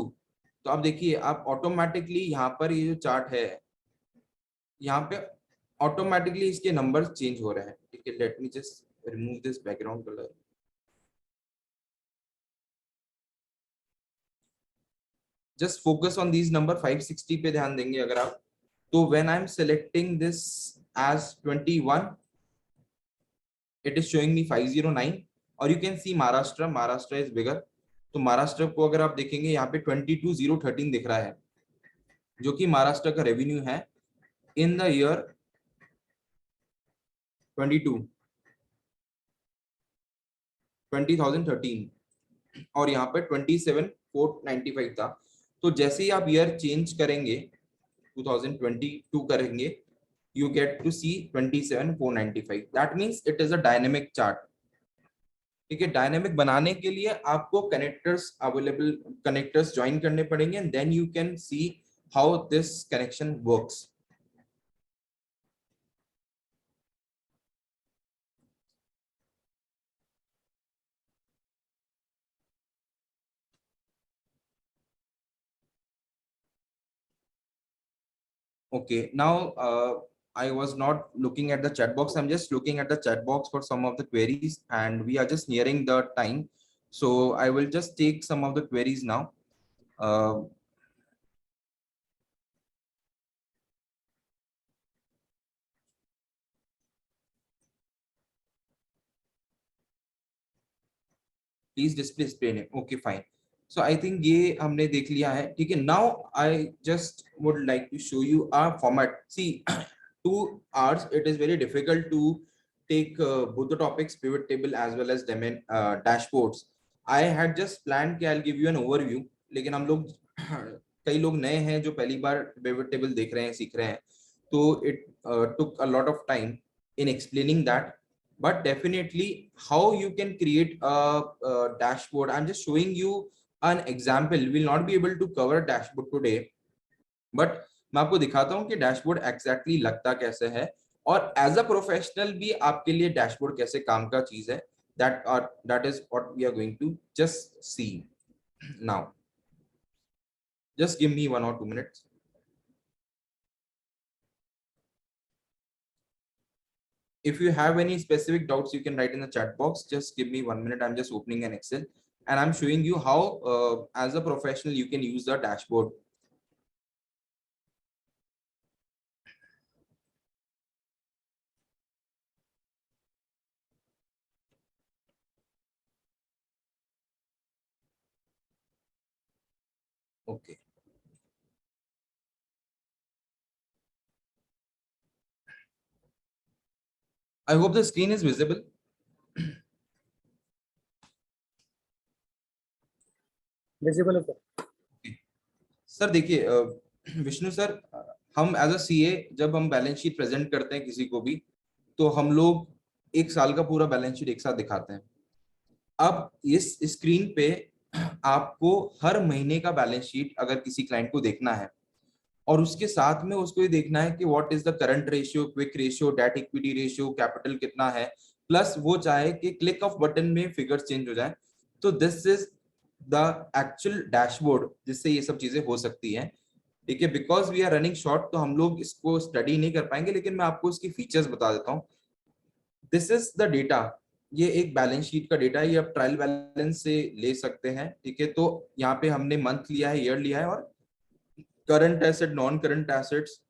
तो आप देखिए, आप ऑटोमेटिकली यहाँ पर ये जो चार्ट है यहाँ पे ऑटोमेटिकली इसके नंबर चेंज हो रहे हैं। ठीक है, let me just remove this background colour. Just focus on these number. 560 पे ध्यान देंगे अगर आप, तो when I am selecting this as 21, it is showing me 509, और you can see Maharashtra is bigger. तो महाराष्ट्र को अगर आप देखेंगे यहाँ पे 22,013 दिख रहा है, जो कि महाराष्ट्र का रेवेन्यू है इन द ईयर 2013, और यहाँ पे 27,495 था। तो जैसे ही आप ईयर चेंज करेंगे 2022 करेंगे, you get to see 27,495. That means it is a dynamic chart. ठीक है, डायनेमिक बनाने के लिए आपको कनेक्टर्स ज्वाइन करने पड़ेंगे, and then you can see how this connection works. Okay, now I was not looking at the chat box. I'm just looking at the chat box for some of the queries, and we are just nearing the time. So I will just take some of the queries now. Please display name. Okay, fine. So I think ये हमने देख लिया है, ठीक है। Now I just would like to show you our format. See, 2 hours it is very difficult to take both the topics, pivot table as well as dashboards. I had just planned कि I'll give you an overview, लेकिन हम लोग कई लोग नए हैं जो पहली बार pivot table देख रहे हैं, सीख रहे हैं, तो it took a lot of time in explaining that. But definitely how you can create a dashboard, I'm just showing you an example. We will not be able to cover dashboard today, but मैं आपको दिखाता हूँ कि dashboard exactly लगता कैसे है, और as a professional भी आपके लिए डैशबोर्ड कैसे काम का चीज है। that is what we are going to just see now. Just give me 1 or 2 minutes. If you have any specific doubts, you can write in the chat box. Just give me 1 minute. I'm just opening an Excel and I'm showing you how, as a professional, you can use the dashboard. Okay. I hope the screen is visible. Visible है sir. Sir देखिए, Vishnu sir, हम as a CA जब हम balance sheet present करते हैं किसी को भी, तो हम लोग 1 साल का पूरा बैलेंस शीट एक साथ दिखाते हैं। अब इस स्क्रीन पे आपको हर महीने का बैलेंस शीट अगर किसी क्लाइंट को देखना है, और उसके साथ में उसको ये देखना है कि what is the current ratio, quick ratio, debt equity ratio, capital कितना है, प्लस वो चाहे कि क्लिक ऑफ बटन में फिगर्स चेंज हो जाए, तो this is the actual dashboard जिससे ये सब चीजें हो सकती है। ठीक है, because we are running short तो हम लोग इसको स्टडी नहीं कर पाएंगे, लेकिन मैं आपको इसकी फीचर्स बता देता हूँ। दिस इज द डेटा, ये एक बैलेंस शीट का डेटा है, ये आप ट्रायल बैलेंस से ले सकते हैं। ठीक है, तो यहाँ पे हमने मंथ लिया है, ईयर लिया है, और current asset, non current assets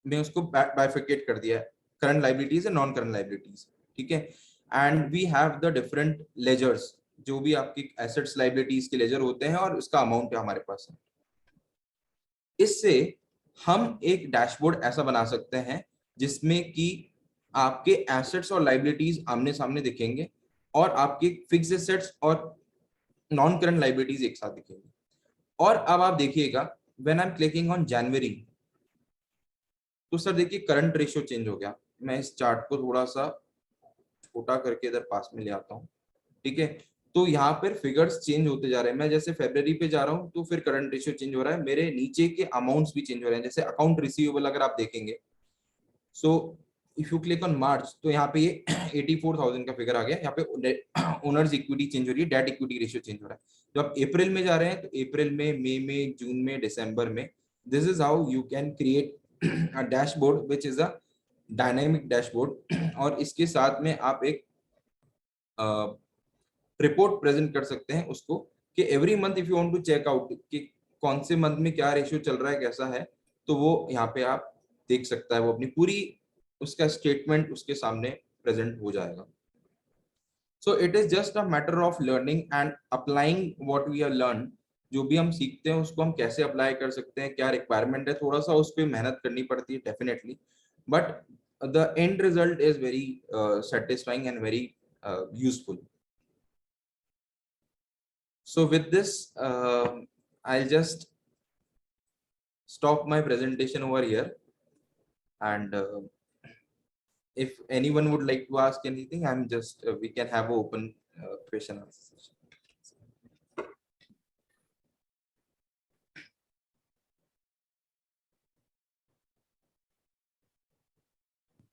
में उसको बाइफिकेट कर दिया है, current liabilities and non current liabilities. ठीक है, and we have the different ledgers, जो भी आपकी एसेट्स लाइबिलिटीज के लेजर होते हैं, और उसका अमाउंट हमारे पास है। इससे हम एक डैशबोर्ड ऐसा बना सकते हैं जिसमें कि आपके एसेट्स और लाइबिलिटीज आमने सामने दिखेंगे, और आपके फिक्स एसेट्स और नॉन करंट लाइबिलिटीज एक साथ दिखेंगे। और अब आप देखिएगा, when I M clicking on January, तो सर देखिए करंट रेशियो चेंज हो गया। मैं इस चार्ट को थोड़ा सा छोटा करके इधर पास में ले आता हूँ। ठीक है, तो यहाँ पर फिगर्स चेंज होते जा रहे हैं। मैं जैसे फरवरी पे जा रहा हूँ तो फिर करंट रेशियो चेंज हो रहा है, मेरे नीचे के अमाउंट्स भी चेंज हो रहे हैं। जैसे अकाउंट रिसीवेबल अगर आप देखेंगे, सो if you click on March, तो यहाँ पे ये 84,000 का फिगर आ गया। यहाँ पे ओनर्स इक्विटी चेंज हो रही है, डेट इक्विटी रेशियो चेंज हो रहा है। जब आप अप्रैल में जा रहे हैं, तो अप्रैल में, मई में, जून में, दिसंबर में, this is how you can create a dashboard which is a dynamic dashboard. और इसके साथ में आप एक रिपोर्ट प्रेजेंट कर सकते हैं उसको, कि every month if you want to check out कि कौन से मंथ में क्या रेशियो चल रहा है, कैसा है, तो वो यहाँ पे आप देख सकता है। वो अपनी पूरी उसका स्टेटमेंट उसके सामने प्रेजेंट हो जाएगा। So it is just a matter of learning and applying what we have learned. जो भी हम सीखते हैं उसको हम कैसे अप्लाई कर सकते हैं, क्या रिक्वायरमेंट है, थोड़ा सा उस पर मेहनत करनी पड़ती है definitely, but the end result is very satisfying and very useful. So with this, I'll just stop my presentation over here, and if anyone would like to ask anything, I'm just we can have an open question answer session.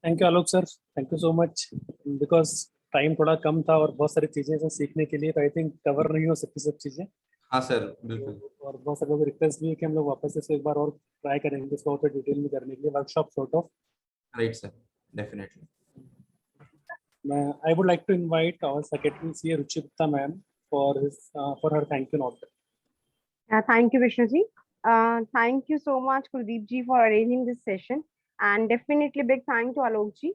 Thank you Alok sir, thank you so much, because time थोड़ा कम था और बहुत सारी चीजें हैं सीखने के लिए, तो आई थिंक कवर नहीं हो सकती सब चीजें। हाँ सर, बिल्कुल। और बहुत सारे लोग रिक्वेस्ट भी है कि हम लोग वापस से एक बार और ट्राई करेंगे इसको और डिटेल में करने के लिए, workshop sort of. Right sir, definitely. I would like to invite our secretary CA Ruchi Gupta ma'am for her thank you note. Thank you, Vishnu ji. Thank you so much, Kuldeep ji, for arranging this session, and definitely big thank to Alok ji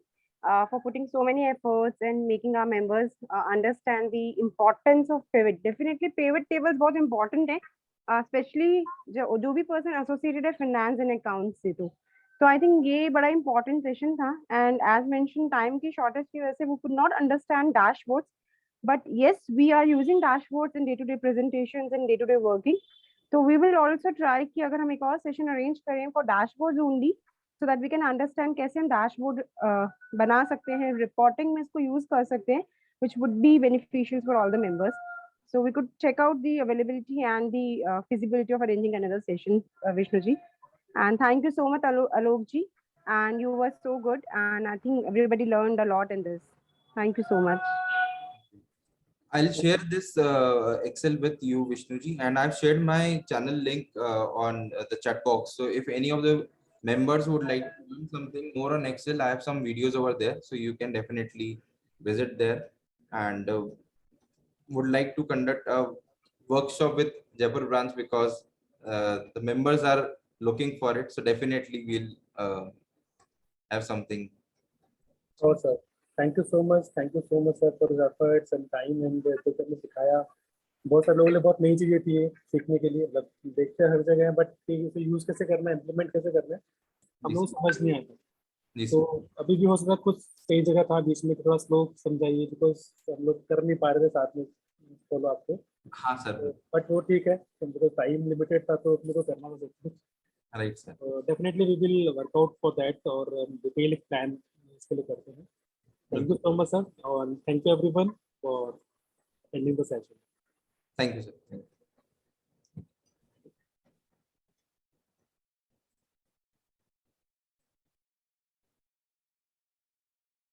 for putting so many efforts and making our members understand the importance of pivot. Definitely, pivot tables बहुत important है, especially जो भी person associated है finance and accounts से तो I think ये बड़ा important session था, and as mentioned time की shortage की वजह से we could not understand dashboards, but yes, we are using dashboards in day-to-day presentations and day-to-day working. So we will also try कि अगर हम एक और session arrange करें for dashboards only, so that we can understand कैसे हम dashboard बना सकते हैं, reporting में इसको use कर सकते हैं, which would be beneficial for all the members. So we could check out the availability and the feasibility of arranging another session, Vishnu ji. And thank you so much, Alok ji. And you were so good, and I think everybody learned a lot in this. Thank you so much. I'll share this Excel with you, Vishnu ji, and I've shared my channel link on the chat box. So if any of the members would like to learn something more on Excel, I have some videos over there, so you can definitely visit there. And would like to conduct a workshop with Jaipur branch because the members are looking for it. So definitely we'll have something. Oh sir, thank you so much sir for your efforts and time and जो आपने सिखाया। बहुत सारे लोगों ने बहुत नई चीजें थी ये सीखने के लिए, मतलब देखते हैं हर जगह, बट इसे यूज कैसे करना है, इम्प्लीमेंट कैसे करना है, हम लोग समझ नहीं आता। तो अभी भी हो सकता है कुछ कई जगह था बीच में थोड़ा स्लो समझाइए, बिकॉज हम लोग कर नहीं पा रहे थे साथ में फॉलो आपको। हाँ सर, बट वो ठीक है, बिकॉज टाइम लिमिटेड था तो अपने को करना था सब कुछ। Right sir, definitely we will work out for that और डिटेल प्लान इसके लिए करते हैं। Thank you so much sir, और thank you everyone for ending the session. Thank you sir.